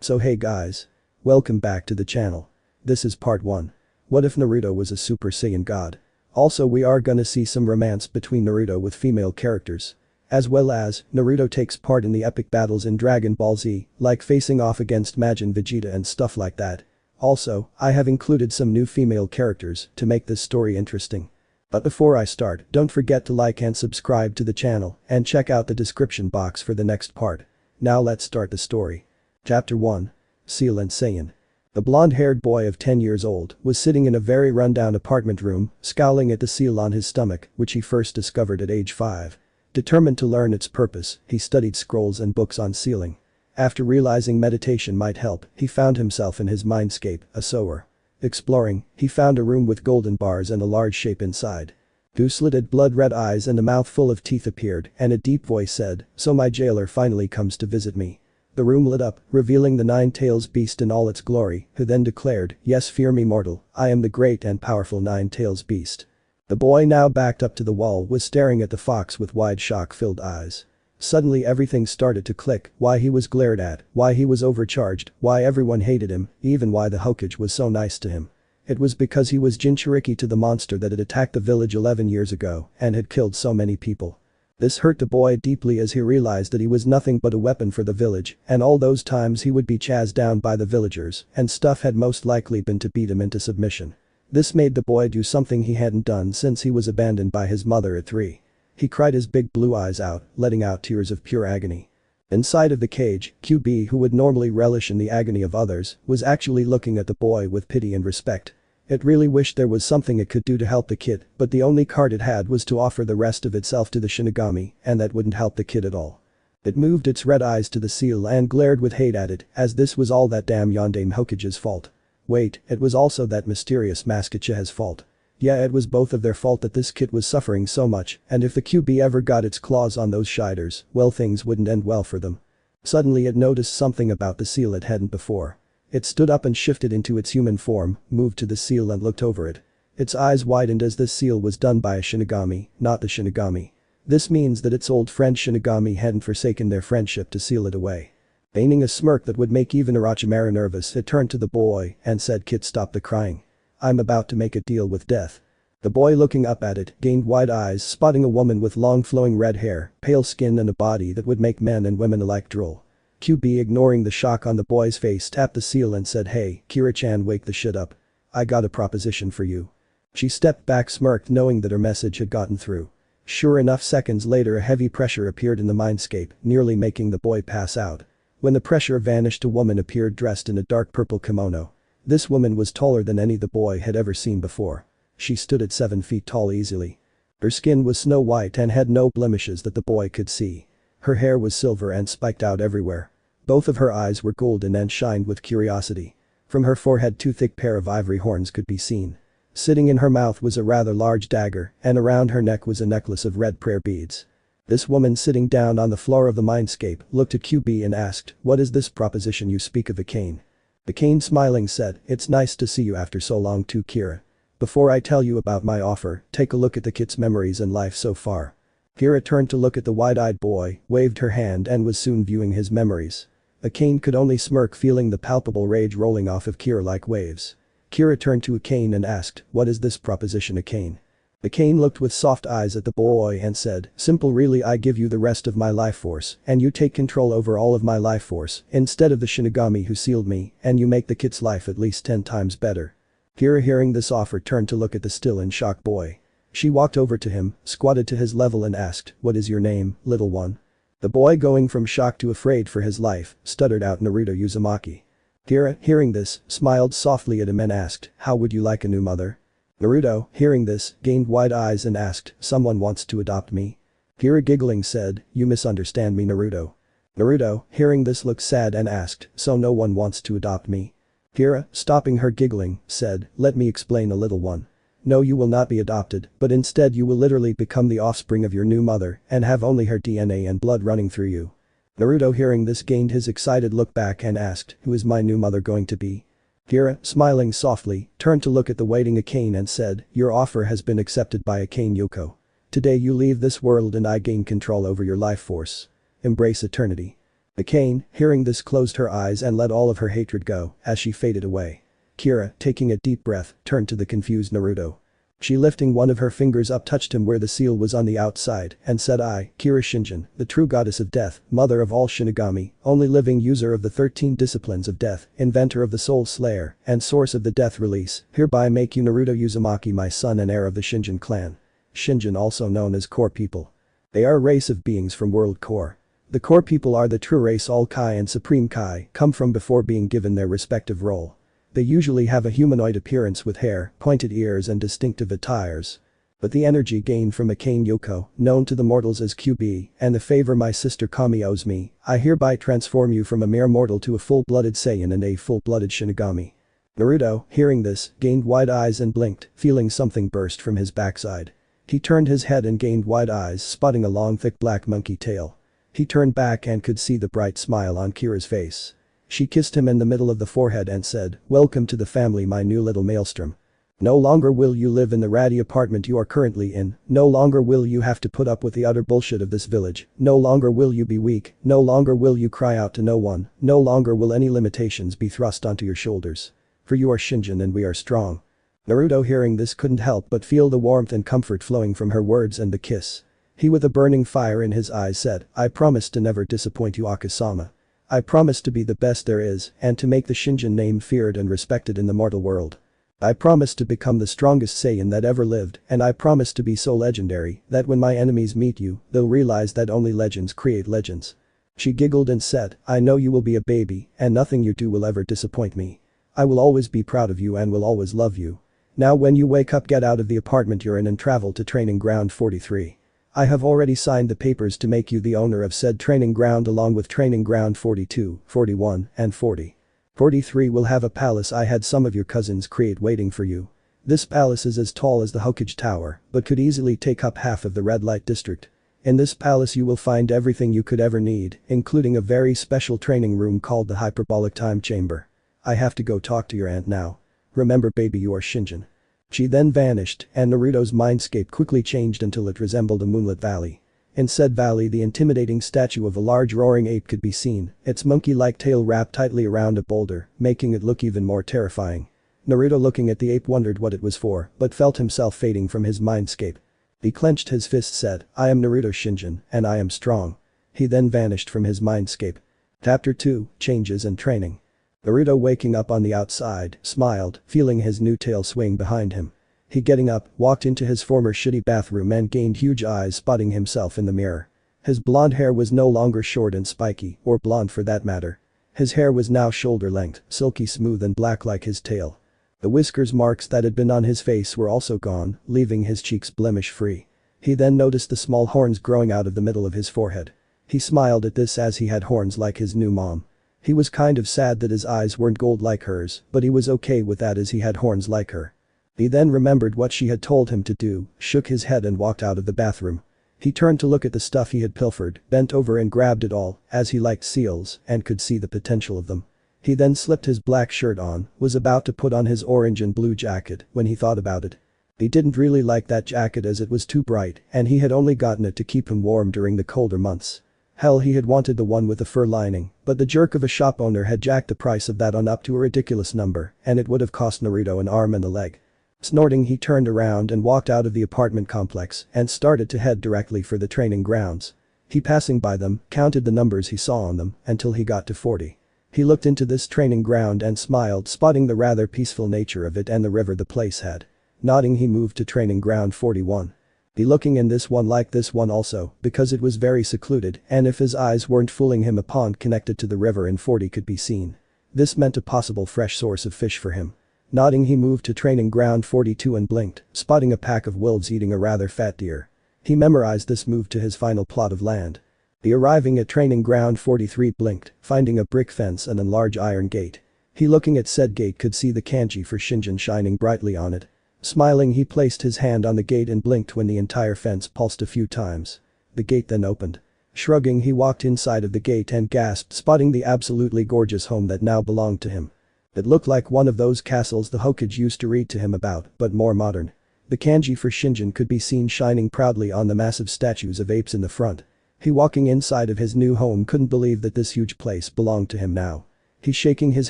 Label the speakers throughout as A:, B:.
A: So hey guys. Welcome back to the channel. This is part 1. What if Naruto was a Super Saiyan god? Also we are gonna see some romance between Naruto with female characters. As well as, Naruto takes part in the epic battles in Dragon Ball Z, like facing off against Majin Vegeta and stuff like that. Also, I have included some new female characters to make this story interesting. But before I start, don't forget to like and subscribe to the channel and check out the description box for the next part. Now let's start the story. Chapter 1. Seal and Saiyan. The blonde-haired boy of 10 years old was sitting in a very rundown apartment room, scowling at the seal on his stomach, which he first discovered at age 5. Determined to learn its purpose, he studied scrolls and books on sealing. After realizing meditation might help, he found himself in his mindscape, a sewer. Exploring, he found a room with golden bars and a large shape inside. Two slitted blood-red eyes and a mouth full of teeth appeared, and a deep voice said, "So my jailer finally comes to visit me." The room lit up, revealing the Nine-Tails beast in all its glory, who then declared, "Yes, fear me mortal, I am the great and powerful Nine-Tails beast." The boy, now backed up to the wall, was staring at the fox with wide shock-filled eyes. Suddenly everything started to click: why he was glared at, why he was overcharged, why everyone hated him, even why the Hokage was so nice to him. It was because he was Jinchuriki to the monster that had attacked the village 11 years ago and had killed so many people. This hurt the boy deeply as he realized that he was nothing but a weapon for the village, and all those times he would be chased down by the villagers and stuff had most likely been to beat him into submission. This made the boy do something he hadn't done since he was abandoned by his mother at 3. He cried his big blue eyes out, letting out tears of pure agony. Inside of the cage, QB, who would normally relish in the agony of others, was actually looking at the boy with pity and respect. It really wished there was something it could do to help the kid, but the only card it had was to offer the rest of itself to the Shinigami, and that wouldn't help the kid at all. It moved its red eyes to the seal and glared with hate at it, as this was all that damn Yondaime Hokage's fault. Wait, it was also that mysterious Maskache's fault. Yeah, it was both of their fault that this kid was suffering so much, and if the QB ever got its claws on those Shiders, well, things wouldn't end well for them. Suddenly it noticed something about the seal it hadn't before. It stood up and shifted into its human form, moved to the seal and looked over it. Its eyes widened as this seal was done by a Shinigami, not the Shinigami. This means that its old friend Shinigami hadn't forsaken their friendship to seal it away. Feigning a smirk that would make even Orochimaru nervous, it turned to the boy and said, "Kid, stop the crying. I'm about to make a deal with death." The boy, looking up at it, gained wide eyes, spotting a woman with long flowing red hair, pale skin and a body that would make men and women alike drool. QB, ignoring the shock on the boy's face, tapped the seal and said, "Hey, Kira-chan, wake the shit up. I got a proposition for you." She stepped back, smirked, knowing that her message had gotten through. Sure enough, seconds later a heavy pressure appeared in the mindscape, nearly making the boy pass out. When the pressure vanished, a woman appeared dressed in a dark purple kimono. This woman was taller than any the boy had ever seen before. She stood at 7 feet tall easily. Her skin was snow white and had no blemishes that the boy could see. Her hair was silver and spiked out everywhere. Both of her eyes were golden and shined with curiosity. From her forehead 2 thick pair of ivory horns could be seen. Sitting in her mouth was a rather large dagger, and around her neck was a necklace of red prayer beads. This woman, sitting down on the floor of the mindscape, looked at QB and asked, "What is this proposition you speak of, Akane?" Akane, smiling, said, "It's nice to see you after so long too, Kira. Before I tell you about my offer, take a look at the kid's memories and life so far." Kira turned to look at the wide-eyed boy, waved her hand and was soon viewing his memories. Akane could only smirk, feeling the palpable rage rolling off of Kira like waves. Kira turned to Akane and asked, "What is this proposition, Akane?" Akane looked with soft eyes at the boy and said, "Simple really, I give you the rest of my life force and you take control over all of my life force instead of the Shinigami who sealed me, and you make the kid's life at least 10 times better." Kira, hearing this offer, turned to look at the still in shock boy. She walked over to him, squatted to his level and asked, "What is your name, little one?" The boy, going from shock to afraid for his life, stuttered out, "Naruto Uzumaki." Kira, hearing this, smiled softly at him and asked, "How would you like a new mother?" Naruto, hearing this, gained wide eyes and asked, "Someone wants to adopt me?" Kira, giggling, said, "You misunderstand me, Naruto." Naruto, hearing this, looked sad and asked, "So no one wants to adopt me?" Kira, stopping her giggling, said, "Let me explain, a little one. No, you will not be adopted, but instead you will literally become the offspring of your new mother and have only her DNA and blood running through you." Naruto, hearing this, gained his excited look back and asked, "Who is my new mother going to be?" Kira, smiling softly, turned to look at the waiting Akane and said, "Your offer has been accepted by Akane Yoko. Today you leave this world and I gain control over your life force. Embrace eternity." Akane, hearing this, closed her eyes and let all of her hatred go as she faded away. Kira, taking a deep breath, turned to the confused Naruto. She, lifting one of her fingers up, touched him where the seal was on the outside and said, "I, Kira Shinjin, the true goddess of death, mother of all Shinigami, only living user of the 13 disciplines of death, inventor of the Soul Slayer, and source of the death release, hereby make you Naruto Uzumaki my son and heir of the Shinjin clan." Shinjin, also known as Core People. They are a race of beings from World Core. The Core People are the true race all Kai and Supreme Kai come from before being given their respective role. They usually have a humanoid appearance with hair, pointed ears and distinctive attires. But the energy gained from Akane Yoko, known to the mortals as QB, and the favor my sister Kami owes me, I hereby transform you from a mere mortal to a full-blooded Saiyan and a full-blooded Shinigami. Naruto, hearing this, gained wide eyes and blinked, feeling something burst from his backside. He turned his head and gained wide eyes, spotting a long thick black monkey tail. He turned back and could see the bright smile on Kira's face. She kissed him in the middle of the forehead and said, "Welcome to the family, my new little maelstrom. No longer will you live in the ratty apartment you are currently in, no longer will you have to put up with the utter bullshit of this village, no longer will you be weak, no longer will you cry out to no one, no longer will any limitations be thrust onto your shoulders. For you are Shinjin and we are strong." Naruto, hearing this, couldn't help but feel the warmth and comfort flowing from her words and the kiss. He, with a burning fire in his eyes, said, "I promise to never disappoint you, Akasama. I promise to be the best there is and to make the Shinjin name feared and respected in the mortal world. I promise to become the strongest Saiyan that ever lived, and I promise to be so legendary that when my enemies meet you, they'll realize that only legends create legends." She giggled and said, "I know you will be a baby and nothing you do will ever disappoint me. I will always be proud of you and will always love you. Now when you wake up, get out of the apartment you're in and travel to Training Ground 43. I have already signed the papers to make you the owner of said training ground along with Training Ground 42, 41, and 40. 43 will have a palace I had some of your cousins create waiting for you. This palace is as tall as the Hokage Tower, but could easily take up half of the red light district. In this palace you will find everything you could ever need, including a very special training room called the Hyperbolic Time Chamber. I have to go talk to your aunt now. Remember, baby, you are Shinjin." She then vanished and Naruto's mindscape quickly changed until it resembled a moonlit valley. In said valley, the intimidating statue of a large roaring ape could be seen, its monkey-like tail wrapped tightly around a boulder, making it look even more terrifying. Naruto, looking at the ape, wondered what it was for, but felt himself fading from his mindscape. He clenched his fist, said, "I am Naruto Shinjin, and I am strong." He then vanished from his mindscape. Chapter 2, Changes and Training. Naruto, waking up on the outside, smiled, feeling his new tail swing behind him. He, getting up, walked into his former shitty bathroom and gained huge eyes, spotting himself in the mirror. His blonde hair was no longer short and spiky, or blonde for that matter. His hair was now shoulder length, silky smooth and black like his tail. The whiskers marks that had been on his face were also gone, leaving his cheeks blemish free. He then noticed the small horns growing out of the middle of his forehead. He smiled at this as he had horns like his new mom. He was kind of sad that his eyes weren't gold like hers, but he was okay with that as he had horns like her. He then remembered what she had told him to do, shook his head and walked out of the bathroom. He turned to look at the stuff he had pilfered, bent over and grabbed it all, as he liked seals and could see the potential of them. He then slipped his black shirt on, was about to put on his orange and blue jacket when he thought about it. He didn't really like that jacket as it was too bright and he had only gotten it to keep him warm during the colder months. Hell, he had wanted the one with the fur lining, but the jerk of a shop owner had jacked the price of that on up to a ridiculous number and it would have cost Naruto an arm and a leg. Snorting, he turned around and walked out of the apartment complex and started to head directly for the training grounds. He, passing by them, counted the numbers he saw on them until he got to 40. He looked into this training ground and smiled, spotting the rather peaceful nature of it and the river the place had. Nodding, he moved to training ground 41. Be looking in this one like this one also, because it was very secluded and if his eyes weren't fooling him, a pond connected to the river in 40 could be seen. This meant a possible fresh source of fish for him. Nodding, he moved to training ground 42 and blinked, spotting a pack of wolves eating a rather fat deer. He memorized this move to his final plot of land. He, arriving at training ground 43, blinked, finding a brick fence and a large iron gate. He, looking at said gate, could see the kanji for Shinjin shining brightly on it. Smiling, he placed his hand on the gate and blinked when the entire fence pulsed a few times. The gate then opened. Shrugging, he walked inside of the gate and gasped, spotting the absolutely gorgeous home that now belonged to him. It looked like one of those castles the Hokage used to read to him about, but more modern. The kanji for Shinjin could be seen shining proudly on the massive statues of apes in the front. He walking inside of his new home couldn't believe that this huge place belonged to him now. He shaking his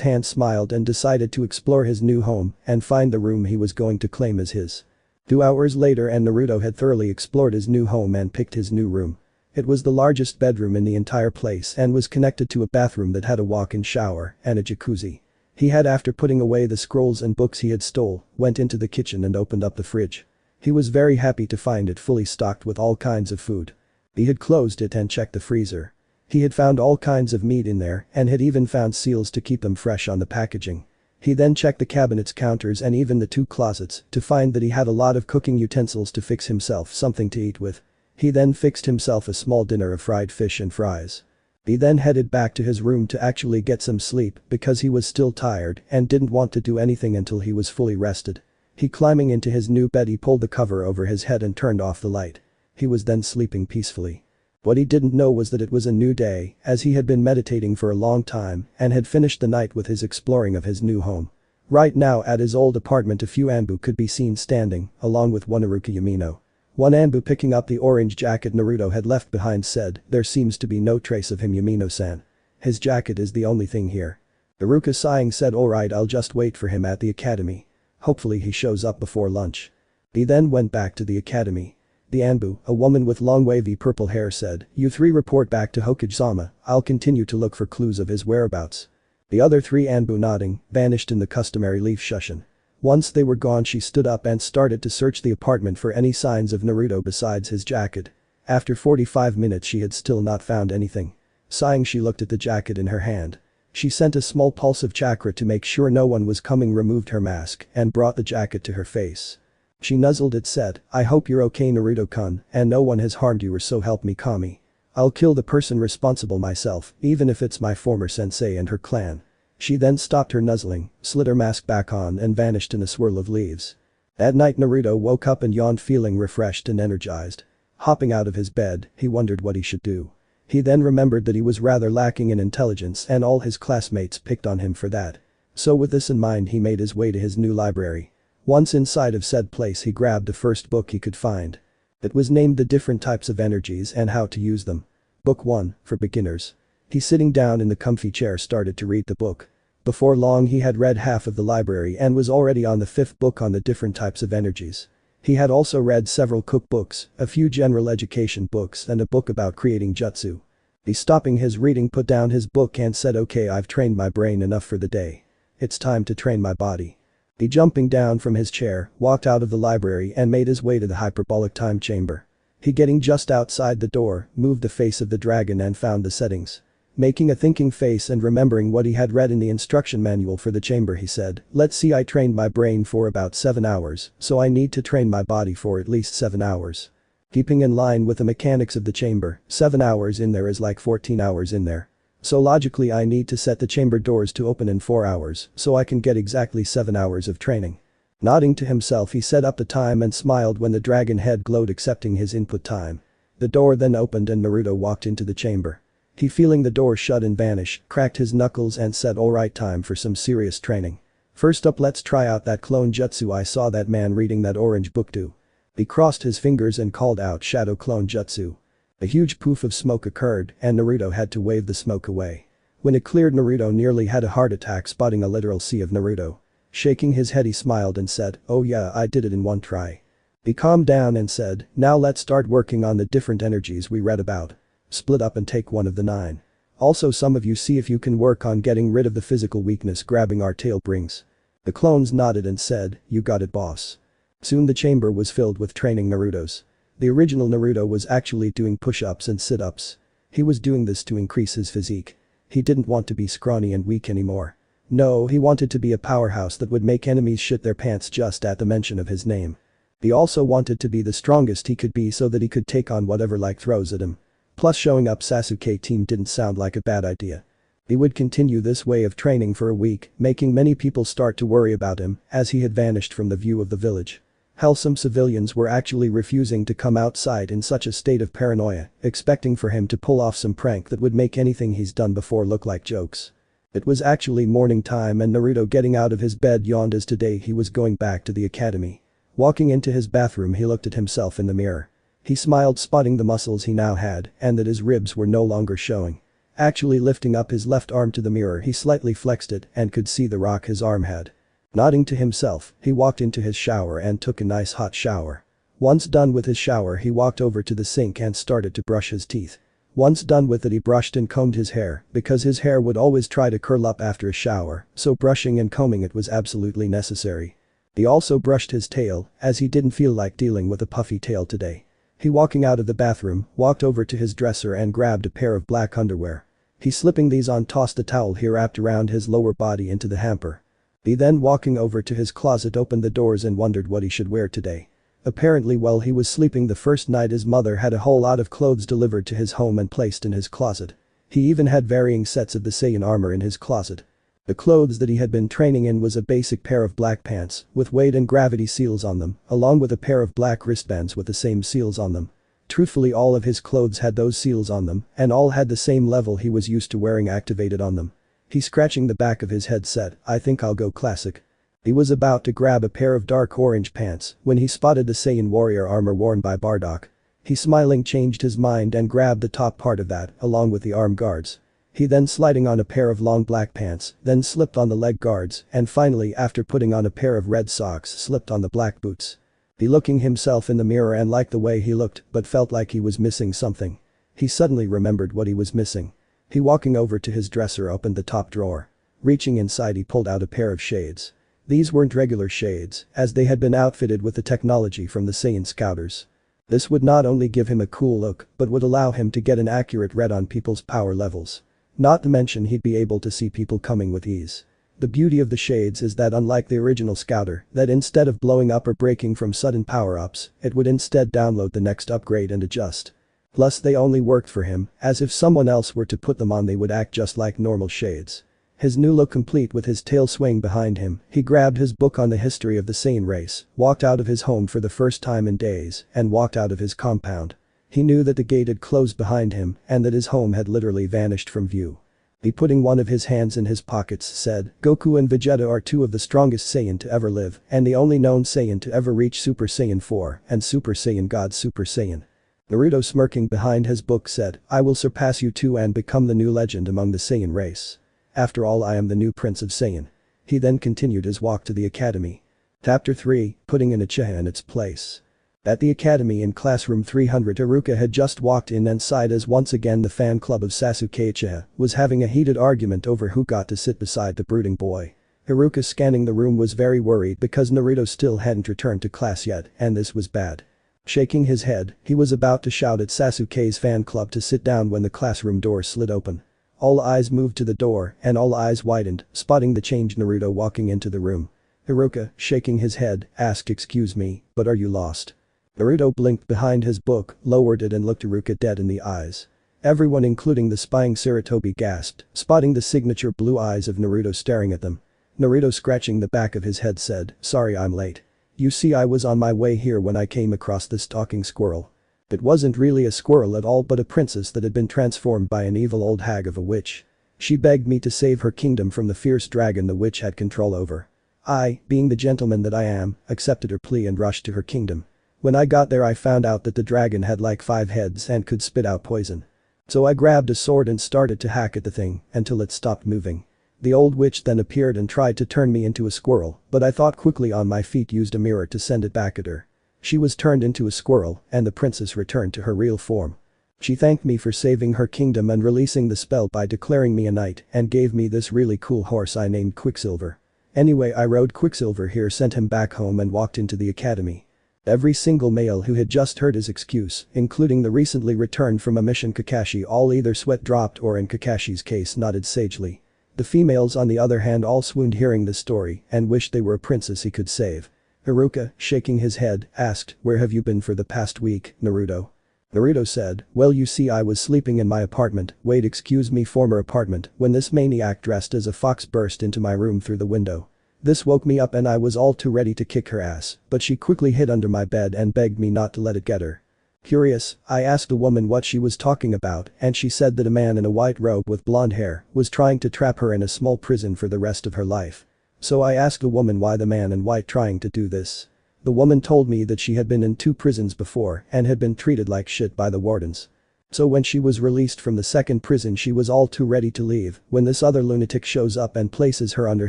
A: hand smiled and decided to explore his new home and find the room he was going to claim as his. 2 hours later and Naruto had thoroughly explored his new home and picked his new room. It was the largest bedroom in the entire place and was connected to a bathroom that had a walk-in shower and a jacuzzi. He had, after putting away the scrolls and books he had stole, went into the kitchen and opened up the fridge. He was very happy to find it fully stocked with all kinds of food. He had closed it and checked the freezer. He had found all kinds of meat in there and had even found seals to keep them fresh on the packaging. He then checked the cabinets, counters and even the 2 closets to find that he had a lot of cooking utensils to fix himself something to eat with. He then fixed himself a small dinner of fried fish and fries. He then headed back to his room to actually get some sleep because he was still tired and didn't want to do anything until he was fully rested. He climbing into his new bed, he pulled the cover over his head and turned off the light. He was then sleeping peacefully. What he didn't know was that it was a new day, as he had been meditating for a long time and had finished the night with his exploring of his new home. Right now at his old apartment a few Anbu could be seen standing, along with one Iruka Yamino. One Anbu picking up the orange jacket Naruto had left behind said, "There seems to be no trace of him, Yamino-san. His jacket is the only thing here." Iruka sighing said, "Alright, I'll just wait for him at the academy. Hopefully he shows up before lunch." He then went back to the academy. The Anbu, a woman with long wavy purple hair said, "You 3 report back to Hokage-sama, I'll continue to look for clues of his whereabouts." The other 3 Anbu nodding, vanished in the customary leaf shushin. Once they were gone she stood up and started to search the apartment for any signs of Naruto besides his jacket. After 45 minutes she had still not found anything. Sighing she looked at the jacket in her hand. She sent a small pulse of chakra to make sure no one was coming, removed her mask and brought the jacket to her face. She nuzzled it, said, "I hope you're okay Naruto-kun and no one has harmed you, or so help me Kami. I'll kill the person responsible myself, even if it's my former sensei and her clan." She then stopped her nuzzling, slid her mask back on and vanished in a swirl of leaves. At night Naruto woke up and yawned, feeling refreshed and energized. Hopping out of his bed, he wondered what he should do. He then remembered that he was rather lacking in intelligence and all his classmates picked on him for that. So with this in mind he made his way to his new library. Once inside of said place he grabbed the first book he could find. It was named The Different Types of Energies and How to Use Them. Book 1, for beginners. He sitting down in the comfy chair started to read the book. Before long he had read half of the library and was already on the 5th book on the different types of energies. He had also read several cookbooks, a few general education books and a book about creating jutsu. He stopping his reading put down his book and said, "Okay, I've trained my brain enough for the day. It's time to train my body." He jumping down from his chair, walked out of the library and made his way to the hyperbolic time chamber. He getting just outside the door, moved the face of the dragon and found the settings. Making a thinking face and remembering what he had read in the instruction manual for the chamber he said, "Let's see, I trained my brain for about 7 hours, so I need to train my body for at least 7 hours. Keeping in line with the mechanics of the chamber, 7 hours in there is like 14 hours in there. So logically I need to set the chamber doors to open in 4 hours so I can get exactly 7 hours of training." Nodding to himself he set up the time and smiled when the dragon head glowed accepting his input time. The door then opened and Naruto walked into the chamber. He feeling the door shut and vanish, cracked his knuckles and said, "Alright, time for some serious training. First up let's try out that clone jutsu I saw that man reading that orange book do." He crossed his fingers and called out shadow clone jutsu. A huge poof of smoke occurred and Naruto had to wave the smoke away. When it cleared Naruto nearly had a heart attack spotting a literal sea of Naruto. Shaking his head he smiled and said, "Oh yeah, I did it in one try." He calmed down and said, "Now let's start working on the different energies we read about. Split up and take one of the 9. Also some of you see if you can work on getting rid of the physical weakness grabbing our tail brings." The clones nodded and said, "You got it boss." Soon the chamber was filled with training Narutos. The original Naruto was actually doing push-ups and sit-ups. He was doing this to increase his physique. He didn't want to be scrawny and weak anymore. No, he wanted to be a powerhouse that would make enemies shit their pants just at the mention of his name. He also wanted to be the strongest he could be so that he could take on whatever life throws at him. Plus showing up Sasuke team didn't sound like a bad idea. He would continue this way of training for a week, making many people start to worry about him as he had vanished from the view of the village. Hell, some civilians were actually refusing to come outside in such a state of paranoia, expecting for him to pull off some prank that would make anything he's done before look like jokes. It was actually morning time and Naruto getting out of his bed yawned as today he was going back to the academy. Walking into his bathroom he looked at himself in the mirror. He smiled, spotting the muscles he now had and that his ribs were no longer showing. Actually lifting up his left arm to the mirror, he slightly flexed it and could see the rock his arm had. Nodding to himself, he walked into his shower and took a nice hot shower. Once done with his shower, he walked over to the sink and started to brush his teeth. Once done with it, he brushed and combed his hair because his hair would always try to curl up after a shower, so brushing and combing it was absolutely necessary. He also brushed his tail as he didn't feel like dealing with a puffy tail today. He walking out of the bathroom, walked over to his dresser and grabbed a pair of black underwear. He slipping these on, tossed a towel he wrapped around his lower body into the hamper. He then walking over to his closet, opened the doors and wondered what he should wear today. Apparently while he was sleeping the first night, his mother had a whole lot of clothes delivered to his home and placed in his closet. He even had varying sets of the Saiyan armor in his closet. The clothes that he had been training in was a basic pair of black pants with weight and gravity seals on them, along with a pair of black wristbands with the same seals on them. Truthfully, all of his clothes had those seals on them and all had the same level he was used to wearing activated on them. He scratching the back of his head said, "I think I'll go classic." He was about to grab a pair of dark orange pants when he spotted the Saiyan warrior armor worn by Bardock. He smiling changed his mind and grabbed the top part of that along with the arm guards. He then sliding on a pair of long black pants, then slipped on the leg guards and finally after putting on a pair of red socks slipped on the black boots. He looking himself in the mirror and liked the way he looked but felt like he was missing something. He suddenly remembered what he was missing. He walking over to his dresser opened the top drawer. Reaching inside, he pulled out a pair of shades. These weren't regular shades as they had been outfitted with the technology from the Saiyan Scouters. This would not only give him a cool look but would allow him to get an accurate read on people's power levels. Not to mention he'd be able to see people coming with ease. The beauty of the shades is that unlike the original Scouter, that instead of blowing up or breaking from sudden power-ups, it would instead download the next upgrade and adjust. Plus they only worked for him, as if someone else were to put them on they would act just like normal shades. His new look complete with his tail swaying behind him, he grabbed his book on the history of the Saiyan race, walked out of his home for the first time in days, and walked out of his compound. He knew that the gate had closed behind him and that his home had literally vanished from view. He putting one of his hands in his pockets said, "Goku and Vegeta are two of the strongest Saiyan to ever live and the only known Saiyan to ever reach Super Saiyan 4 and Super Saiyan God Super Saiyan." Naruto smirking behind his book said, "I will surpass you two and become the new legend among the Saiyan race. After all, I am the new Prince of Saiyan." He then continued his walk to the academy. Chapter 3, putting an Uchiha in its place. At the academy in classroom 300, Iruka had just walked in and sighed as once again the fan club of Sasuke Uchiha was having a heated argument over who got to sit beside the brooding boy. Iruka scanning the room was very worried because Naruto still hadn't returned to class yet and this was bad. Shaking his head, he was about to shout at Sasuke's fan club to sit down when the classroom door slid open. All eyes moved to the door and all eyes widened, spotting the changed Naruto walking into the room. Iruka, shaking his head, asked, "Excuse me, but are you lost?" Naruto blinked behind his book, lowered it and looked Iruka dead in the eyes. Everyone including the spying Sarutobi gasped, spotting the signature blue eyes of Naruto staring at them. Naruto scratching the back of his head said, "Sorry I'm late. You see, I was on my way here when I came across this talking squirrel." It wasn't really a squirrel at all but a princess that had been transformed by an evil old hag of a witch. She begged me to save her kingdom from the fierce dragon the witch had control over. I, being the gentleman that I am, accepted her plea and rushed to her kingdom. When I got there I found out that the dragon had like 5 heads and could spit out poison. So I grabbed a sword and started to hack at the thing until it stopped moving. The old witch then appeared and tried to turn me into a squirrel, but I thought quickly on my feet, used a mirror to send it back at her. She was turned into a squirrel and the princess returned to her real form. She thanked me for saving her kingdom and releasing the spell by declaring me a knight and gave me this really cool horse I named Quicksilver. Anyway, I rode Quicksilver here, sent him back home and walked into the academy. Every single male who had just heard his excuse, including the recently returned from a mission Kakashi, all either sweat dropped or in Kakashi's case nodded sagely. The females on the other hand all swooned hearing this story and wished they were a princess he could save. Iruka, shaking his head, asked, "Where have you been for the past week, Naruto?" Naruto said, "Well, you see, I was sleeping in my apartment, wait, excuse me, former apartment, when this maniac dressed as a fox burst into my room through the window. This woke me up and I was all too ready to kick her ass, but she quickly hid under my bed and begged me not to let it get her." Curious, I asked the woman what she was talking about and she said that a man in a white robe with blonde hair was trying to trap her in a small prison for the rest of her life. So I asked the woman why the man in white trying to do this. The woman told me that she had been in 2 prisons before and had been treated like shit by the wardens. So when she was released from the second prison she was all too ready to leave when this other lunatic shows up and places her under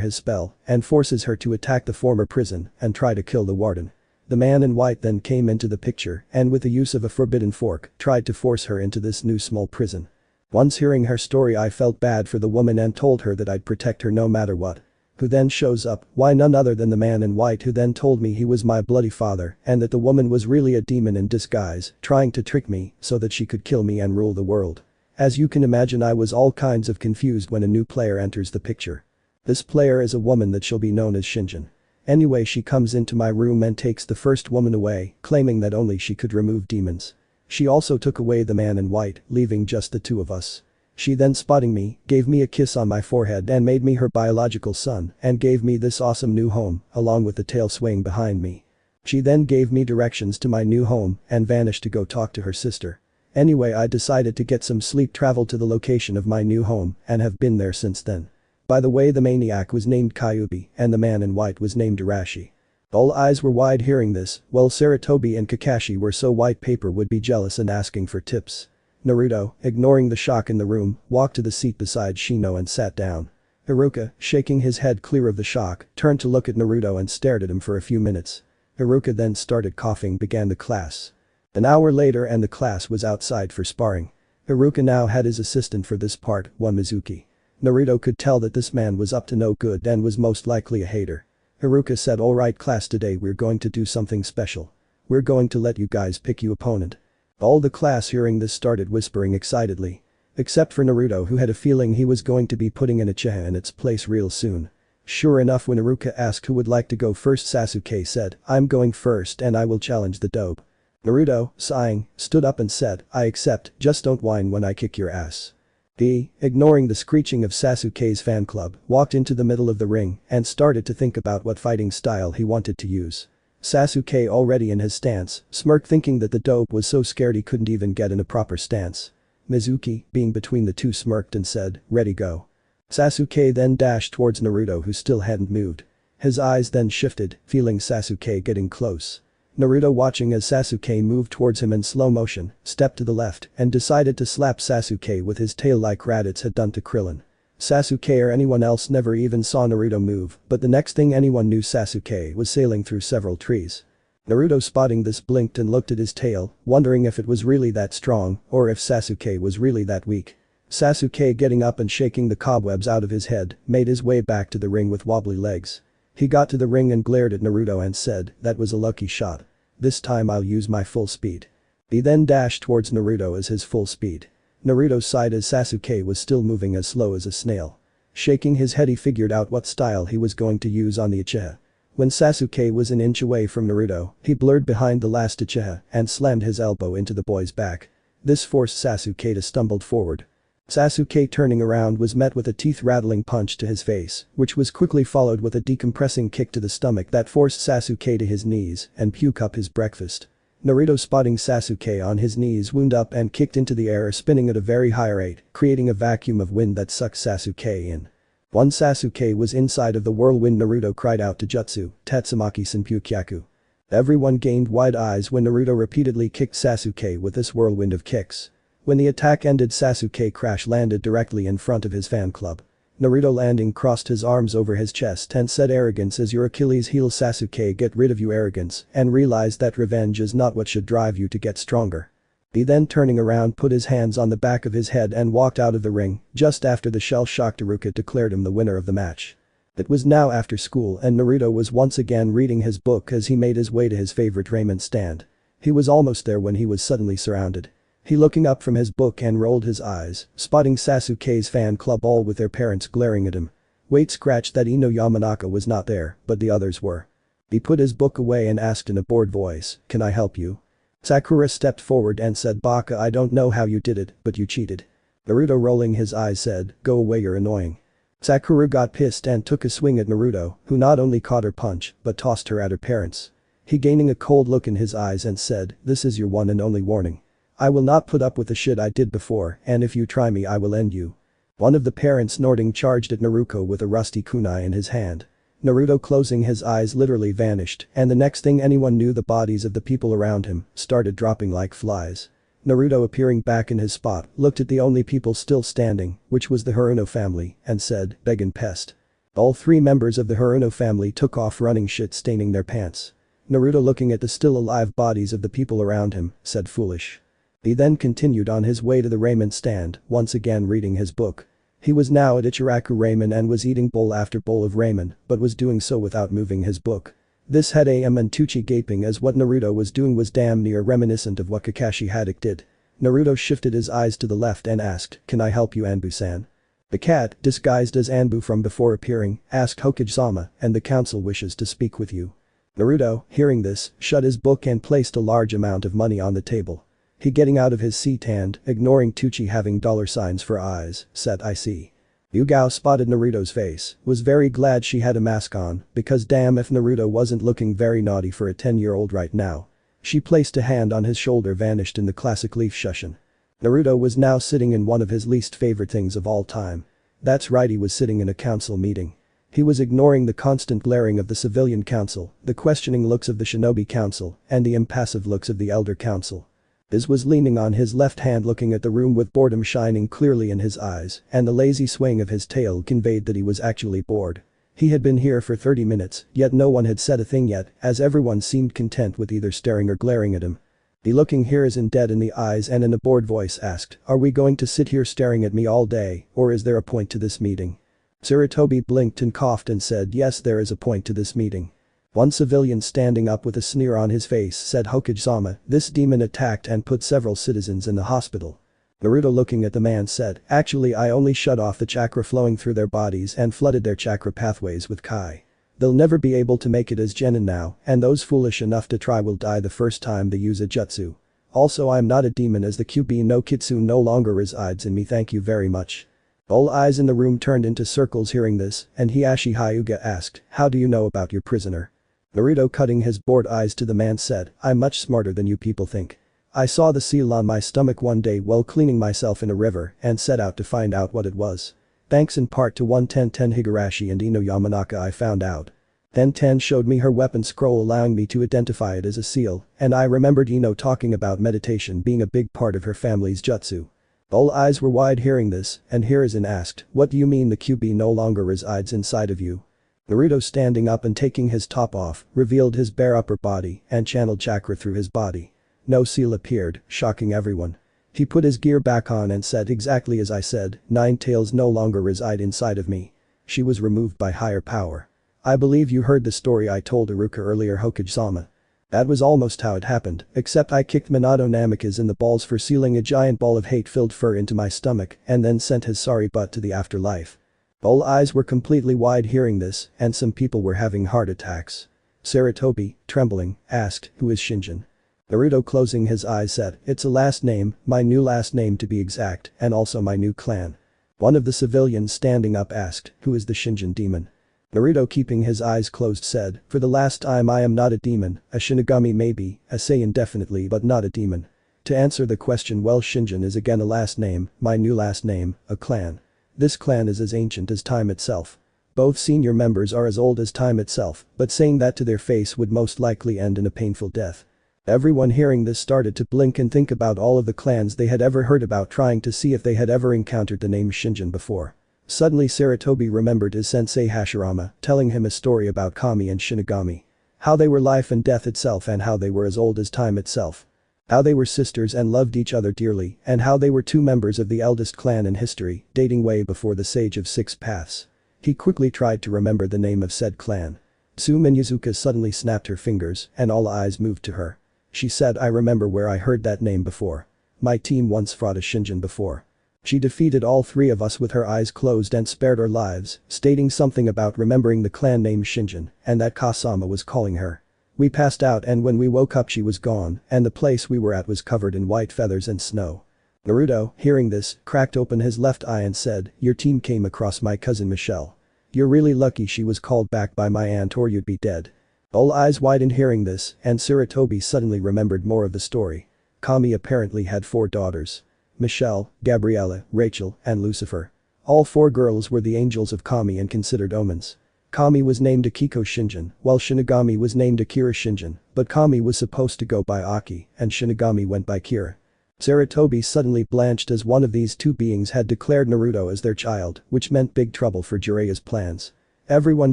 A: his spell and forces her to attack the former prison and try to kill the warden. The man in white then came into the picture and with the use of a forbidden fork tried to force her into this new small prison. Once hearing her story I felt bad for the woman and told her that I'd protect her no matter what. Who then shows up? Why, none other than the man in white, who then told me he was my bloody father and that the woman was really a demon in disguise trying to trick me so that she could kill me and rule the world. As you can imagine, I was all kinds of confused when a new player enters the picture. This player is a woman that shall be known as Shinjin. Anyway, she comes into my room and takes the first woman away, claiming that only she could remove demons. She also took away the man in white, leaving just the 2 of us. She then, spotting me, gave me a kiss on my forehead and made me her biological son and gave me this awesome new home along with the tail swaying behind me. She then gave me directions to my new home and vanished to go talk to her sister. Anyway, I decided to get some sleep, travel to the location of my new home and have been there since then. By the way, the maniac was named Kyubi and the man in white was named Arashi. All eyes were wide hearing this, while Saratobi and Kakashi were so white paper would be jealous and asking for tips. Naruto, ignoring the shock in the room, walked to the seat beside Shino and sat down. Iruka, shaking his head clear of the shock, turned to look at Naruto and stared at him for a few minutes. Iruka then started coughing, began the class. An hour later and the class was outside for sparring. Iruka now had his assistant for this part, one Mizuki. Naruto could tell that this man was up to no good and was most likely a hater. Iruka said, "Alright class, today we're going to do something special. We're going to let you guys pick your opponent." All the class hearing this started whispering excitedly. Except for Naruto, who had a feeling he was going to be putting an Uchiha in its place real soon. Sure enough, when Iruka asked who would like to go first, Sasuke said, "I'm going first and I will challenge the dope." Naruto, sighing, stood up and said, "I accept, just don't whine when I kick your ass." He, ignoring the screeching of Sasuke's fan club, walked into the middle of the ring and started to think about what fighting style he wanted to use. Sasuke, already in his stance, smirked, thinking that the dope was so scared he couldn't even get in a proper stance. Mizuki, being between the 2, smirked and said, "Ready, go." Sasuke then dashed towards Naruto, who still hadn't moved. His eyes then shifted, feeling Sasuke getting close. Naruto, watching as Sasuke moved towards him in slow motion, stepped to the left and decided to slap Sasuke with his tail like Raditz had done to Krillin. Sasuke or anyone else never even saw Naruto move, but the next thing anyone knew, Sasuke was sailing through several trees. Naruto, spotting this, blinked and looked at his tail, wondering if it was really that strong or if Sasuke was really that weak. Sasuke, getting up and shaking the cobwebs out of his head, made his way back to the ring with wobbly legs. He got to the ring and glared at Naruto and said, "That was a lucky shot. This time I'll use my full speed." He then dashed towards Naruto as his full speed. Naruto sighed as Sasuke was still moving as slow as a snail. Shaking his head, he figured out what style he was going to use on the Uchiha. When Sasuke was an inch away from Naruto, he blurred behind the last Uchiha and slammed his elbow into the boy's back. This forced Sasuke to stumble forward. Sasuke, turning around, was met with a teeth-rattling punch to his face, which was quickly followed with a decompressing kick to the stomach that forced Sasuke to his knees and puke up his breakfast. Naruto, spotting Sasuke on his knees, wound up and kicked into the air, spinning at a very high rate, creating a vacuum of wind that sucked Sasuke in. Once Sasuke was inside of the whirlwind, Naruto cried out to Jutsu, "Tatsumaki Senpukyaku." Everyone gained wide eyes when Naruto repeatedly kicked Sasuke with this whirlwind of kicks. When the attack ended, Sasuke crash-landed directly in front of his fan club. Naruto, landing, crossed his arms over his chest and said, "Arrogance is your Achilles heel, Sasuke, get rid of your arrogance and realize that revenge is not what should drive you to get stronger." He then, turning around, put his hands on the back of his head and walked out of the ring just after the shell-shocked Iruka declared him the winner of the match. It was now after school and Naruto was once again reading his book as he made his way to his favorite ramen stand. He was almost there when he was suddenly surrounded. He looking up from his book and rolled his eyes, spotting Sasuke's fan club all with their parents glaring at him. Wait, scratch that, Ino Yamanaka was not there, but the others were. He put his book away and asked in a bored voice, "Can I help you?" Sakura stepped forward and said, "Baka, I don't know how you did it, but you cheated." Naruto, rolling his eyes, said, "Go away, you're annoying." Sakura got pissed and took a swing at Naruto, who not only caught her punch, but tossed her at her parents. He, gaining a cold look in his eyes, and said, "This is your one and only warning. I will not put up with the shit I did before, and if you try me I will end you." One of the parents, snorting, charged at Naruto with a rusty kunai in his hand. Naruto closing his eyes literally vanished, and the next thing anyone knew the bodies of the people around him started dropping like flies. Naruto appearing back in his spot looked at the only people still standing, which was the Haruno family, and said, "Beggin' pest." All three members of the Haruno family took off running, shit staining their pants. Naruto, looking at the still alive bodies of the people around him, said, "Foolish." He then continued on his way to the ramen stand, once again reading his book. He was now at Ichiraku Ramen and was eating bowl after bowl of ramen, but was doing so without moving his book. This had and Tucci gaping as what Naruto was doing was damn near reminiscent of what Kakashi Haddock did. Naruto shifted his eyes to the left and asked, "Can I help you, Anbu-san?" The cat, disguised as Anbu from before appearing, asked, "Hokage-sama, and the council wishes to speak with you." Naruto, hearing this, shut his book and placed a large amount of money on the table. He, getting out of his seat and, ignoring Tucci having dollar signs for eyes, said, "I see." Yugao spotted Naruto's face, was very glad she had a mask on, because damn if Naruto wasn't looking very naughty for a 10-year-old right now. She placed a hand on his shoulder, vanished in the classic leaf shushin. Naruto was now sitting in one of his least favorite things of all time. That's right, he was sitting in a council meeting. He was ignoring the constant glaring of the civilian council, the questioning looks of the shinobi council, and the impassive looks of the elder council. Iz was leaning on his left hand, looking at the room with boredom shining clearly in his eyes, and the lazy swaying of his tail conveyed that he was actually bored. He had been here for 30 minutes, yet no one had said a thing yet, as everyone seemed content with either staring or glaring at him. He, looking here as in dead in the eyes and in a bored voice, asked, "Are we going to sit here staring at me all day, or is there a point to this meeting?" Sarutobi blinked and coughed and said, "Yes, there is a point to this meeting." One civilian, standing up with a sneer on his face, said, "Hokage-sama, this demon attacked and put several citizens in the hospital." Naruto, looking at the man, said, "Actually, I only shut off the chakra flowing through their bodies and flooded their chakra pathways with Kai. They'll never be able to make it as genin now, and those foolish enough to try will die the first time they use a jutsu. Also, I'm not a demon, as the QB no Kitsu no longer resides in me, thank you very much." All eyes in the room turned into circles hearing this, and Hiashi Hyuga asked, "How do you know about your prisoner?" Naruto, cutting his bored eyes to the man, said, "I'm much smarter than you people think. I saw the seal on my stomach one day while cleaning myself in a river and set out to find out what it was. Thanks in part to 11010 Higurashi and Ino Yamanaka I found out. Then 10 showed me her weapon scroll allowing me to identify it as a seal, and I remembered Ino talking about meditation being a big part of her family's jutsu." All eyes were wide hearing this, and Hiruzen asked, "What do you mean the QB no longer resides inside of you?" Naruto, standing up and taking his top off, revealed his bare upper body and channeled chakra through his body. No seal appeared, shocking everyone. He put his gear back on and said, "Exactly as I said, Nine Tails no longer reside inside of me. She was removed by higher power. I believe you heard the story I told Iruka earlier, Hokage-sama. That was almost how it happened, except I kicked Minato Namikaze in the balls for sealing a giant ball of hate-filled fur into my stomach and then sent his sorry butt to the afterlife." All eyes were completely wide hearing this, and some people were having heart attacks. Sarutobi, trembling, asked, "Who is Shinjin?" Naruto, closing his eyes, said, "It's a last name, my new last name to be exact, and also my new clan." One of the civilians standing up asked, "Who is the Shinjin demon?" Naruto, keeping his eyes closed, said, "For the last time, I am not a demon, a Shinigami maybe, a Saiyan definitely, but not a demon." To answer the question, well, Shinjin is again a last name, my new last name, a clan. This clan is as ancient as time itself. Both senior members are as old as time itself, but saying that to their face would most likely end in a painful death. Everyone hearing this started to blink and think about all of the clans they had ever heard about, trying to see if they had ever encountered the name Shinjin before. Suddenly Sarutobi remembered his sensei Hashirama telling him a story about Kami and Shinigami. How they were life and death itself, and how they were as old as time itself. How they were sisters and loved each other dearly, and how they were two members of the eldest clan in history, dating way before the Sage of Six Paths. He quickly tried to remember the name of said clan. Tsuminyazuka suddenly snapped her fingers, and all eyes moved to her. She said, "I remember where I heard that name before. My team once fought a Shinjin before. She defeated all three of us with her eyes closed and spared our lives," stating something about remembering the clan name Shinjin, and that Kasama was calling her. "We passed out, and when we woke up she was gone, and the place we were at was covered in white feathers and snow." Naruto, hearing this, cracked open his left eye and said, "Your team came across my cousin Michelle. You're really lucky she was called back by my aunt, or you'd be dead." All eyes widened hearing this, and Sarutobi suddenly remembered more of the story. Kami apparently had 4 daughters. Michelle, Gabriella, Rachel, and Lucifer. All 4 girls were the angels of Kami and considered omens. Kami was named Akiko Shinjin, while Shinigami was named Akira Shinjin, but Kami was supposed to go by Aki, and Shinigami went by Kira. Sarutobi suddenly blanched as one of these two beings had declared Naruto as their child, which meant big trouble for Jireya's plans. Everyone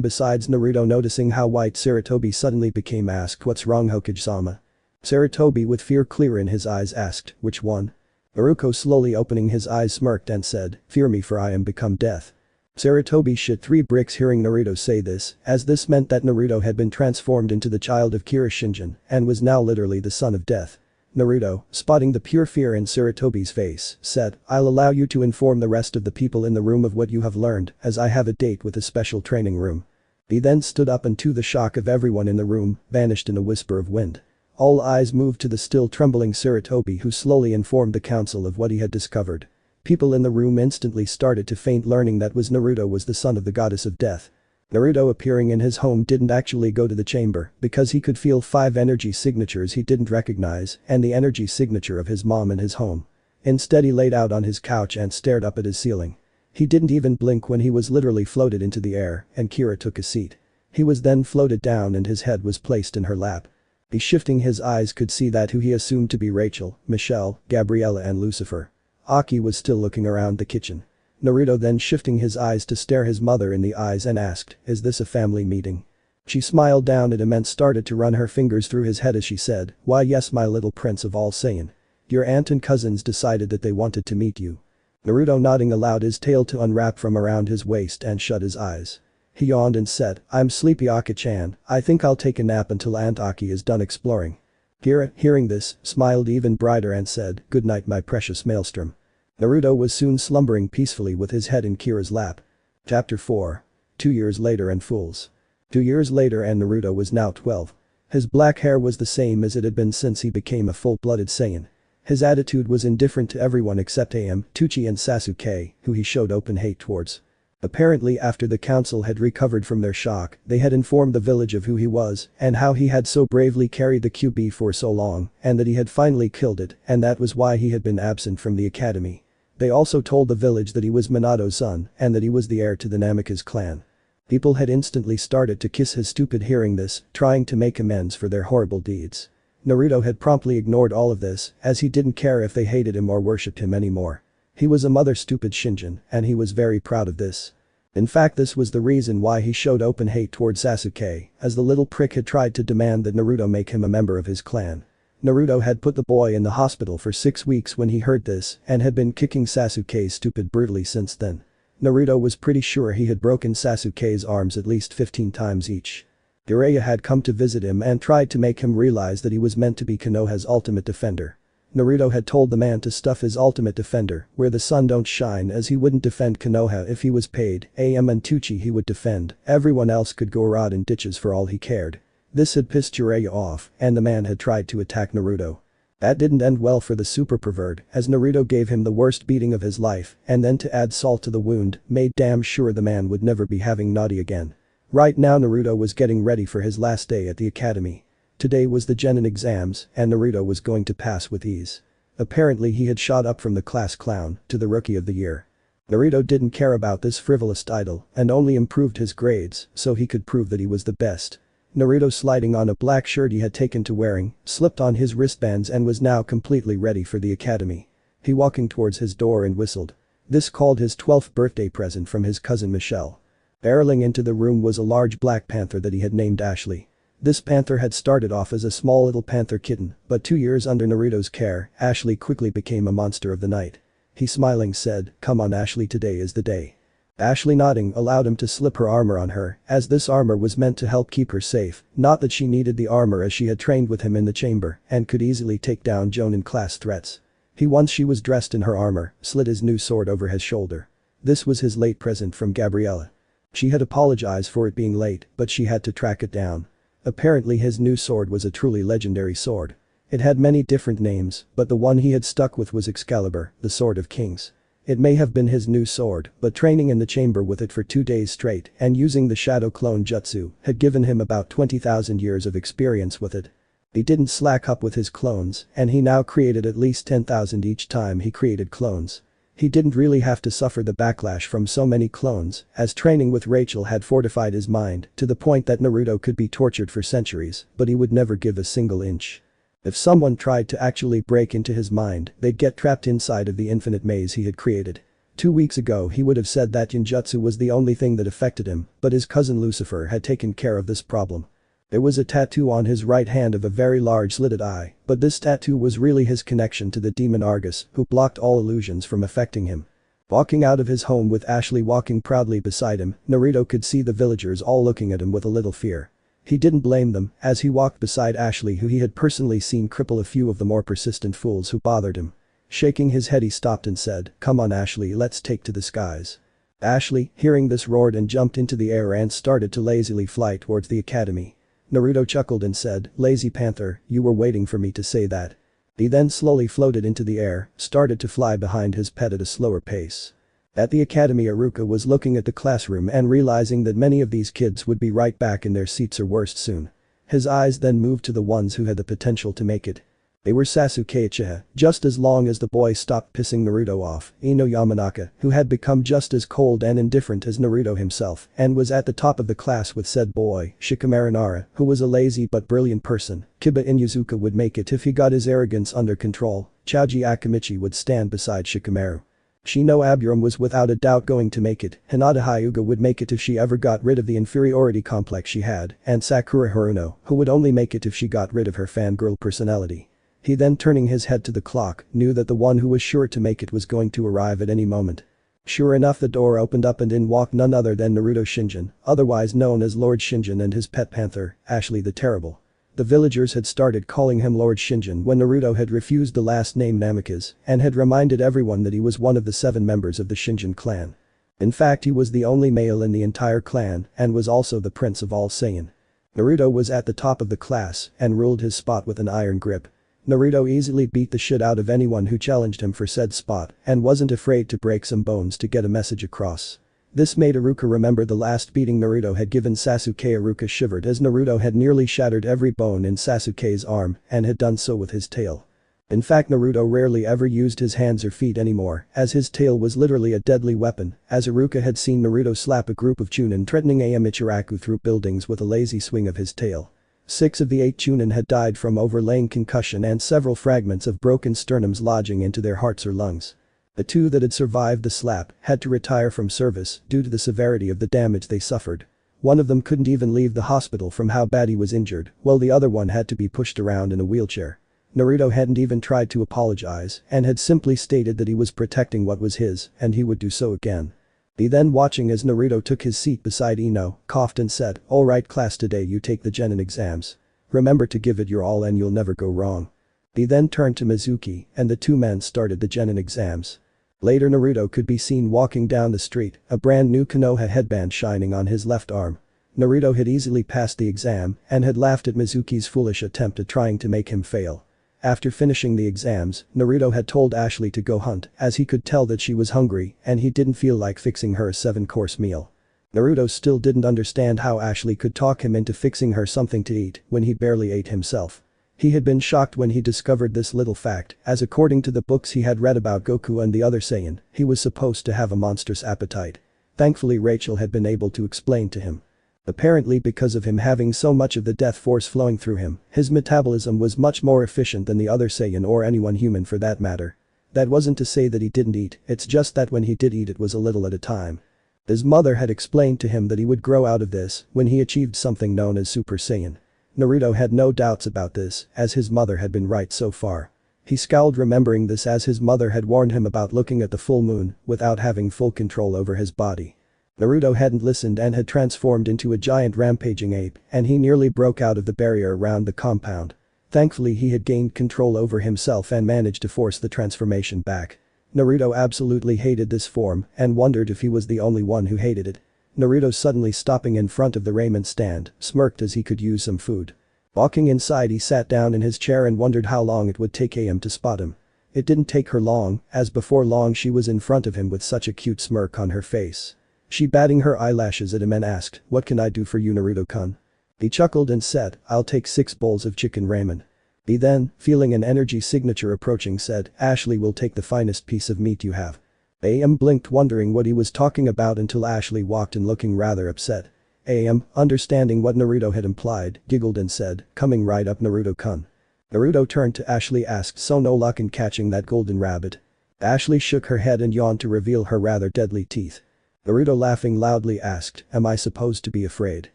A: besides Naruto noticing how white Sarutobi suddenly became asked what's wrong Hokage-sama. Sarutobi with fear clear in his eyes asked, which one? Naruto slowly opening his eyes smirked and said, fear me for I am become death. Sarutobi shit 3 bricks hearing Naruto say this, as this meant that Naruto had been transformed into the child of Kira Shinjin and was now literally the son of death. Naruto, spotting the pure fear in Sarutobi's face, said, I'll allow you to inform the rest of the people in the room of what you have learned, as I have a date with a special training room. He then stood up and to the shock of everyone in the room, vanished in a whisper of wind. All eyes moved to the still trembling Sarutobi who slowly informed the council of what he had discovered. People in the room instantly started to faint learning that Naruto was the son of the goddess of death. Naruto appearing in his home didn't actually go to the chamber because he could feel 5 energy signatures he didn't recognize and the energy signature of his mom in his home. Instead he laid out on his couch and stared up at his ceiling. He didn't even blink when he was literally floated into the air and Kira took a seat. He was then floated down and his head was placed in her lap. He shifting his eyes could see that who he assumed to be Rachel, Michelle, Gabriella and Lucifer. Aki was still looking around the kitchen. Naruto then shifting his eyes to stare his mother in the eyes and asked, is this a family meeting? She smiled down at him and started to run her fingers through his head as she said, why yes my little prince of all Saiyan. Your aunt and cousins decided that they wanted to meet you. Naruto nodding allowed his tail to unwrap from around his waist and shut his eyes. He yawned and said, I'm sleepy Aki-chan, I think I'll take a nap until Aunt Aki is done exploring. Kira, hearing this, smiled even brighter and said, good night my precious maelstrom. Naruto was soon slumbering peacefully with his head in Kira's lap. Chapter 4. 2 years later and fools. 2 years later and Naruto was now 12. His black hair was the same as it had been since he became a full-blooded Saiyan. His attitude was indifferent to everyone except Am, Tucci and Sasuke, who he showed open hate towards. Apparently after the council had recovered from their shock, they had informed the village of who he was and how he had so bravely carried the QB for so long and that he had finally killed it and that was why he had been absent from the academy. They also told the village that he was Minato's son and that he was the heir to the Namikaze clan. People had instantly started to kiss his stupid hearing this, trying to make amends for their horrible deeds. Naruto had promptly ignored all of this as he didn't care if they hated him or worshipped him anymore. He was a mother stupid Shinjin and he was very proud of this. In fact this was the reason why he showed open hate toward Sasuke, as the little prick had tried to demand that Naruto make him a member of his clan. Naruto had put the boy in the hospital for 6 weeks when he heard this and had been kicking Sasuke's stupid brutally since then. Naruto was pretty sure he had broken Sasuke's arms at least 15 times each. Jiraiya had come to visit him and tried to make him realize that he was meant to be Konoha's ultimate defender. Naruto had told the man to stuff his ultimate defender where the sun don't shine as he wouldn't defend Konoha if he was paid, Am and Tucci he would defend, everyone else could go rot in ditches for all he cared. This had pissed Jiraiya off and the man had tried to attack Naruto. That didn't end well for the super pervert as Naruto gave him the worst beating of his life and then to add salt to the wound made damn sure the man would never be having naughty again. Right now Naruto was getting ready for his last day at the academy. Today was the Genin exams and Naruto was going to pass with ease. Apparently he had shot up from the class clown to the rookie of the year. Naruto didn't care about this frivolous title and only improved his grades so he could prove that he was the best. Naruto sliding on a black shirt he had taken to wearing, slipped on his wristbands and was now completely ready for the academy. He walking towards his door and whistled. This called his 12th birthday present from his cousin Michelle. Barreling into the room was a large black panther that he had named Ashley. This panther had started off as a small little panther kitten, but 2 years under Naruto's care, Ashley quickly became a monster of the night. He smiling said, come on Ashley today is the day. Ashley nodding allowed him to slip her armor on her as this armor was meant to help keep her safe, not that she needed the armor as she had trained with him in the chamber and could easily take down Jonin class threats. He once she was dressed in her armor, slid his new sword over his shoulder. This was his late present from Gabriella. She had apologized for it being late but she had to track it down. Apparently his new sword was a truly legendary sword. It had many different names but the one he had stuck with was Excalibur, the sword of kings. It may have been his new sword, but training in the chamber with it for 2 days straight and using the shadow clone jutsu had given him about 20,000 years of experience with it. He didn't slack up with his clones and he now created at least 10,000 each time he created clones. He didn't really have to suffer the backlash from so many clones, as training with Rachel had fortified his mind to the point that Naruto could be tortured for centuries, but he would never give a single inch. If someone tried to actually break into his mind, they'd get trapped inside of the infinite maze he had created. 2 weeks ago he would have said that Genjutsu was the only thing that affected him, but his cousin Lucifer had taken care of this problem. There was a tattoo on his right hand of a very large slitted eye, but this tattoo was really his connection to the demon Argus, who blocked all illusions from affecting him. Walking out of his home with Ashley walking proudly beside him, Naruto could see the villagers all looking at him with a little fear. He didn't blame them, as he walked beside Ashley, who he had personally seen cripple a few of the more persistent fools who bothered him. Shaking his head, he stopped and said, "Come on Ashley, let's take to the skies." Ashley, hearing this, roared and jumped into the air and started to lazily fly towards the academy. Naruto chuckled and said, "Lazy panther, you were waiting for me to say that." He then slowly floated into the air, started to fly behind his pet at a slower pace. At the academy, Iruka was looking at the classroom and realizing that many of these kids would be right back in their seats or worse soon. His eyes then moved to the ones who had the potential to make it. They were Sasuke Uchiha. Just as long as the boy stopped pissing Naruto off, Ino Yamanaka, who had become just as cold and indifferent as Naruto himself and was at the top of the class with said boy, Shikamaru Nara, who was a lazy but brilliant person. Kiba Inuzuka would make it if he got his arrogance under control. Choji Akamichi would stand beside Shikamaru. Shino Aburam was without a doubt going to make it. Hinata Hyuga would make it if she ever got rid of the inferiority complex she had, and Sakura Haruno, who would only make it if she got rid of her fangirl personality. He then, turning his head to the clock, knew that the one who was sure to make it was going to arrive at any moment. Sure enough, the door opened up and in walked none other than Naruto Shinjin, otherwise known as Lord Shinjin, and his pet panther, Ashley the Terrible. The villagers had started calling him Lord Shinjin when Naruto had refused the last name Namikaze and had reminded everyone that he was one of the 7 members of the Shinjin clan. In fact, he was the only male in the entire clan and was also the prince of all Saiyan. Naruto was at the top of the class and ruled his spot with an iron grip. Naruto easily beat the shit out of anyone who challenged him for said spot and wasn't afraid to break some bones to get a message across. This made Iruka remember the last beating Naruto had given Sasuke. Iruka shivered as Naruto had nearly shattered every bone in Sasuke's arm and had done so with his tail. In fact, Naruto rarely ever used his hands or feet anymore, as his tail was literally a deadly weapon, as Iruka had seen Naruto slap a group of Chunin threatening Ichiraku through buildings with a lazy swing of his tail. 6 of the 8 Chunin had died from overlaying concussion and several fragments of broken sternums lodging into their hearts or lungs. The 2 that had survived the slap had to retire from service due to the severity of the damage they suffered. One of them couldn't even leave the hospital from how bad he was injured, while the other one had to be pushed around in a wheelchair. Naruto hadn't even tried to apologize and had simply stated that he was protecting what was his and he would do so again. He then, watching as Naruto took his seat beside Ino, coughed and said, "Alright class, today you take the Genin exams. Remember to give it your all and you'll never go wrong." He then turned to Mizuki and the 2 men started the Genin exams. Later, Naruto could be seen walking down the street, a brand new Konoha headband shining on his left arm. Naruto had easily passed the exam and had laughed at Mizuki's foolish attempt at trying to make him fail. After finishing the exams, Naruto had told Ashley to go hunt as he could tell that she was hungry and he didn't feel like fixing her a 7-course meal. Naruto still didn't understand how Ashley could talk him into fixing her something to eat when he barely ate himself. He had been shocked when he discovered this little fact, as according to the books he had read about Goku and the other Saiyan, he was supposed to have a monstrous appetite. Thankfully, Rachel had been able to explain to him. Apparently, because of him having so much of the death force flowing through him, his metabolism was much more efficient than the other Saiyan or anyone human for that matter. That wasn't to say that he didn't eat, it's just that when he did eat it was a little at a time. His mother had explained to him that he would grow out of this when he achieved something known as Super Saiyan. Naruto had no doubts about this, as his mother had been right so far. He scowled, remembering this, as his mother had warned him about looking at the full moon without having full control over his body. Naruto hadn't listened and had transformed into a giant rampaging ape, and he nearly broke out of the barrier around the compound. Thankfully, he had gained control over himself and managed to force the transformation back. Naruto absolutely hated this form and wondered if he was the only one who hated it. Naruto, suddenly stopping in front of the ramen stand, smirked as he could use some food. Walking inside, he sat down in his chair and wondered how long it would take AM to spot him. It didn't take her long, as before long she was in front of him with such a cute smirk on her face. She batting her eyelashes at him and asked, "What can I do for you, Naruto-kun?" He chuckled and said, "I'll take 6 bowls of chicken ramen." He then, feeling an energy signature approaching, said, "Ashley will take the finest piece of meat you have." AM blinked wondering what he was talking about until Ashley walked in looking rather upset. AM, understanding what Naruto had implied, giggled and said, coming right up Naruto-kun. Naruto turned to Ashley asked so no luck in catching that golden rabbit. Ashley shook her head and yawned to reveal her rather deadly teeth. Naruto laughing loudly asked, am I supposed to be afraid?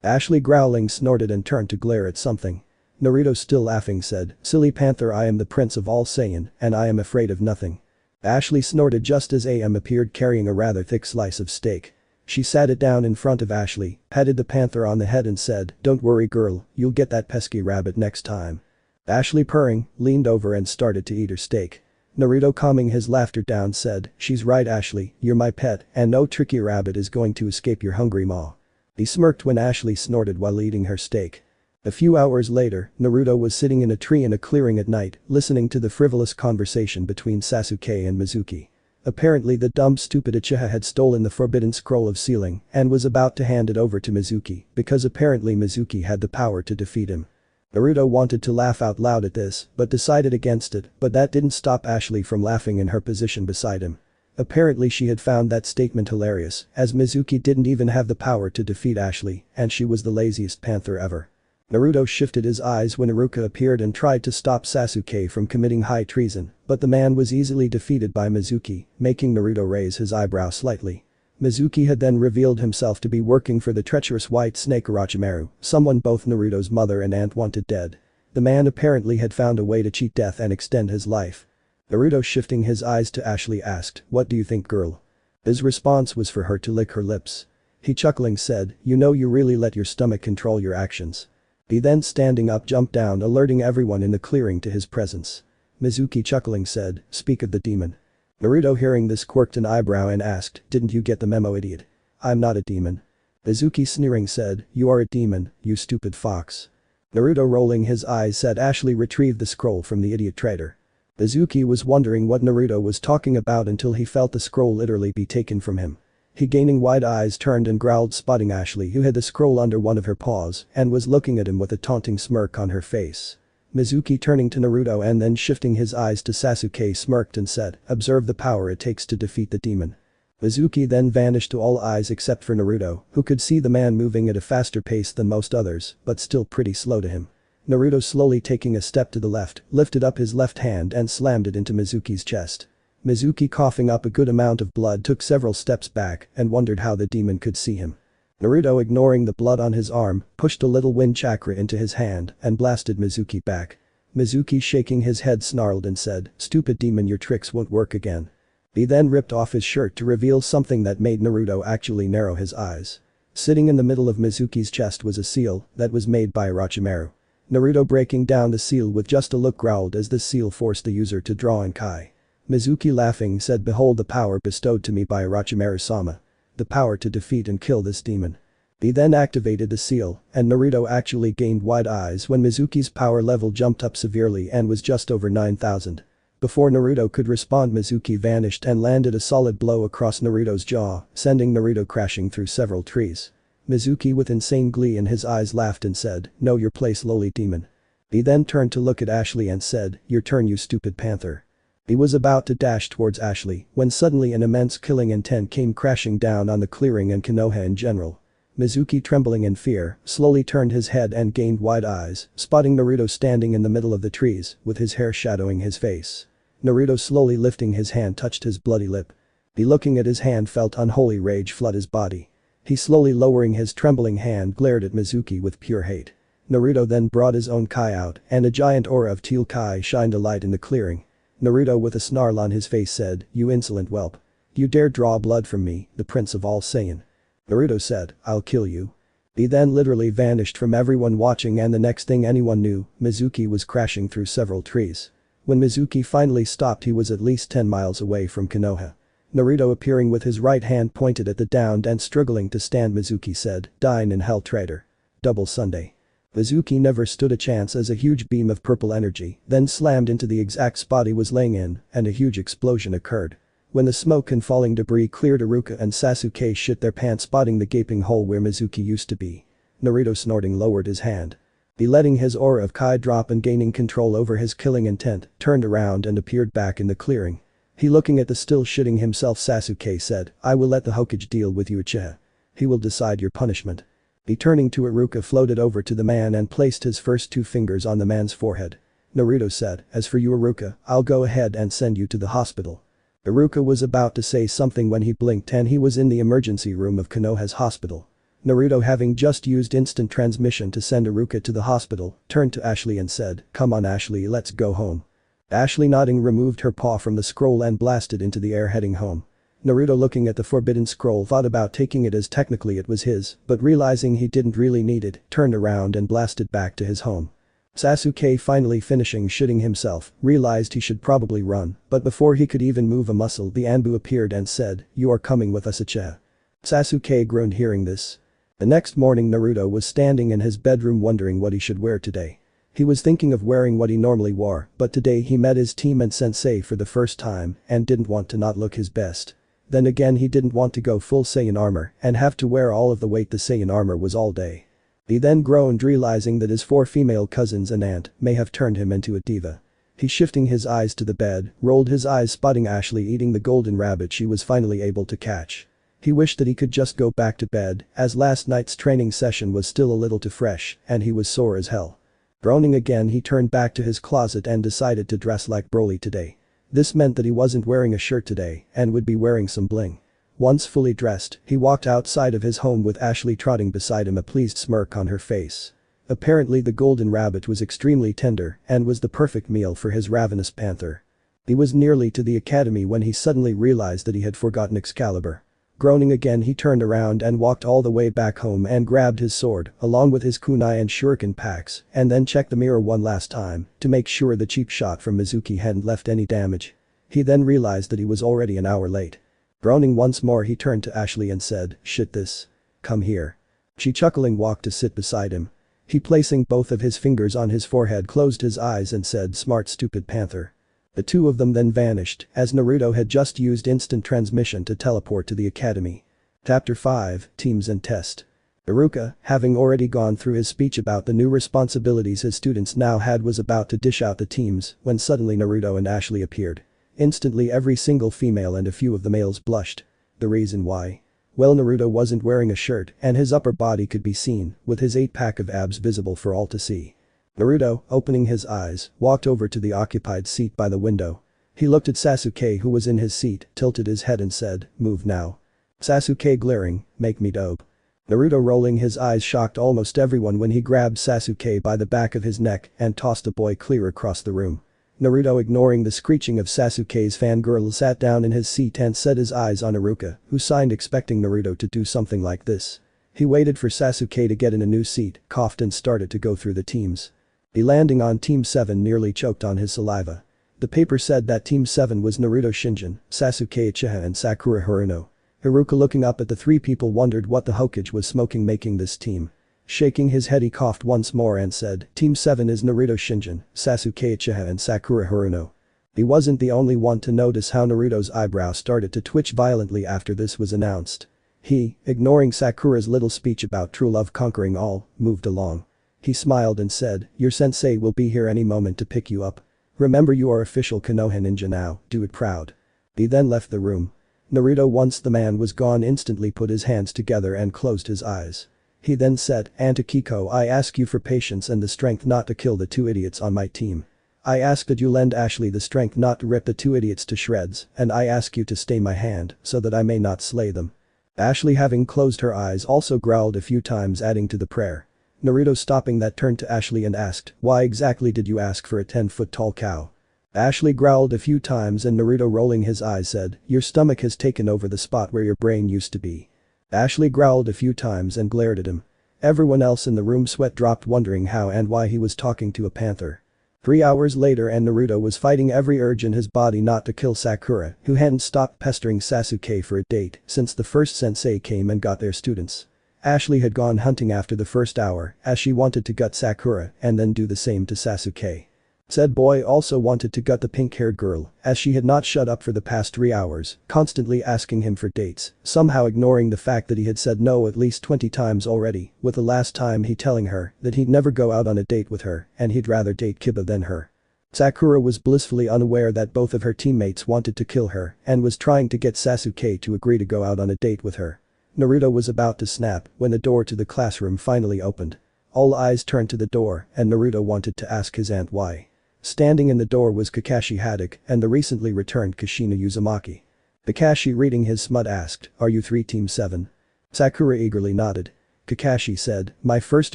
A: Ashley growling snorted and turned to glare at something. Naruto still laughing said, silly panther I am the prince of all Saiyan and I am afraid of nothing. Ashley snorted just as AM appeared carrying a rather thick slice of steak. She sat it down in front of Ashley, patted the panther on the head and said, don't worry girl, you'll get that pesky rabbit next time. Ashley purring, leaned over and started to eat her steak. Naruto calming his laughter down said, she's right Ashley, you're my pet and no tricky rabbit is going to escape your hungry maw. He smirked when Ashley snorted while eating her steak. A few hours later, Naruto was sitting in a tree in a clearing at night, listening to the frivolous conversation between Sasuke and Mizuki. Apparently the dumb stupid Uchiha had stolen the forbidden scroll of sealing and was about to hand it over to Mizuki because apparently Mizuki had the power to defeat him. Naruto wanted to laugh out loud at this, but decided against it, but that didn't stop Ashley from laughing in her position beside him. Apparently she had found that statement hilarious, as Mizuki didn't even have the power to defeat Ashley, and she was the laziest panther ever. Naruto shifted his eyes when Iruka appeared and tried to stop Sasuke from committing high treason, but the man was easily defeated by Mizuki, making Naruto raise his eyebrow slightly. Mizuki had then revealed himself to be working for the treacherous white snake Orochimaru, someone both Naruto's mother and aunt wanted dead. The man apparently had found a way to cheat death and extend his life. Naruto shifting his eyes to Ashley asked, what do you think girl? His response was for her to lick her lips. He chuckling said, you know you really let your stomach control your actions. He then standing up jumped down alerting everyone in the clearing to his presence. Mizuki chuckling said, speak of the demon. Naruto hearing this quirked an eyebrow and asked, didn't you get the memo idiot? I'm not a demon. Mizuki sneering said, you are a demon, you stupid fox. Naruto rolling his eyes said Ashley retrieved the scroll from the idiot traitor. Mizuki was wondering what Naruto was talking about until he felt the scroll literally be taken from him. He gaining wide eyes turned and growled spotting Ashley who had the scroll under one of her paws and was looking at him with a taunting smirk on her face. Mizuki turning to Naruto and then shifting his eyes to Sasuke smirked and said, observe the power it takes to defeat the demon. Mizuki then vanished to all eyes except for Naruto, who could see the man moving at a faster pace than most others, but still pretty slow to him. Naruto slowly taking a step to the left, lifted up his left hand and slammed it into Mizuki's chest. Mizuki coughing up a good amount of blood took several steps back and wondered how the demon could see him. Naruto ignoring the blood on his arm, pushed a little wind chakra into his hand and blasted Mizuki back. Mizuki shaking his head snarled and said, stupid demon your tricks won't work again. He then ripped off his shirt to reveal something that made Naruto actually narrow his eyes. Sitting in the middle of Mizuki's chest was a seal that was made by Orochimaru. Naruto breaking down the seal with just a look growled as this seal forced the user to draw in Kai. Mizuki laughing said behold the power bestowed to me by Orochimaru-sama. The power to defeat and kill this demon. He then activated the seal, and Naruto actually gained wide eyes when Mizuki's power level jumped up severely and was just over 9,000. Before Naruto could respond Mizuki vanished and landed a solid blow across Naruto's jaw, sending Naruto crashing through several trees. Mizuki with insane glee in his eyes laughed and said, know your place lowly demon. He then turned to look at Ashley and said, your turn you stupid panther. He was about to dash towards Ashley when suddenly an immense killing intent came crashing down on the clearing and Konoha in general. Mizuki trembling in fear, slowly turned his head and gained wide eyes, spotting Naruto standing in the middle of the trees with his hair shadowing his face. Naruto slowly lifting his hand touched his bloody lip. He looking at his hand felt unholy rage flood his body. He slowly lowering his trembling hand glared at Mizuki with pure hate. Naruto then brought his own Kai out and a giant aura of teal Kai shined a light in the clearing. Naruto with a snarl on his face said, you insolent whelp. You dare draw blood from me, the prince of all Saiyan. Naruto said, I'll kill you. He then literally vanished from everyone watching and the next thing anyone knew, Mizuki was crashing through several trees. When Mizuki finally stopped he was at least 10 miles away from Konoha. Naruto appearing with his right hand pointed at the downed and struggling to stand Mizuki said, dine in hell traitor. Double Sunday. Mizuki never stood a chance as a huge beam of purple energy then slammed into the exact spot he was laying in and a huge explosion occurred. When the smoke and falling debris cleared Iruka and Sasuke shit their pants spotting the gaping hole where Mizuki used to be. Naruto snorting lowered his hand. He letting his aura of Kai drop and gaining control over his killing intent, turned around and appeared back in the clearing. He looking at the still shitting himself Sasuke said, I will let the Hokage deal with you Uchiha. He will decide your punishment. He turning to Iruka floated over to the man and placed his first two fingers on the man's forehead. Naruto said, as for you Iruka, I'll go ahead and send you to the hospital. Iruka was about to say something when he blinked and he was in the emergency room of Konoha's hospital. Naruto having just used instant transmission to send Iruka to the hospital, turned to Ashley and said, come on Ashley let's go home. Ashley nodding removed her paw from the scroll and blasted into the air heading home. Naruto looking at the forbidden scroll thought about taking it as technically it was his, but realizing he didn't really need it, turned around and blasted back to his home. Sasuke finally finishing shitting himself, realized he should probably run, but before he could even move a muscle the Anbu appeared and said, you are coming with us Uchiha. Sasuke groaned hearing this. The next morning Naruto was standing in his bedroom wondering what he should wear today. He was thinking of wearing what he normally wore, but today he met his team and sensei for the first time and didn't want to not look his best. Then again he didn't want to go full Saiyan armor and have to wear all of the weight the Saiyan armor was all day. He then groaned realizing that his 4 female cousins and aunt may have turned him into a diva. He shifting his eyes to the bed, rolled his eyes spotting Ashley eating the golden rabbit she was finally able to catch. He wished that he could just go back to bed as last night's training session was still a little too fresh and he was sore as hell. Groaning again he turned back to his closet and decided to dress like Broly today. This meant that he wasn't wearing a shirt today and would be wearing some bling. Once fully dressed, he walked outside of his home with Ashley trotting beside him a pleased smirk on her face. Apparently the golden rabbit was extremely tender and was the perfect meal for his ravenous panther. He was nearly to the academy when he suddenly realized that he had forgotten Excalibur. Groaning again he turned around and walked all the way back home and grabbed his sword along with his kunai and shuriken packs and then checked the mirror one last time to make sure the cheap shot from Mizuki hadn't left any damage. He then realized that he was already an hour late. Groaning once more he turned to Ashley and said, shit this. Come here. She chuckling walked to sit beside him. He placing both of his fingers on his forehead closed his eyes and said smart stupid panther. The two of them then vanished as Naruto had just used instant transmission to teleport to the academy. Chapter 5, Teams and Test. Iruka, having already gone through his speech about the new responsibilities his students now had was about to dish out the teams when suddenly Naruto and Ashley appeared. Instantly every single female and a few of the males blushed. The reason why? Well Naruto wasn't wearing a shirt and his upper body could be seen with his 8-pack of abs visible for all to see. Naruto, opening his eyes, walked over to the occupied seat by the window. He looked at Sasuke who was in his seat, tilted his head and said, move now. Sasuke glaring, make me dope. Naruto rolling his eyes shocked almost everyone when he grabbed Sasuke by the back of his neck and tossed the boy clear across the room. Naruto ignoring the screeching of Sasuke's fangirl sat down in his seat and set his eyes on Iruka, who signed expecting Naruto to do something like this. He waited for Sasuke to get in a new seat, coughed and started to go through the teams. He landing on Team 7 nearly choked on his saliva. The paper said that Team 7 was Naruto Shinjin, Sasuke Uchiha and Sakura Haruno. Iruka looking up at the 3 people wondered what the Hokage was smoking making this team. Shaking his head he coughed once more and said, Team 7 is Naruto Shinjin, Sasuke Uchiha and Sakura Haruno. He wasn't the only one to notice how Naruto's eyebrow started to twitch violently after this was announced. He, ignoring Sakura's little speech about true love conquering all, moved along. He smiled and said, your sensei will be here any moment to pick you up. Remember you are official Konoha ninja now, do it proud. He then left the room. Naruto once the man was gone instantly put his hands together and closed his eyes. He then said, Aunt Akiko I ask you for patience and the strength not to kill the 2 idiots on my team. I ask that you lend Ashley the strength not to rip the 2 idiots to shreds and I ask you to stay my hand so that I may not slay them. Ashley having closed her eyes also growled a few times adding to the prayer. Naruto stopping that turned to Ashley and asked, why exactly did you ask for a 10-foot tall cow? Ashley growled a few times and Naruto rolling his eyes said, your stomach has taken over the spot where your brain used to be. Ashley growled a few times and glared at him. Everyone else in the room sweat dropped wondering how and why he was talking to a panther. 3 hours later and Naruto was fighting every urge in his body not to kill Sakura who hadn't stopped pestering Sasuke for a date since the first sensei came and got their students. Ashley had gone hunting after the first hour as she wanted to gut Sakura and then do the same to Sasuke. Said boy also wanted to gut the pink-haired girl as she had not shut up for the past 3 hours, constantly asking him for dates, somehow ignoring the fact that he had said no at least 20 times already, with the last time he telling her that he'd never go out on a date with her and he'd rather date Kiba than her. Sakura was blissfully unaware that both of her teammates wanted to kill her and was trying to get Sasuke to agree to go out on a date with her. Naruto was about to snap when the door to the classroom finally opened. All eyes turned to the door and Naruto wanted to ask his aunt why. Standing in the door was Kakashi Haddock and the recently returned Kushina Uzumaki. Kakashi, reading his smut, asked, "Are you 3 Team 7? Sakura eagerly nodded. Kakashi said, "My first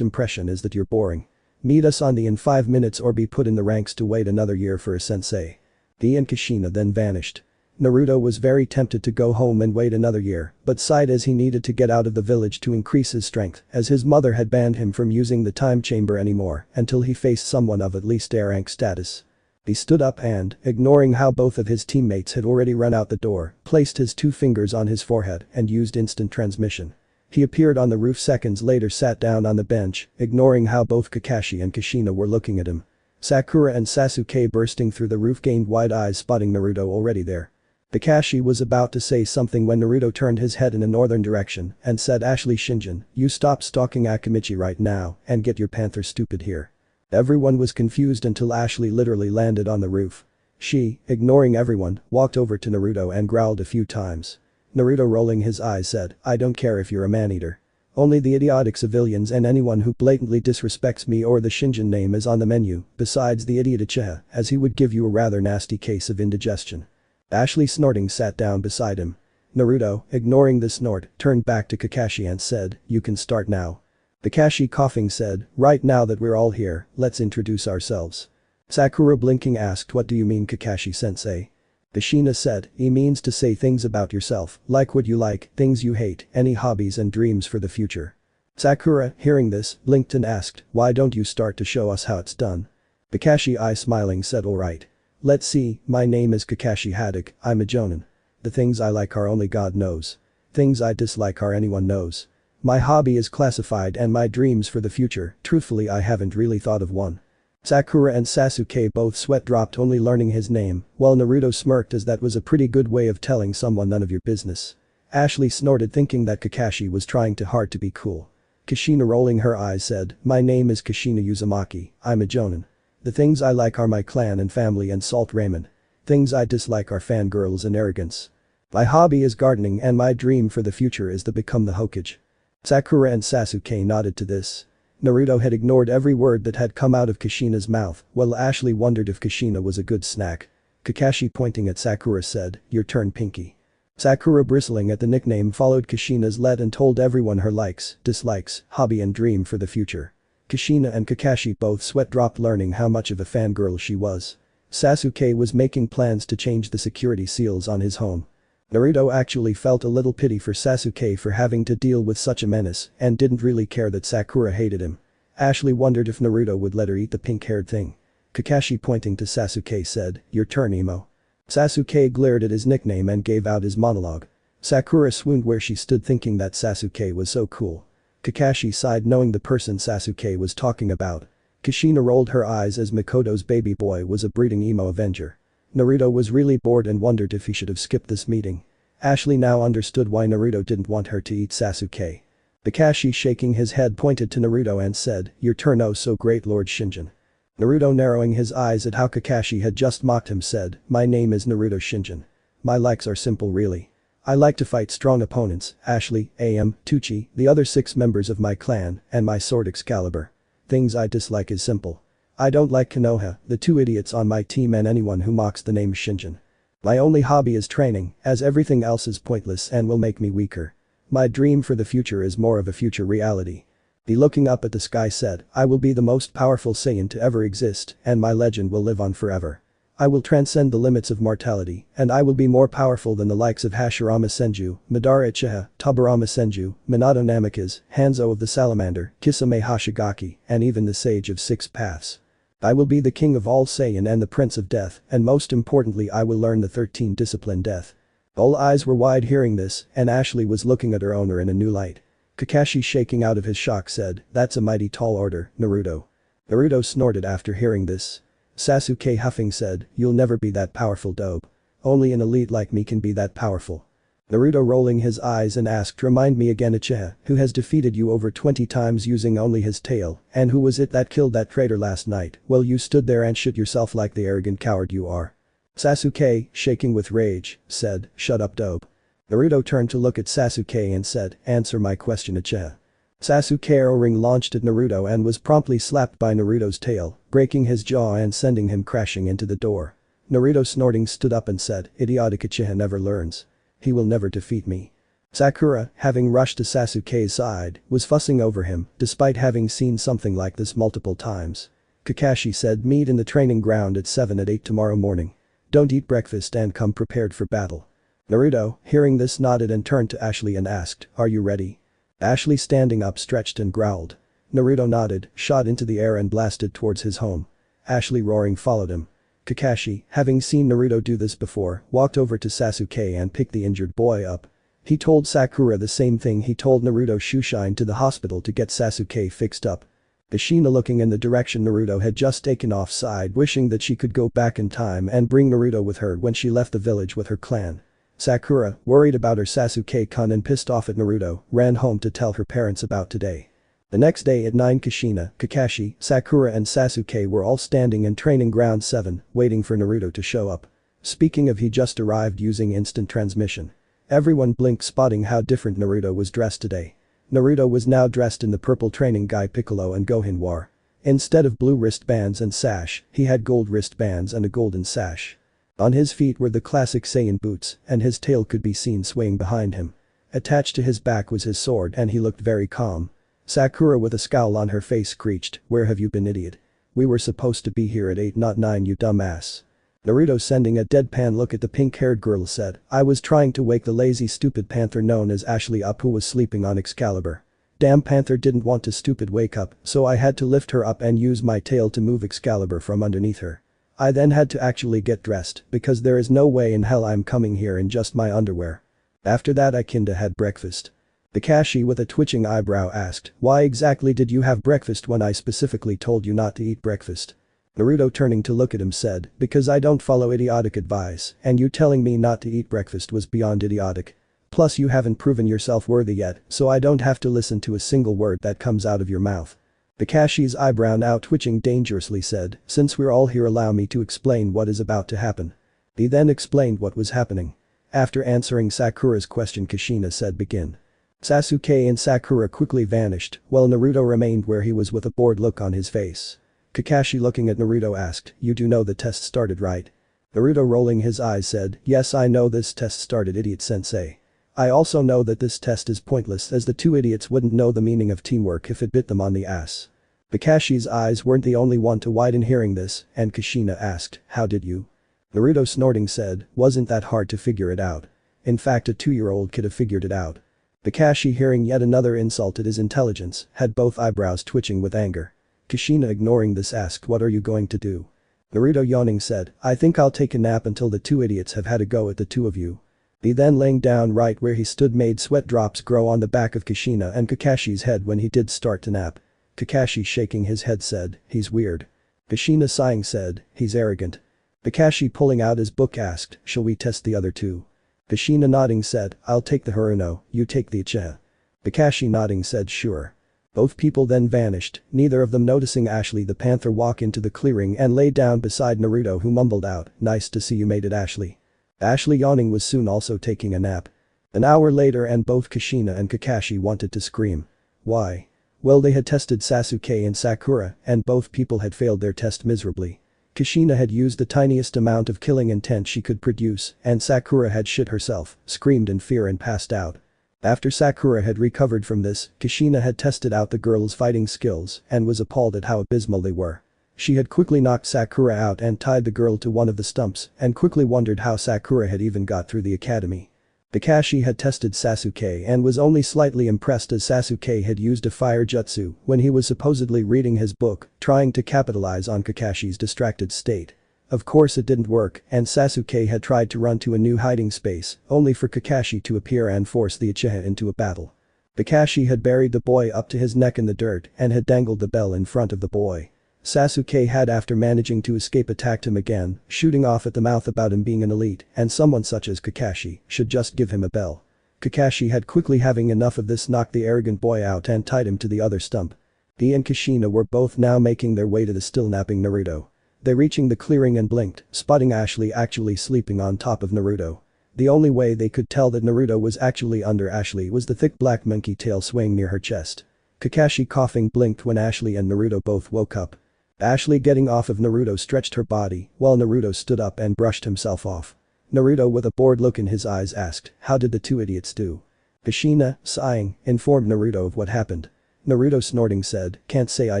A: impression is that you're boring. Meet us on the in 5 minutes or be put in the ranks to wait another year for a sensei." The and Kushina then vanished. Naruto was very tempted to go home and wait another year, but sighed as he needed to get out of the village to increase his strength, as his mother had banned him from using the time chamber anymore until he faced someone of at least A rank status. He stood up and, ignoring how both of his teammates had already run out the door, placed his 2 fingers on his forehead and used instant transmission. He appeared on the roof seconds later, sat down on the bench, ignoring how both Kakashi and Kushina were looking at him. Sakura and Sasuke bursting through the roof gained wide eyes, spotting Naruto already there. Kakashi was about to say something when Naruto turned his head in a northern direction and said, "Ashley Shinjin, you stop stalking Akimichi right now and get your panther stupid here." Everyone was confused until Ashley literally landed on the roof. She, ignoring everyone, walked over to Naruto and growled a few times. Naruto, rolling his eyes, said, "I don't care if you're a man-eater. Only the idiotic civilians and anyone who blatantly disrespects me or the Shinjin name is on the menu, besides the idiot Uchiha, as he would give you a rather nasty case of indigestion." Ashley, snorting, sat down beside him. Naruto, ignoring the snort, turned back to Kakashi and said, "You can start now." Kakashi, coughing, said, "Right now that we're all here, let's introduce ourselves." Sakura, blinking, asked, "What do you mean, Kakashi-sensei?" Kushina said, "He means to say things about yourself, like what you like, things you hate, any hobbies and dreams for the future." Sakura, hearing this, blinked and asked, "Why don't you start to show us how it's done?" Kakashi, smiling, said, "Alright. Let's see, my name is Kakashi Haddock, I'm a jonin. The things I like are only God knows. Things I dislike are anyone knows. My hobby is classified and my dreams for the future, truthfully I haven't really thought of one." Sakura and Sasuke both sweat dropped only learning his name, while Naruto smirked as that was a pretty good way of telling someone none of your business. Ashley snorted, thinking that Kakashi was trying too hard to be cool. Kushina, rolling her eyes, said, "My name is Kushina Uzumaki, I'm a jonin. The things I like are my clan and family and salt ramen. Things I dislike are fangirls and arrogance. My hobby is gardening and my dream for the future is to become the Hokage." Sakura and Sasuke nodded to this. Naruto had ignored every word that had come out of Kushina's mouth, while Ashley wondered if Kushina was a good snack. Kakashi, pointing at Sakura, said, "Your turn, Pinky." Sakura, bristling at the nickname, followed Kushina's lead and told everyone her likes, dislikes, hobby and dream for the future. Kushina and Kakashi both sweat dropped learning how much of a fangirl she was. Sasuke was making plans to change the security seals on his home. Naruto actually felt a little pity for Sasuke for having to deal with such a menace and didn't really care that Sakura hated him. Ashley wondered if Naruto would let her eat the pink-haired thing. Kakashi, pointing to Sasuke, said, "Your turn, Emo." Sasuke glared at his nickname and gave out his monologue. Sakura swooned where she stood, thinking that Sasuke was so cool. Kakashi sighed, knowing the person Sasuke was talking about. Kushina rolled her eyes as Mikoto's baby boy was a breeding emo avenger. Naruto was really bored and wondered if he should have skipped this meeting. Ashley now understood why Naruto didn't want her to eat Sasuke. Kakashi, shaking his head, pointed to Naruto and said, "Your turn, oh so great Lord Shinjin." Naruto, narrowing his eyes at how Kakashi had just mocked him, said, "My name is Naruto Shinjin. My likes are simple, really. I like to fight strong opponents, Ashley, AM, Tucci, the other 6 members of my clan, and my sword Excalibur. Things I dislike is simple. I don't like Konoha, the 2 idiots on my team, and anyone who mocks the name Shinjin. My only hobby is training, as everything else is pointless and will make me weaker. My dream for the future is more of a future reality." He, looking up at the sky, said, "I will be the most powerful Saiyan to ever exist, and my legend will live on forever. I will transcend the limits of mortality, and I will be more powerful than the likes of Hashirama Senju, Madara Uchiha, Tobirama Senju, Minato Namikaze, Hanzo of the Salamander, Kisame Hoshigaki, and even the Sage of 6 Paths. I will be the king of all Saiyan and the Prince of Death, and most importantly I will learn the 13 discipline death." All eyes were wide hearing this, and Ashley was looking at her owner in a new light. Kakashi, shaking out of his shock, said, "That's a mighty tall order, Naruto." Naruto snorted after hearing this. Sasuke, huffing, said, "You'll never be that powerful, dope. Only an elite like me can be that powerful." Naruto rolling his eyes and asked, remind me again, Uchiha, who has defeated you over 20 times using only his tail, and who was it that killed that traitor last night? Well, you stood there and shit yourself like the arrogant coward you are. Sasuke, shaking with rage, said, shut up dope. Naruto turned to look at Sasuke and said, answer my question, Uchiha. Sasuke O-ring launched at Naruto and was promptly slapped by Naruto's tail, breaking his jaw and sending him crashing into the door. Naruto snorting stood up and said, idiotic Uchiha never learns. He will never defeat me. Sakura, having rushed to Sasuke's side, was fussing over him, despite having seen something like this multiple times. Kakashi said, meet in the training ground at 7 at 8 tomorrow morning. Don't eat breakfast and come prepared for battle. Naruto, hearing this, nodded and turned to Ashley and asked, are you ready? Ashley standing up stretched and growled. Naruto nodded, shot into the air and blasted towards his home. Ashley roaring followed him. Kakashi, having seen Naruto do this before, walked over to Sasuke and picked the injured boy up. He told Sakura the same thing he told Naruto, Shushin to the hospital to get Sasuke fixed up. Kushina, looking in the direction Naruto had just taken off, sighed, wishing that she could go back in time and bring Naruto with her when she left the village with her clan. Sakura, worried about her Sasuke-kun and pissed off at Naruto, ran home to tell her parents about today. The next day at 9, Kushina, Kakashi, Sakura and Sasuke were all standing in training ground 7, waiting for Naruto to show up. Speaking of, he just arrived using instant transmission. Everyone blinked, spotting how different Naruto was dressed today. Naruto was now dressed in the purple training guy Piccolo and Gohan wore. Instead of blue wristbands and sash, he had gold wristbands and a golden sash. On his feet were the classic Saiyan boots, and his tail could be seen swaying behind him. Attached to his back was his sword and he looked very calm. Sakura, with a scowl on her face, screeched, where have you been, idiot? We were supposed to be here at 8 not 9, you dumbass. Naruto, sending a deadpan look at the pink-haired girl, said, I was trying to wake the lazy stupid panther known as Ashley up, who was sleeping on Excalibur. Damn panther didn't want to stupid wake up, so I had to lift her up and use my tail to move Excalibur from underneath her. I then had to actually get dressed, because there is no way in hell I'm coming here in just my underwear. After that I kinda had breakfast. Kakashi, with a twitching eyebrow, asked, why exactly did you have breakfast when I specifically told you not to eat breakfast? Naruto, turning to look at him, said, because I don't follow idiotic advice, and you telling me not to eat breakfast was beyond idiotic. Plus you haven't proven yourself worthy yet, so I don't have to listen to a single word that comes out of your mouth. Kakashi's eyebrow, now twitching dangerously, said, since we're all here, allow me to explain what is about to happen. He then explained what was happening. After answering Sakura's question, Kushina said, begin. Sasuke and Sakura quickly vanished, while Naruto remained where he was with a bored look on his face. Kakashi, looking at Naruto, asked, you do know the test started, right? Naruto, rolling his eyes, said, yes, I know this test started, idiot sensei. I also know that this test is pointless, as the two idiots wouldn't know the meaning of teamwork if it bit them on the ass. Kakashi's eyes weren't the only one to widen hearing this, and Kushina asked, how did you? Naruto, snorting, said, wasn't that hard to figure it out. In fact, a 2-year-old could have figured it out. Kakashi, hearing yet another insult at his intelligence, had both eyebrows twitching with anger. Kushina, ignoring this, asked, what are you going to do? Naruto, yawning, said, I think I'll take a nap until the two idiots have had a go at the two of you. He then, laying down right where he stood, made sweat drops grow on the back of Kushina and Kakashi's head when he did start to nap. Kakashi, shaking his head, said, he's weird. Kushina, sighing, said, he's arrogant. Kakashi, pulling out his book, asked, shall we test the other two? Kushina, nodding, said, I'll take the Haruno, you take the Uchiha. Kakashi, nodding, said, sure. Both people then vanished, neither of them noticing Ashley the panther walk into the clearing and lay down beside Naruto, who mumbled out, nice to see you made it, Ashley. Ashley, yawning, was soon also taking a nap. An hour later and both Kushina and Kakashi wanted to scream. Why? Well, they had tested Sasuke and Sakura, and both people had failed their test miserably. Kushina had used the tiniest amount of killing intent she could produce, and Sakura had shit herself, screamed in fear and passed out. After Sakura had recovered from this, Kushina had tested out the girls' fighting skills and was appalled at how abysmal they were. She had quickly knocked Sakura out and tied the girl to one of the stumps and quickly wondered how Sakura had even got through the academy. Kakashi had tested Sasuke and was only slightly impressed, as Sasuke had used a fire jutsu when he was supposedly reading his book, trying to capitalize on Kakashi's distracted state. Of course it didn't work, and Sasuke had tried to run to a new hiding space, only for Kakashi to appear and force the Uchiha into a battle. Kakashi had buried the boy up to his neck in the dirt and had dangled the bell in front of the boy. Sasuke had after managing to escape attacked him again, shooting off at the mouth about him being an elite and someone such as Kakashi should just give him a bell. Kakashi had quickly having enough of this knocked the arrogant boy out and tied him to the other stump. He and Kushina were both now making their way to the still napping Naruto. They reaching the clearing and blinked, spotting Ashley actually sleeping on top of Naruto. The only way they could tell that Naruto was actually under Ashley was the thick black monkey tail swaying near her chest. Kakashi coughing blinked when Ashley and Naruto both woke up. Ashley getting off of Naruto stretched her body, while Naruto stood up and brushed himself off. Naruto with a bored look in his eyes asked, "How did the two idiots do?" Kushina, sighing, informed Naruto of what happened. Naruto snorting said, "Can't say I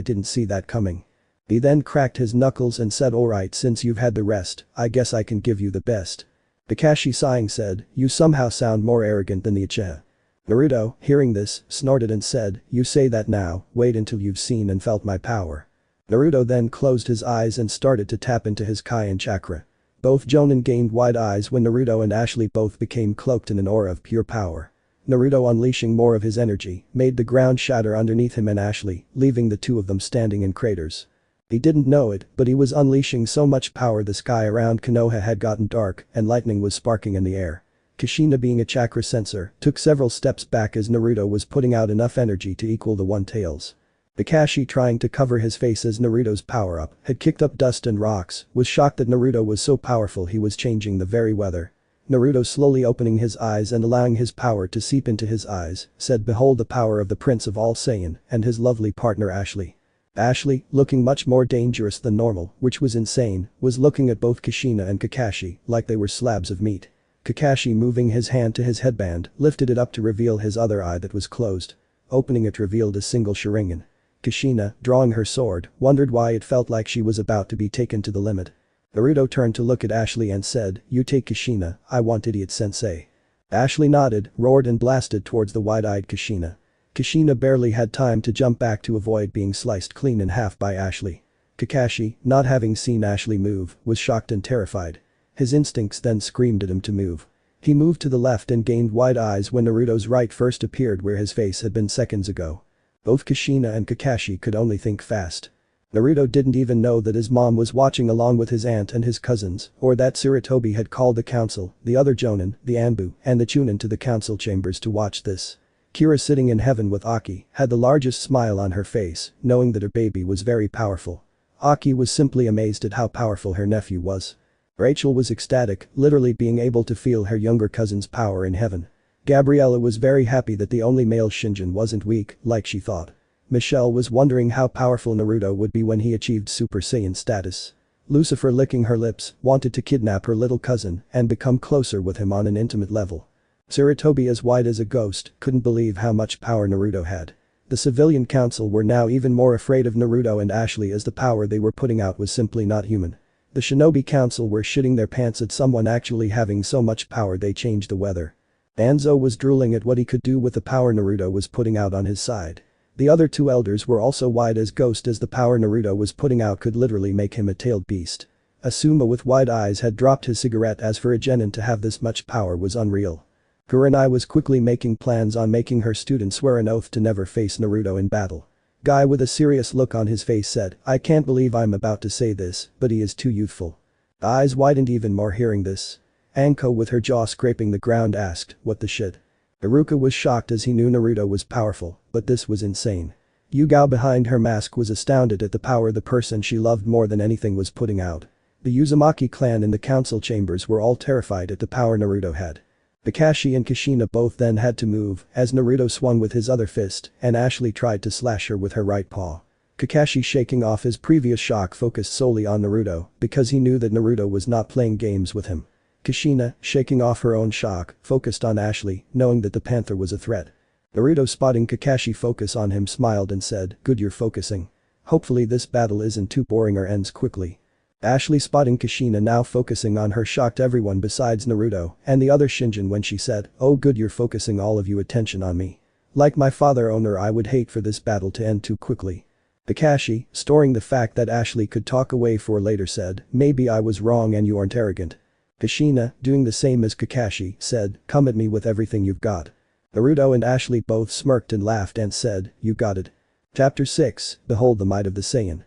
A: didn't see that coming." He then cracked his knuckles and said, "Alright, since you've had the rest, I guess I can give you the best." Kakashi sighing said, "You somehow sound more arrogant than the Uchiha." Naruto, hearing this, snorted and said, "You say that now, wait until you've seen and felt my power." Naruto then closed his eyes and started to tap into his Kaien chakra. Both Jonin gained wide eyes when Naruto and Ashley both became cloaked in an aura of pure power. Naruto unleashing more of his energy made the ground shatter underneath him and Ashley, leaving the two of them standing in craters. He didn't know it, but he was unleashing so much power the sky around Konoha had gotten dark and lightning was sparking in the air. Kushina being a chakra sensor took several steps back as Naruto was putting out enough energy to equal the one tails. Kakashi trying to cover his face as Naruto's power-up had kicked up dust and rocks, was shocked that Naruto was so powerful he was changing the very weather. Naruto slowly opening his eyes and allowing his power to seep into his eyes, said, "Behold the power of the Prince of all Saiyan and his lovely partner Ashley." Ashley, looking much more dangerous than normal, which was insane, was looking at both Kushina and Kakashi like they were slabs of meat. Kakashi moving his hand to his headband, lifted it up to reveal his other eye that was closed. Opening it revealed a single Sharingan. Kushina, drawing her sword, wondered why it felt like she was about to be taken to the limit. Naruto turned to look at Ashley and said, "You take Kushina, I want idiot sensei." Ashley nodded, roared and blasted towards the wide-eyed Kushina. Kushina barely had time to jump back to avoid being sliced clean in half by Ashley. Kakashi, not having seen Ashley move, was shocked and terrified. His instincts then screamed at him to move. He moved to the left and gained wide eyes when Naruto's right first appeared where his face had been seconds ago. Both Kushina and Kakashi could only think fast. Naruto didn't even know that his mom was watching along with his aunt and his cousins, or that Sarutobi had called the council, the other Jonin, the Anbu, and the Chunin to the council chambers to watch this. Kira sitting in heaven with Aki had the largest smile on her face, knowing that her baby was very powerful. Aki was simply amazed at how powerful her nephew was. Rachel was ecstatic, literally being able to feel her younger cousin's power in heaven. Gabriella was very happy that the only male Shinjin wasn't weak, like she thought. Michelle was wondering how powerful Naruto would be when he achieved Super Saiyan status. Lucifer licking her lips, wanted to kidnap her little cousin and become closer with him on an intimate level. Sarutobi, as white as a ghost, couldn't believe how much power Naruto had. The civilian council were now even more afraid of Naruto and Ashley as the power they were putting out was simply not human. The shinobi council were shitting their pants at someone actually having so much power they changed the weather. Danzo was drooling at what he could do with the power Naruto was putting out on his side. The other two elders were also white as ghost as the power Naruto was putting out could literally make him a tailed beast. Asuma with wide eyes had dropped his cigarette as for a genin to have this much power was unreal. Kurenai was quickly making plans on making her student swear an oath to never face Naruto in battle. Guy with a serious look on his face said, "I can't believe I'm about to say this, but he is too youthful." Eyes widened even more hearing this. Anko with her jaw scraping the ground asked, "What the shit?" Iruka was shocked as he knew Naruto was powerful, but this was insane. Yugao behind her mask was astounded at the power the person she loved more than anything was putting out. The Uzumaki clan in the council chambers were all terrified at the power Naruto had. Kakashi and Kushina both then had to move as Naruto swung with his other fist and Ashley tried to slash her with her right paw. Kakashi shaking off his previous shock focused solely on Naruto because he knew that Naruto was not playing games with him. Kushina, shaking off her own shock, focused on Ashley, knowing that the panther was a threat. Naruto spotting Kakashi focus on him smiled and said, "Good, you're focusing. Hopefully this battle isn't too boring or ends quickly." Ashley spotting Kushina now focusing on her shocked everyone besides Naruto and the other Shinjin when she said, "Oh good, you're focusing all of you attention on me. Like my father owner, I would hate for this battle to end too quickly." Kakashi, storing the fact that Ashley could talk away for later said, "Maybe I was wrong and you aren't arrogant." Kushina, doing the same as Kakashi, said, "Come at me with everything you've got." Naruto and Ashley both smirked and laughed and said, "You got it." Chapter 6, Behold the Might of the Saiyan.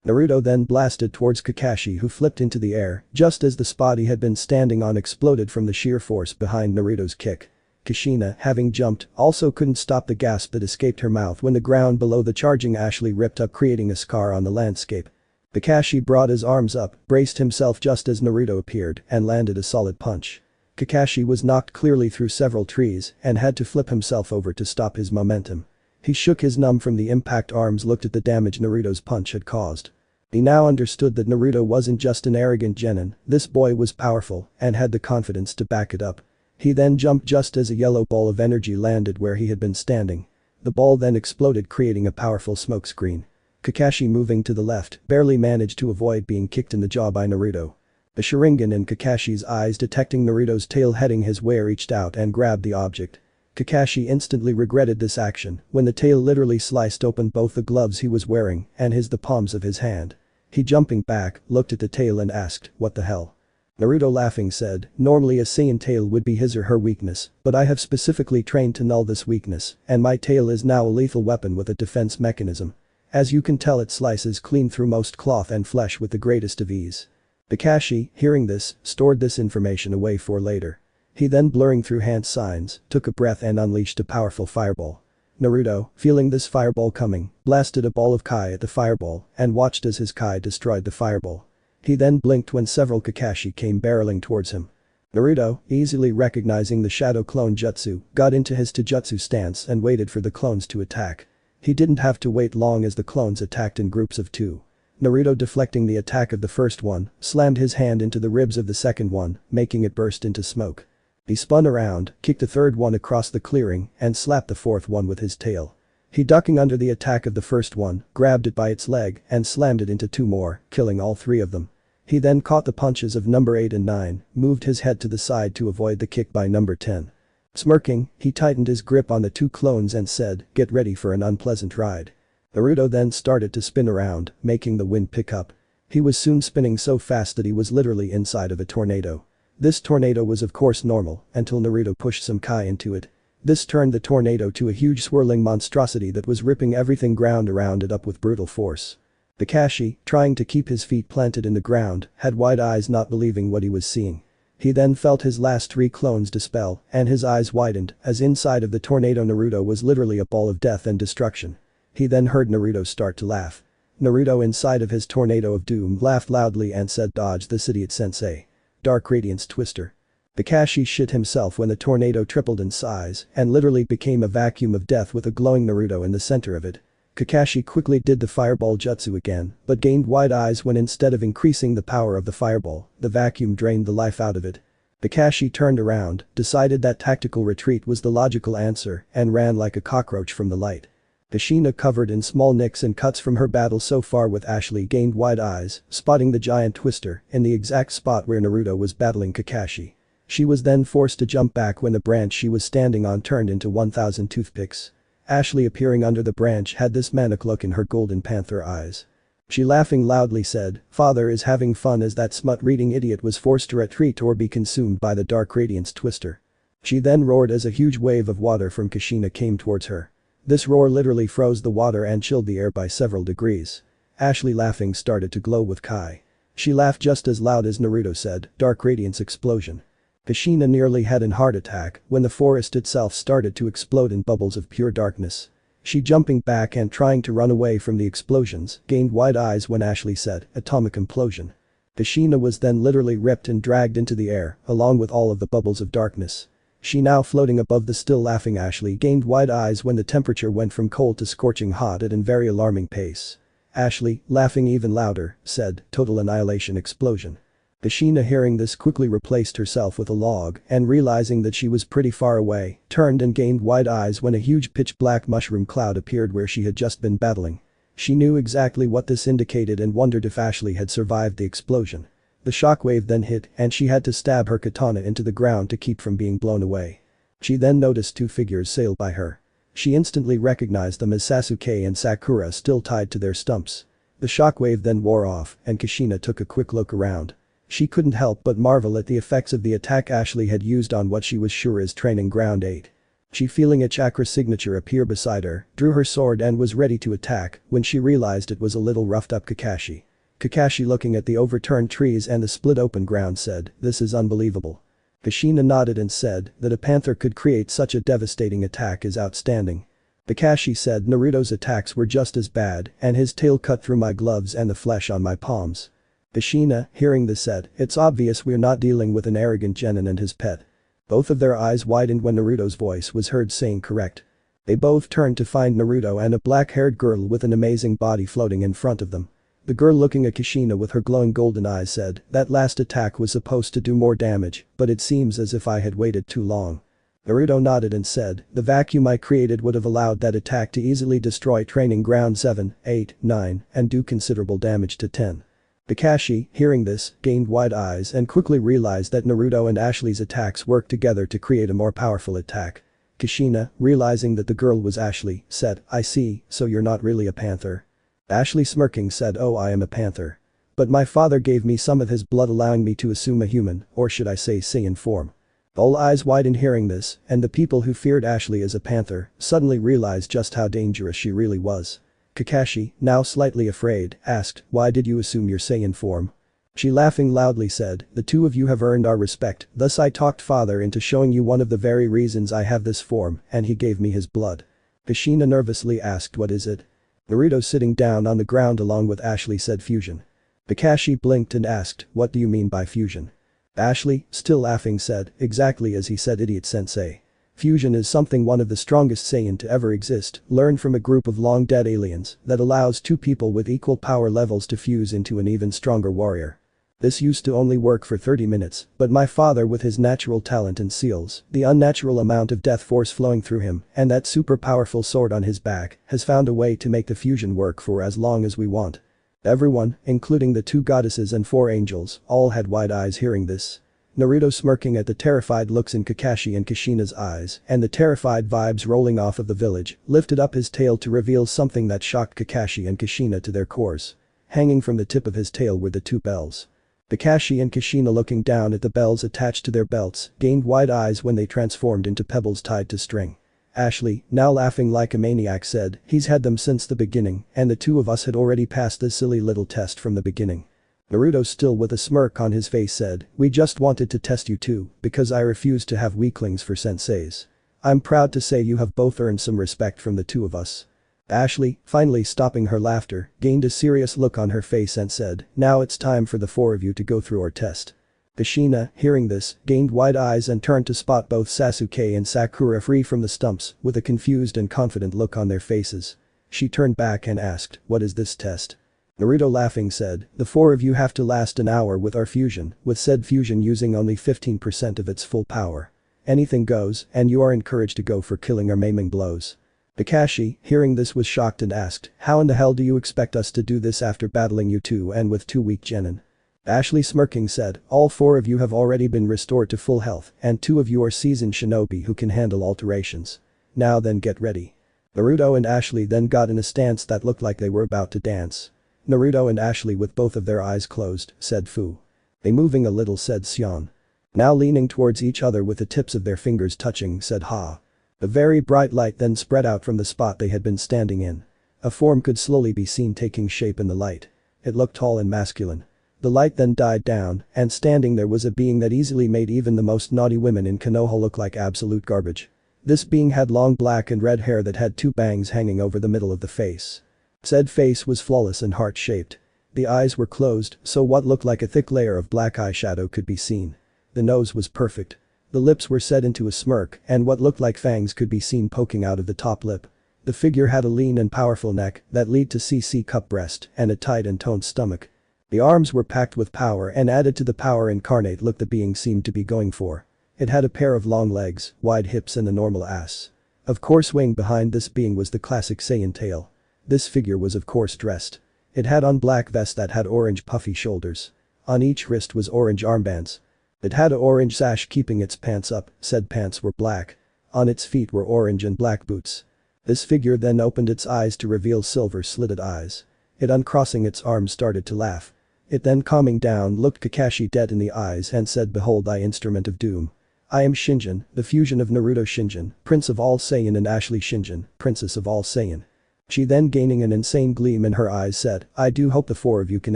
A: Naruto then blasted towards Kakashi, who flipped into the air just as the spot he had been standing on exploded from the sheer force behind Naruto's kick. Kushina, having jumped, also couldn't stop the gasp that escaped her mouth when the ground below the charging Ashley ripped up, creating a scar on the landscape. Kakashi brought his arms up, braced himself just as Naruto appeared, and landed a solid punch. Kakashi was knocked clearly through several trees and had to flip himself over to stop his momentum. He shook his numb from the impact arms, looked at the damage Naruto's punch had caused. He now understood that Naruto wasn't just an arrogant genin, this boy was powerful and had the confidence to back it up. He then jumped just as a yellow ball of energy landed where he had been standing. The ball then exploded, creating a powerful smoke screen. Kakashi, moving to the left, barely managed to avoid being kicked in the jaw by Naruto. A Sharingan in Kakashi's eyes, detecting Naruto's tail heading his way, reached out and grabbed the object. Kakashi instantly regretted this action when the tail literally sliced open both the gloves he was wearing and the palms of his hand. He, jumping back, looked at the tail and asked, "What the hell?" Naruto, laughing, said, "Normally a Saiyan tail would be his or her weakness, but I have specifically trained to null this weakness, and my tail is now a lethal weapon with a defense mechanism. As you can tell, it slices clean through most cloth and flesh with the greatest of ease." Kakashi, hearing this, stored this information away for later. He then, blurring through hand signs, took a breath and unleashed a powerful fireball. Naruto, feeling this fireball coming, blasted a ball of Kai at the fireball and watched as his Kai destroyed the fireball. He then blinked when several Kakashi came barreling towards him. Naruto, easily recognizing the shadow clone jutsu, got into his taijutsu stance and waited for the clones to attack. He didn't have to wait long as the clones attacked in groups of 2. Naruto, deflecting the attack of the first one, slammed his hand into the ribs of the second one, making it burst into smoke. He spun around, kicked the third one across the clearing, and slapped the fourth one with his tail. He, ducking under the attack of the first one, grabbed it by its leg and slammed it into 2 more, killing all 3 of them. He then caught the punches of number 8 and 9, moved his head to the side to avoid the kick by number 10. Smirking, he tightened his grip on the 2 clones and said, "Get ready for an unpleasant ride." Naruto then started to spin around, making the wind pick up. He was soon spinning so fast that he was literally inside of a tornado. This tornado was of course normal until Naruto pushed some Kai into it. This turned the tornado to a huge swirling monstrosity that was ripping everything ground around it up with brutal force. Kakashi, trying to keep his feet planted in the ground, had wide eyes, not believing what he was seeing. He then felt his last 3 clones dispel and his eyes widened as inside of the tornado Naruto was literally a ball of death and destruction. He then heard Naruto start to laugh. Naruto, inside of his tornado of doom, laughed loudly and said, "Dodge this idiot, sensei." Dark Radiance Twister. Kakashi shit himself when the tornado tripled in size and literally became a vacuum of death with a glowing Naruto in the center of it. Kakashi quickly did the fireball jutsu again, but gained wide eyes when, instead of increasing the power of the fireball, the vacuum drained the life out of it. Kakashi turned around, decided that tactical retreat was the logical answer, and ran like a cockroach from the light. Kushina, covered in small nicks and cuts from her battle so far with Ashley, gained wide eyes, spotting the giant twister in the exact spot where Naruto was battling Kakashi. She was then forced to jump back when the branch she was standing on turned into 1,000 toothpicks. Ashley, appearing under the branch, had this manic look in her golden panther eyes. She, laughing loudly, said, "Father is having fun," as that smut-reading idiot was forced to retreat or be consumed by the Dark Radiance Twister. She then roared as a huge wave of water from Kushina came towards her. This roar literally froze the water and chilled the air by several degrees. Ashley, laughing, started to glow with Kai. She laughed just as loud as Naruto said, "Dark Radiance Explosion." Kushina nearly had an heart attack when the forest itself started to explode in bubbles of pure darkness. She, jumping back and trying to run away from the explosions, gained wide eyes when Ashley said, "Atomic Implosion." Kushina was then literally ripped and dragged into the air, along with all of the bubbles of darkness. She, now floating above the still laughing Ashley, gained wide eyes when the temperature went from cold to scorching hot at a very alarming pace. Ashley, laughing even louder, said, "Total Annihilation Explosion." Kushina, hearing this, quickly replaced herself with a log and, realizing that she was pretty far away, turned and gained wide eyes when a huge pitch-black mushroom cloud appeared where she had just been battling. She knew exactly what this indicated and wondered if Ashley had survived the explosion. The shockwave then hit and she had to stab her katana into the ground to keep from being blown away. She then noticed 2 figures sail by her. She instantly recognized them as Sasuke and Sakura, still tied to their stumps. The shockwave then wore off and Kushina took a quick look around. She couldn't help but marvel at the effects of the attack Ashley had used on what she was sure is training ground 8. She, feeling a chakra signature appear beside her, drew her sword and was ready to attack when she realized it was a little roughed up Kakashi. Kakashi, looking at the overturned trees and the split open ground, said, "This is unbelievable." Kushina nodded and said that a panther could create such a devastating attack is outstanding. Kakashi said Naruto's attacks were just as bad and his tail cut through my gloves and the flesh on my palms. Kushina, hearing this, said, "It's obvious we're not dealing with an arrogant genin and his pet." Both of their eyes widened when Naruto's voice was heard saying correct. They both turned to find Naruto and a black-haired girl with an amazing body floating in front of them. The girl, looking at Kushina with her glowing golden eyes, said, "That last attack was supposed to do more damage, but it seems as if I had waited too long." Naruto nodded and said, "The vacuum I created would have allowed that attack to easily destroy training ground 7, 8, 9, and do considerable damage to 10. Kakashi, hearing this, gained wide eyes and quickly realized that Naruto and Ashley's attacks worked together to create a more powerful attack. Kushina, realizing that the girl was Ashley, said, "I see, so you're not really a panther." Ashley, smirking, said, "Oh, I am a panther. But my father gave me some of his blood, allowing me to assume a human, or should I say Saiyan form." All eyes widened hearing this, and the people who feared Ashley as a panther suddenly realized just how dangerous she really was. Kakashi, now slightly afraid, asked, "Why did you assume your Saiyan form?" She, laughing loudly, said, "The two of you have earned our respect, thus I talked father into showing you one of the very reasons I have this form, and he gave me his blood." Kushina nervously asked, "What is it?" Naruto, sitting down on the ground along with Ashley, said, "Fusion." Kakashi blinked and asked, "What do you mean by fusion?" Ashley, still laughing, said, "Exactly as he said, idiot sensei. Fusion is something one of the strongest Saiyan to ever exist learned from a group of long-dead aliens that allows two people with equal power levels to fuse into an even stronger warrior. This used to only work for 30 minutes, but my father, with his natural talent and seals, the unnatural amount of death force flowing through him, and that super powerful sword on his back, has found a way to make the fusion work for as long as we want." Everyone, including the two goddesses and 4 angels, all had wide eyes hearing this. Naruto, smirking at the terrified looks in Kakashi and Kushina's eyes and the terrified vibes rolling off of the village, lifted up his tail to reveal something that shocked Kakashi and Kushina to their cores. Hanging from the tip of his tail were the 2 bells. Kakashi and Kushina, looking down at the bells attached to their belts, gained wide eyes when they transformed into pebbles tied to string. Ashley, now laughing like a maniac, said, "He's had them since the beginning, and the two of us had already passed this silly little test from the beginning." Naruto, still with a smirk on his face, said, "We just wanted to test you too, because I refuse to have weaklings for senseis. I'm proud to say you have both earned some respect from the two of us." Ashley, finally stopping her laughter, gained a serious look on her face and said, "Now it's time for the 4 of you to go through our test." Kushina, hearing this, gained wide eyes and turned to spot both Sasuke and Sakura free from the stumps with a confused and confident look on their faces. She turned back and asked, "What is this test?" Naruto, laughing, said, "The 4 of you have to last an hour with our fusion, with said fusion using only 15% of its full power. Anything goes, and you are encouraged to go for killing or maiming blows." Kakashi, hearing this, was shocked and asked, "How in the hell do you expect us to do this after battling you two and with 2 weak genin?" Ashley, smirking, said, "All 4 of you have already been restored to full health, and 2 of you are seasoned shinobi who can handle alterations. Now then, get ready." Naruto and Ashley then got in a stance that looked like they were about to dance. Naruto and Ashley, with both of their eyes closed, said, "Fu." They, moving a little, said, "Sion." Now leaning towards each other with the tips of their fingers touching, said, "Ha." A very bright light then spread out from the spot they had been standing in. A form could slowly be seen taking shape in the light. It looked tall and masculine. The light then died down, and standing there was a being that easily made even the most naughty women in Konoha look like absolute garbage. This being had long black and red hair that had 2 bangs hanging over the middle of the face. Said face was flawless and heart-shaped. The eyes were closed, so what looked like a thick layer of black eyeshadow could be seen. The nose was perfect. The lips were set into a smirk, and what looked like fangs could be seen poking out of the top lip. The figure had a lean and powerful neck that led to CC cup breast and a tight and toned stomach. The arms were packed with power, and added to the power incarnate look the being seemed to be going for. It had a pair of long legs, wide hips, and a normal ass. Of course, weighing behind this being was the classic Saiyan tail. This figure was of course dressed. It had on black vest that had orange puffy shoulders. On each wrist was orange armbands. It had a orange sash keeping its pants up, said pants were black. On its feet were orange and black boots. This figure then opened its eyes to reveal silver slitted eyes. It, uncrossing its arms, started to laugh. It then, calming down, looked Kakashi dead in the eyes and said, "Behold thy instrument of doom. I am Shinjin, the fusion of Naruto Shinjin, Prince of all Saiyan and Ashley Shinjin, Princess of all Saiyan. She then gaining an insane gleam in her eyes said, I do hope the four of you can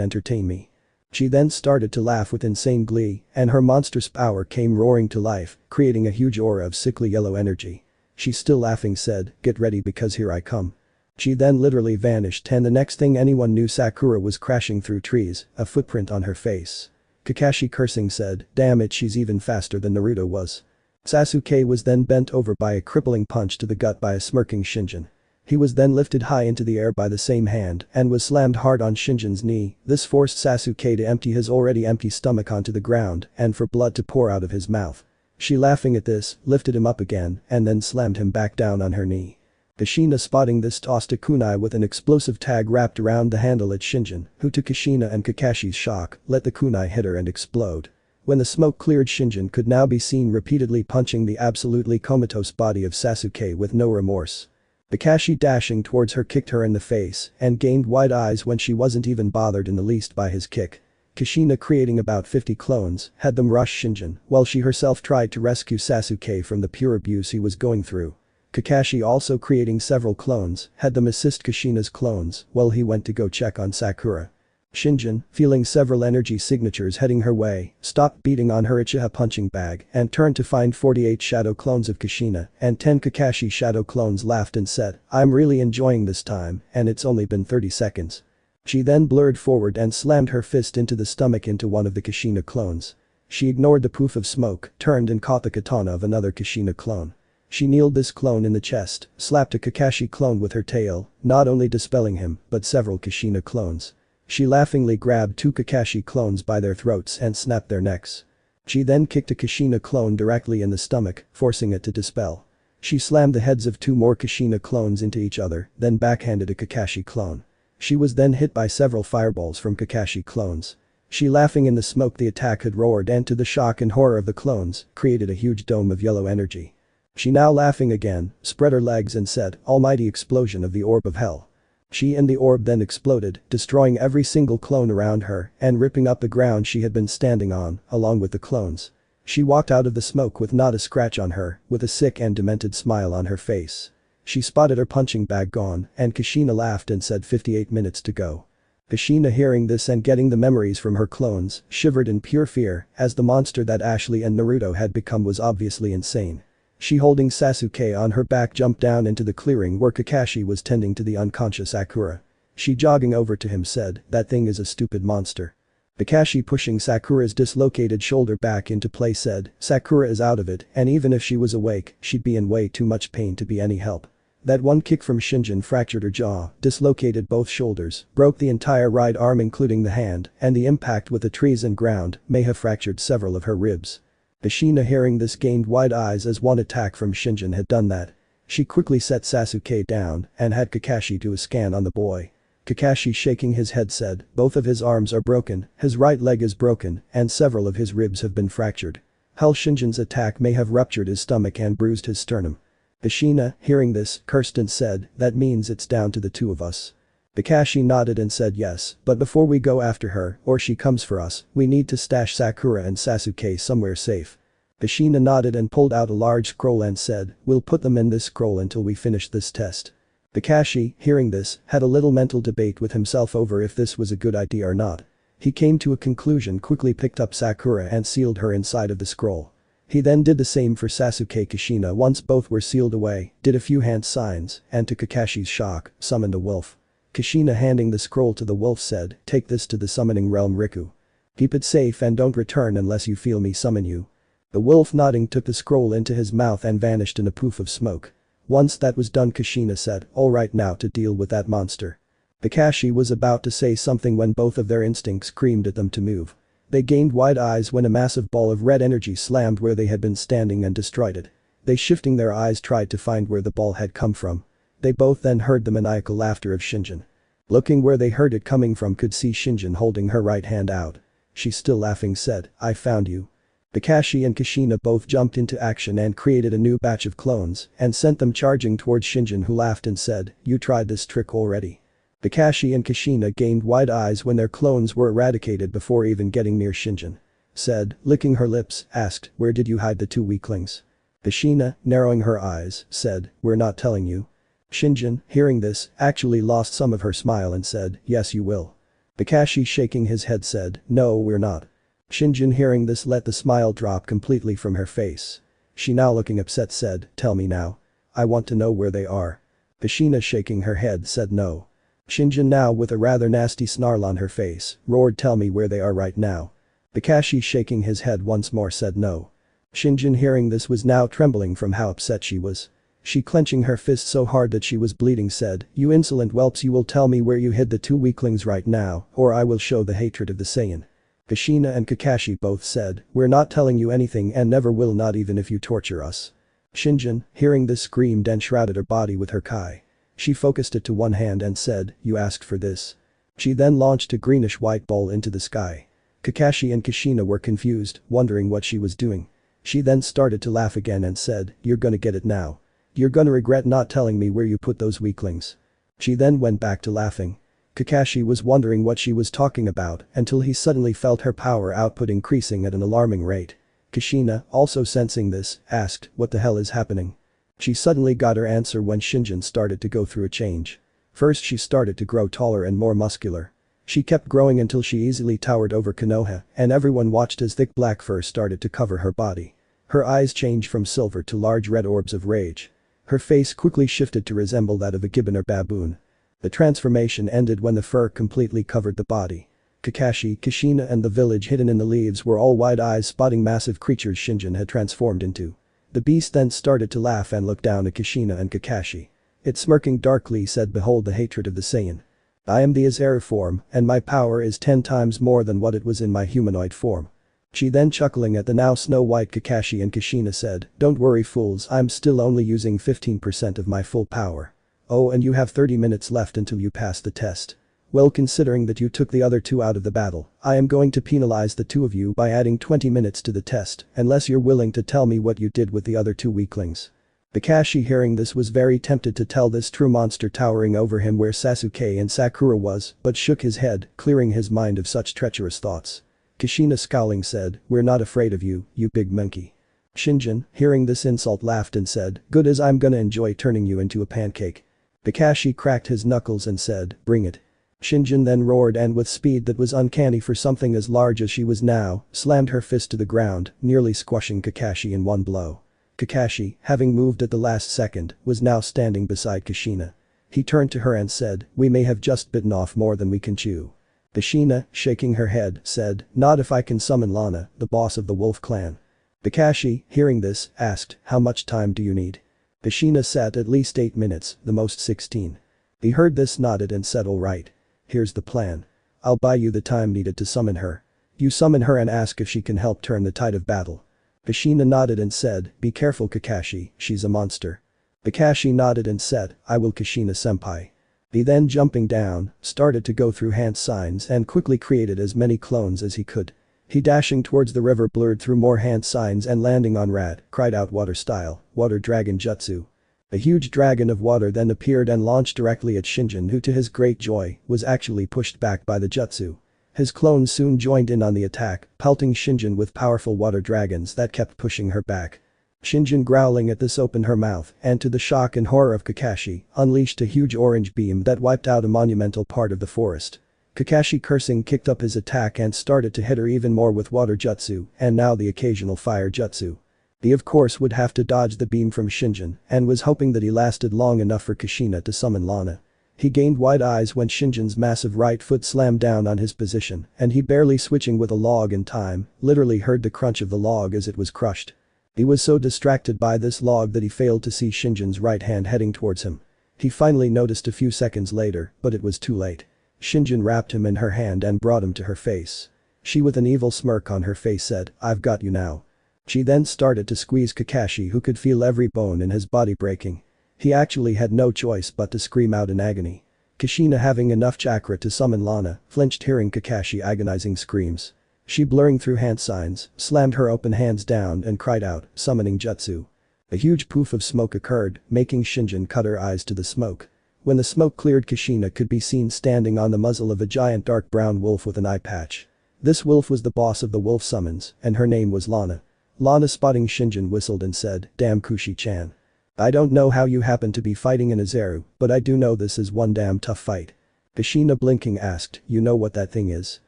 A: entertain me. She then started to laugh with insane glee, and her monstrous power came roaring to life, creating a huge aura of sickly yellow energy. She still laughing said, get ready because here I come. She then literally vanished and the next thing anyone knew Sakura was crashing through trees, a footprint on her face. Kakashi cursing said, damn it she's even faster than Naruto was. Sasuke was then bent over by a crippling punch to the gut by a smirking Shinjin. He was then lifted high into the air by the same hand and was slammed hard on Shinjin's knee, this forced Sasuke to empty his already empty stomach onto the ground and for blood to pour out of his mouth. She laughing at this, lifted him up again and then slammed him back down on her knee. Kushina spotting this tossed a kunai with an explosive tag wrapped around the handle at Shinjin, who to Kushina and Kakashi's shock, let the kunai hit her and explode. When the smoke cleared Shinjin could now be seen repeatedly punching the absolutely comatose body of Sasuke with no remorse. Kakashi dashing towards her kicked her in the face and gained wide eyes when she wasn't even bothered in the least by his kick. Kushina creating about 50 clones, had them rush Shinjin, while she herself tried to rescue Sasuke from the pure abuse he was going through. Kakashi also creating several clones, had them assist Kushina's clones while he went to go check on Sakura. Shinjin, feeling several energy signatures heading her way, stopped beating on her Uchiha punching bag and turned to find 48 shadow clones of Kushina and 10 Kakashi shadow clones laughed and said, I'm really enjoying this time and it's only been 30 seconds. She then blurred forward and slammed her fist into the stomach into one of the Kushina clones. She ignored the poof of smoke, turned and caught the katana of another Kushina clone. She kneeled this clone in the chest, slapped a Kakashi clone with her tail, not only dispelling him, but several Kushina clones. She laughingly grabbed 2 Kakashi clones by their throats and snapped their necks. She then kicked a Kushina clone directly in the stomach, forcing it to dispel. She slammed the heads of 2 more Kushina clones into each other, then backhanded a Kakashi clone. She was then hit by several fireballs from Kakashi clones. She laughing in the smoke the attack had roared and to the shock and horror of the clones, created a huge dome of yellow energy. She now laughing again, spread her legs and said, almighty explosion of the orb of hell. She and the orb then exploded, destroying every single clone around her and ripping up the ground she had been standing on, along with the clones. She walked out of the smoke with not a scratch on her, with a sick and demented smile on her face. She spotted her punching bag gone and Kushina laughed and said 58 minutes to go. Kushina hearing this and getting the memories from her clones, shivered in pure fear as the monster that Ashley and Naruto had become was obviously insane. She holding Sasuke on her back jumped down into the clearing where Kakashi was tending to the unconscious Sakura. She jogging over to him said, that thing is a stupid monster. Kakashi pushing Sakura's dislocated shoulder back into place said, Sakura is out of it and even if she was awake, she'd be in way too much pain to be any help. That one kick from Shinjin fractured her jaw, dislocated both shoulders, broke the entire right arm including the hand, and the impact with the trees and ground may have fractured several of her ribs. Kushina hearing this gained wide eyes as one attack from Shinjin had done that. She quickly set Sasuke down and had Kakashi do a scan on the boy. Kakashi shaking his head said, both of his arms are broken, his right leg is broken, and several of his ribs have been fractured. Hell Shinjin's attack may have ruptured his stomach and bruised his sternum. Kushina, hearing this, cursed and said, that means it's down to the 2 of us. Kakashi nodded and said yes, but before we go after her, or she comes for us, we need to stash Sakura and Sasuke somewhere safe. Kushina nodded and pulled out a large scroll and said, we'll put them in this scroll until we finish this test. Kakashi, hearing this, had a little mental debate with himself over if this was a good idea or not. He came to a conclusion quickly picked up Sakura and sealed her inside of the scroll. He then did the same for Sasuke Kushina once both were sealed away, did a few hand signs, and to Kakashi's shock, summoned a wolf. Kushina handing the scroll to the wolf said, take this to the summoning realm Riku. Keep it safe and don't return unless you feel me summon you. The wolf nodding took the scroll into his mouth and vanished in a poof of smoke. Once that was done Kushina said, alright now to deal with that monster. Kakashi was about to say something when both of their instincts screamed at them to move. They gained wide eyes when a massive ball of red energy slammed where they had been standing and destroyed it. They shifting their eyes tried to find where the ball had come from. They both then heard the maniacal laughter of Shinjin. Looking where they heard it coming from could see Shinjin holding her right hand out. She still laughing said, I found you. Kakashi and Kushina both jumped into action and created a new batch of clones and sent them charging towards Shinjin who laughed and said, you tried this trick already. Kakashi and Kushina gained wide eyes when their clones were eradicated before even getting near Shinjin. said, licking her lips, asked, where did you hide the two weaklings? Kushina, narrowing her eyes, said, we're not telling you. Shinjin, hearing this, actually lost some of her smile and said, yes you will. Kakashi shaking his head said, no we're not. Shinjin hearing this let the smile drop completely from her face. She now looking upset said, tell me now. I want to know where they are. Kushina shaking her head said no. Shinjin now with a rather nasty snarl on her face, roared tell me where they are right now. Kakashi shaking his head once more said no. Shinjin hearing this was now trembling from how upset she was. She clenching her fist so hard that she was bleeding said, you insolent whelps you will tell me where you hid the two weaklings right now, or I will show the hatred of the Saiyan. Kushina and Kakashi both said, we're not telling you anything and never will not even if you torture us. Shinjin, hearing this screamed and shrouded her body with her kai. She focused it to one hand and said, you asked for this. She then launched a greenish-white ball into the sky. Kakashi and Kushina were confused, wondering what she was doing. She then started to laugh again and said, you're gonna get it now. You're gonna regret not telling me where you put those weaklings. She then went back to laughing. Kakashi was wondering what she was talking about until he suddenly felt her power output increasing at an alarming rate. Kushina, also sensing this, asked, what the hell is happening? She suddenly got her answer when Shinjin started to go through a change. First she started to grow taller and more muscular. She kept growing until she easily towered over Konoha and everyone watched as thick black fur started to cover her body. Her eyes changed from silver to large red orbs of rage. Her face quickly shifted to resemble that of a gibbon or baboon. The transformation ended when the fur completely covered the body. Kakashi, Kushina and the village hidden in the leaves were all wide eyes spotting massive creatures Shinjin had transformed into. The beast then started to laugh and looked down at Kushina and Kakashi. It smirking darkly said behold the hatred of the Saiyan. I am the Azaru form and my power is 10 times more than what it was in my humanoid form. She then chuckling at the now snow-white Kakashi and Kushina said, don't worry fools I'm still only using 15% of my full power. Oh and you have 30 minutes left until you pass the test. Well considering that you took the other two out of the battle, I am going to penalize the two of you by adding 20 minutes to the test unless you're willing to tell me what you did with the other two weaklings. Kakashi hearing this was very tempted to tell this true monster towering over him where Sasuke and Sakura was but shook his head, clearing his mind of such treacherous thoughts. Kushina scowling said, we're not afraid of you, you big monkey. Shinjin, hearing this insult laughed and said, good as I'm gonna enjoy turning you into a pancake. Kakashi cracked his knuckles and said, bring it. Shinjin then roared and with speed that was uncanny for something as large as she was now, slammed her fist to the ground, nearly squashing Kakashi in one blow. Kakashi, having moved at the last second, was now standing beside Kushina. He turned to her and said, we may have just bitten off more than we can chew. Kushina, shaking her head, said, not if I can summon Lana, the boss of the Wolf clan. Kakashi, hearing this, asked, how much time do you need? Kushina said at least 8 minutes, the most 16. He heard this nodded and said alright. Here's the plan. I'll buy you the time needed to summon her. You summon her and ask if she can help turn the tide of battle. Kushina nodded and said, be careful Kakashi, she's a monster. Kakashi nodded and said, I will Kushina-senpai. He then jumping down, started to go through hand signs and quickly created as many clones as he could. He dashing towards the river blurred through more hand signs and landing on Rat, cried out water style, water dragon jutsu. A huge dragon of water then appeared and launched directly at Shinjin who to his great joy, was actually pushed back by the jutsu. His clones soon joined in on the attack, pelting Shinjin with powerful water dragons that kept pushing her back. Shinjin growling at this opened her mouth and to the shock and horror of Kakashi, unleashed a huge orange beam that wiped out a monumental part of the forest. Kakashi cursing kicked up his attack and started to hit her even more with water jutsu and now the occasional fire jutsu. He of course would have to dodge the beam from Shinjin and was hoping that he lasted long enough for Kushina to summon Lana. He gained wide eyes when Shinjin's massive right foot slammed down on his position and he barely switching with a log in time, literally heard the crunch of the log as it was crushed. He was so distracted by this log that he failed to see Shinjin's right hand heading towards him. He finally noticed a few seconds later, but it was too late. Shinjin wrapped him in her hand and brought him to her face. She with an evil smirk on her face said, I've got you now. She then started to squeeze Kakashi who could feel every bone in his body breaking. He actually had no choice but to scream out in agony. Kushina having enough chakra to summon Lana, flinched hearing Kakashi agonizing screams. She blurring through hand signs, slammed her open hands down and cried out, summoning jutsu. A huge poof of smoke occurred, making Shinjin cut her eyes to the smoke. When the smoke cleared Kushina could be seen standing on the muzzle of a giant dark brown wolf with an eye patch. This wolf was the boss of the wolf summons, and her name was Lana. Lana, spotting Shinjin, whistled and said, "Damn Kushi-chan. I don't know how you happen to be fighting in a Zeru, but I do know this is one damn tough fight." Kushina, blinking, asked, "You know what that thing is?"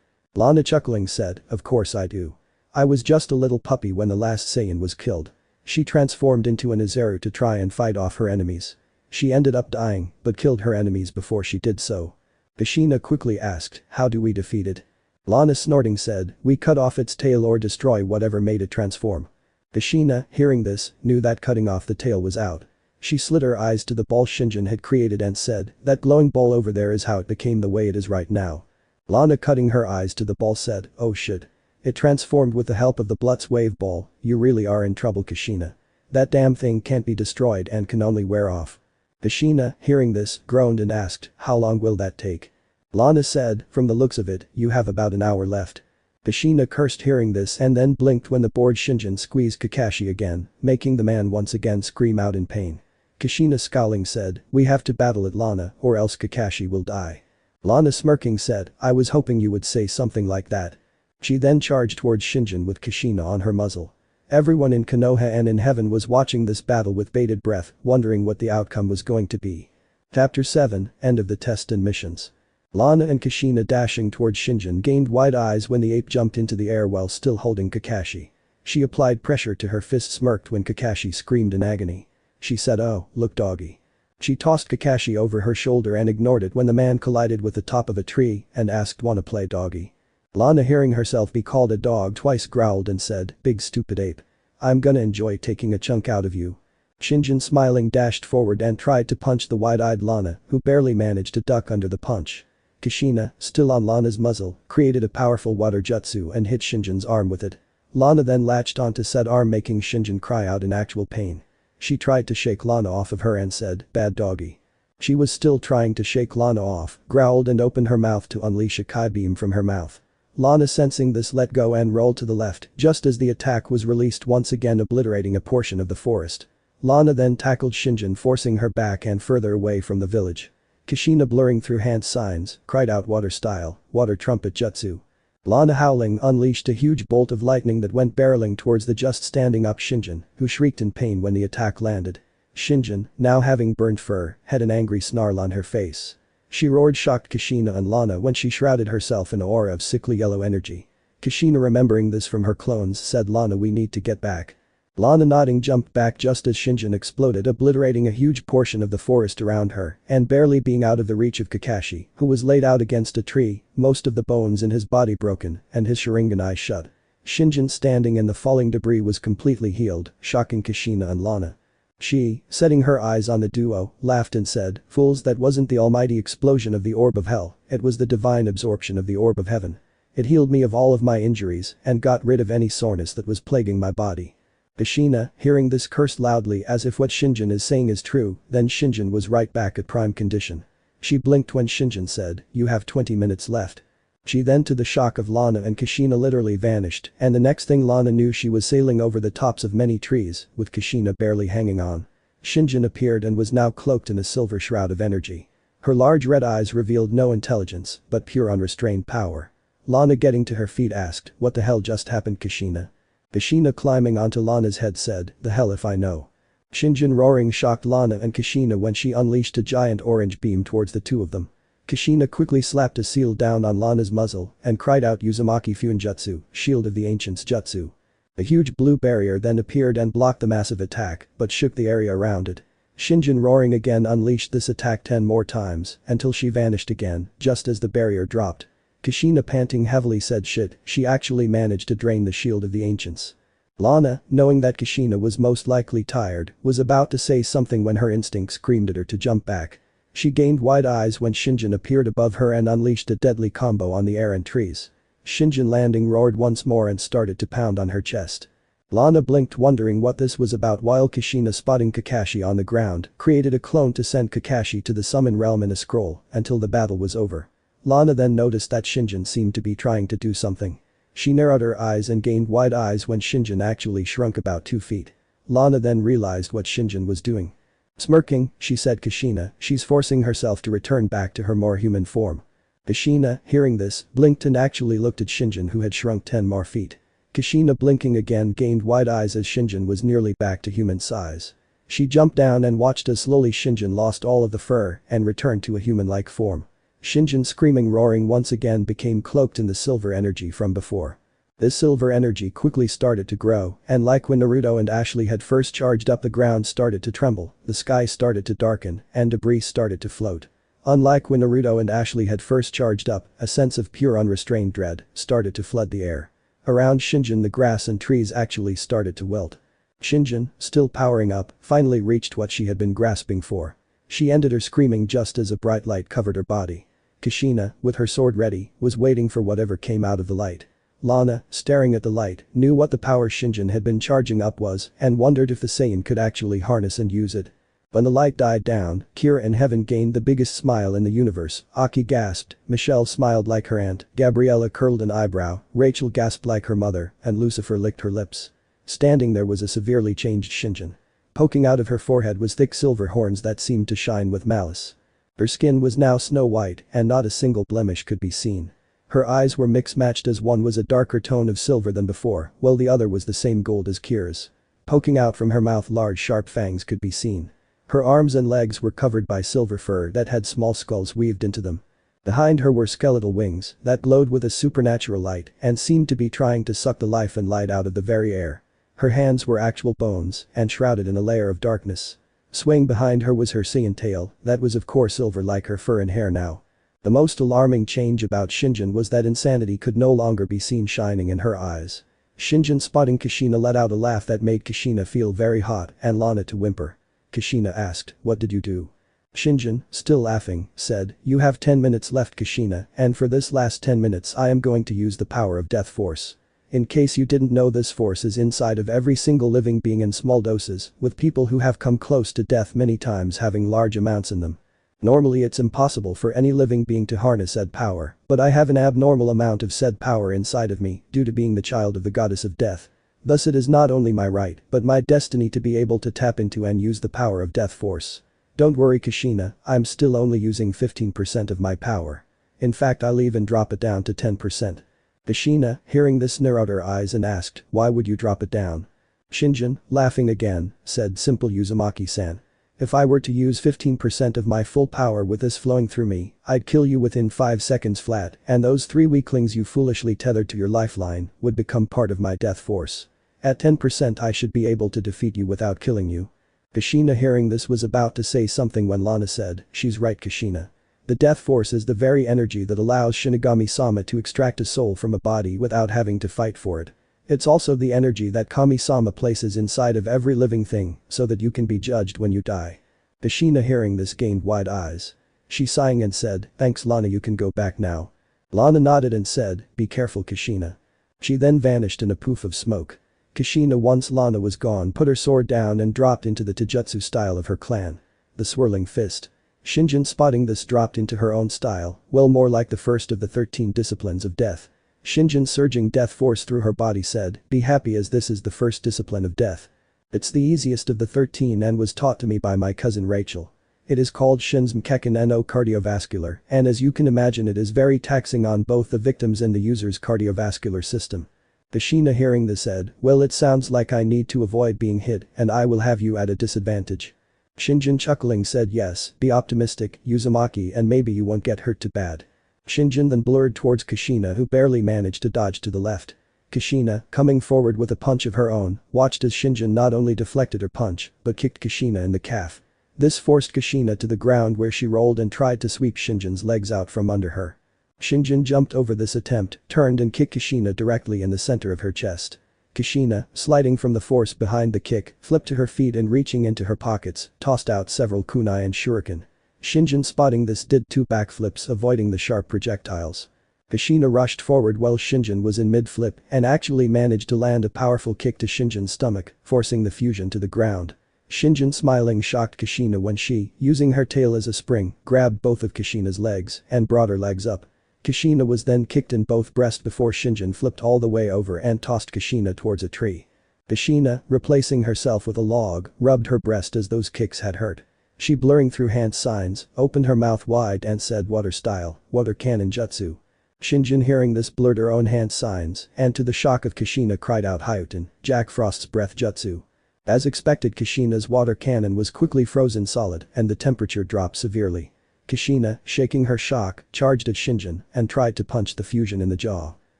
A: Lana, chuckling, said, "Of course I do. I was just a little puppy when the last Saiyan was killed." She transformed into an Azeru to try and fight off her enemies. She ended up dying, but killed her enemies before she did so. Kushina quickly asked, "How do we defeat it?" Lana, snorting, said, "We cut off its tail or destroy whatever made it transform." Kushina, hearing this, knew that cutting off the tail was out. She slid her eyes to the ball Shinjin had created and said, "That glowing ball over there is how it became the way it is right now." Lana, cutting her eyes to the ball, said, "Oh shit. It transformed with the help of the Blutz wave ball. You really are in trouble, Kushina. That damn thing can't be destroyed and can only wear off." Kushina, hearing this, groaned and asked, "How long will that take?" Lana said, "From the looks of it, you have about an hour left." Kushina cursed hearing this and then blinked when the bored Shinjin squeezed Kakashi again, making the man once again scream out in pain. Kushina, scowling, said, "We have to battle it, Lana, or else Kakashi will die." Lana, smirking, said, "I was hoping you would say something like that." She then charged towards Shinjin with Kushina on her muzzle. Everyone in Konoha and in heaven was watching this battle with bated breath, wondering what the outcome was going to be. Chapter 7, End of the Test and Missions. Lana and Kushina dashing towards Shinjin gained wide eyes when the ape jumped into the air while still holding Kakashi. She applied pressure to her fist, smirked when Kakashi screamed in agony. She said, "Oh, look, doggy." She tossed Kakashi over her shoulder and ignored it when the man collided with the top of a tree and asked, "Wanna play, doggy?" Lana, hearing herself be called a dog twice, growled and said, "Big stupid ape. I'm gonna enjoy taking a chunk out of you." Shinjin, smiling, dashed forward and tried to punch the wide-eyed Lana, who barely managed to duck under the punch. Kushina, still on Lana's muzzle, created a powerful water jutsu and hit Shinjin's arm with it. Lana then latched onto said arm, making Shinjin cry out in actual pain. She tried to shake Lana off of her and said, "Bad doggy." She was still trying to shake Lana off, growled and opened her mouth to unleash a Kai beam from her mouth. Lana, sensing this, let go and rolled to the left just as the attack was released, once again obliterating a portion of the forest. Lana then tackled Shinjin, forcing her back and further away from the village. Kushina, blurring through hand signs, cried out, "Water style, water trumpet jutsu." Lana, howling, unleashed a huge bolt of lightning that went barreling towards the just standing up Shinjin, who shrieked in pain when the attack landed. Shinjin, now having burnt fur, had an angry snarl on her face. She roared, shocked Kushina and Lana when she shrouded herself in an aura of sickly yellow energy. Kushina, remembering this from her clones, said, "Lana, we need to get back." Lana, nodding, jumped back just as Shinjin exploded, obliterating a huge portion of the forest around her and barely being out of the reach of Kakashi, who was laid out against a tree, most of the bones in his body broken and his Sharingan eyes shut. Shinjin, standing in the falling debris, was completely healed, shocking Kushina and Lana. She, setting her eyes on the duo, laughed and said, "Fools, that wasn't the almighty explosion of the orb of hell, it was the divine absorption of the orb of heaven. It healed me of all of my injuries and got rid of any soreness that was plaguing my body." Kushina, hearing this, cursed loudly as if what Shinjin is saying is true, then Shinjin was right back at prime condition. She blinked when Shinjin said, "You have 20 minutes left." She then, to the shock of Lana and Kushina, literally vanished, and the next thing Lana knew, she was sailing over the tops of many trees, with Kushina barely hanging on. Shinjin appeared and was now cloaked in a silver shroud of energy. Her large red eyes revealed no intelligence, but pure unrestrained power. Lana, getting to her feet, asked, "What the hell just happened, Kushina?" Kushina, climbing onto Lana's head, said, "The hell if I know." Shinjin, roaring, shocked Lana and Kushina when she unleashed a giant orange beam towards the two of them. Kushina quickly slapped a seal down on Lana's muzzle and cried out, "Uzumaki Fuinjutsu, Shield of the Ancients Jutsu." A huge blue barrier then appeared and blocked the massive attack, but shook the area around it. Shinjin, roaring again, unleashed this attack 10 more times until she vanished again, just as the barrier dropped. Kushina, panting heavily, said, "Shit, she actually managed to drain the Shield of the Ancients." Lana, knowing that Kushina was most likely tired, was about to say something when her instinct screamed at her to jump back. She gained wide eyes when Shinjin appeared above her and unleashed a deadly combo on the air and trees. Shinjin, landing, roared once more and started to pound on her chest. Lana blinked, wondering what this was about, while Kushina, spotting Kakashi on the ground, created a clone to send Kakashi to the summon realm in a scroll until the battle was over. Lana then noticed that Shinjin seemed to be trying to do something. She narrowed her eyes and gained wide eyes when Shinjin actually shrunk about 2 feet. Lana then realized what Shinjin was doing. Smirking, she said, "Kushina, she's forcing herself to return back to her more human form." Kushina, hearing this, blinked and actually looked at Shinjin, who had shrunk 10 more feet. Kushina, blinking again, gained wide eyes as Shinjin was nearly back to human size. She jumped down and watched as slowly Shinjin lost all of the fur and returned to a human-like form. Shinjin, screaming, roaring once again, became cloaked in the silver energy from before. This silver energy quickly started to grow, and like when Naruto and Ashley had first charged up, the ground started to tremble, the sky started to darken, and debris started to float. Unlike when Naruto and Ashley had first charged up, a sense of pure unrestrained dread started to flood the air. Around Shinjin, the grass and trees actually started to wilt. Shinjin, still powering up, finally reached what she had been grasping for. She ended her screaming just as a bright light covered her body. Kushina, with her sword ready, was waiting for whatever came out of the light. Lana, staring at the light, knew what the power Shinjin had been charging up was and wondered if the Saiyan could actually harness and use it. When the light died down, Kira in heaven gained the biggest smile in the universe. Aki gasped, Michelle smiled like her aunt, Gabriella curled an eyebrow, Rachel gasped like her mother, and Lucifer licked her lips. Standing there was a severely changed Shinjin. Poking out of her forehead was thick silver horns that seemed to shine with malice. Her skin was now snow white and not a single blemish could be seen. Her eyes were mix-matched, as one was a darker tone of silver than before, while the other was the same gold as Kira's. Poking out from her mouth, large sharp fangs could be seen. Her arms and legs were covered by silver fur that had small skulls weaved into them. Behind her were skeletal wings that glowed with a supernatural light and seemed to be trying to suck the life and light out of the very air. Her hands were actual bones and shrouded in a layer of darkness. Swaying behind her was her Saiyan tail that was of course silver like her fur and hair now. The most alarming change about Shinjin was that insanity could no longer be seen shining in her eyes. Shinjin, spotting Kushina, let out a laugh that made Kushina feel very hot and Lana to whimper. Kushina asked, "What did you do?" Shinjin, still laughing, said, "You have 10 minutes left, Kushina, and for this last 10 minutes I am going to use the power of Death Force. In case you didn't know, this force is inside of every single living being in small doses, with people who have come close to death many times having large amounts in them. Normally it's impossible for any living being to harness said power, but I have an abnormal amount of said power inside of me due to being the child of the goddess of death. Thus it is not only my right, but my destiny to be able to tap into and use the power of Death Force. Don't worry, Kushina, I'm still only using 15% of my power. In fact, I'll even drop it down to 10%. Kushina, hearing this, narrowed her eyes and asked, "Why would you drop it down?" Shinjin, laughing again, said, "Simple, Uzumaki-san. If I were to use 15% of my full power with this flowing through me, I'd kill you within 5 seconds flat, and those 3 weaklings you foolishly tethered to your lifeline would become part of my Death Force. At 10% I should be able to defeat you without killing you." Kushina, hearing this, was about to say something when Lana said, "She's right, Kushina. The Death Force is the very energy that allows Shinigami-sama to extract a soul from a body without having to fight for it. It's also the energy that Kami-sama places inside of every living thing so that you can be judged when you die." Kushina, hearing this, gained wide eyes. She sighing and said, "Thanks, Lana, you can go back now." Lana nodded and said, "Be careful, Kushina." She then vanished in a poof of smoke. Kushina, once Lana was gone, put her sword down and dropped into the taijutsu style of her clan. The swirling fist. Shinjin, spotting this, dropped into her own style, well, more like the first of the 13 disciplines of death. Shinjin, surging death force through her body, said, "Be happy, as this is the first discipline of death. It's the easiest of the 13 and was taught to me by my cousin Rachel. It is called Shinsmkekken no cardiovascular, and as you can imagine it is very taxing on both the victims and the user's cardiovascular system." Kushina, hearing this, said, "Well, it sounds like I need to avoid being hit and I will have you at a disadvantage." Shinjin, chuckling, said, "Yes, be optimistic, Uzumaki, and maybe you won't get hurt too bad." Shinjin then blurred towards Kushina, who barely managed to dodge to the left. Kushina, coming forward with a punch of her own, watched as Shinjin not only deflected her punch, but kicked Kushina in the calf. This forced Kushina to the ground, where she rolled and tried to sweep Shinjin's legs out from under her. Shinjin jumped over this attempt, turned and kicked Kushina directly in the center of her chest. Kushina, sliding from the force behind the kick, flipped to her feet and reaching into her pockets, tossed out several kunai and shuriken. Shinjin, spotting this, did 2 backflips, avoiding the sharp projectiles. Kushina rushed forward while Shinjin was in mid-flip and actually managed to land a powerful kick to Shinjin's stomach, forcing the fusion to the ground. Shinjin, smiling, shocked Kushina when she, using her tail as a spring, grabbed both of Kushina's legs and brought her legs up. Kushina was then kicked in both breasts before Shinjin flipped all the way over and tossed Kushina towards a tree. Kushina, replacing herself with a log, rubbed her breast as those kicks had hurt. She blurring through hand signs, opened her mouth wide and said water style, water cannon jutsu. Shinjin hearing this blurred her own hand signs and to the shock of Kushina cried out Hyuten, Jack Frost's breath jutsu. As expected Kushina's water cannon was quickly frozen solid and the temperature dropped severely. Kushina, shaking her shock, charged at Shinjin and tried to punch the fusion in the jaw.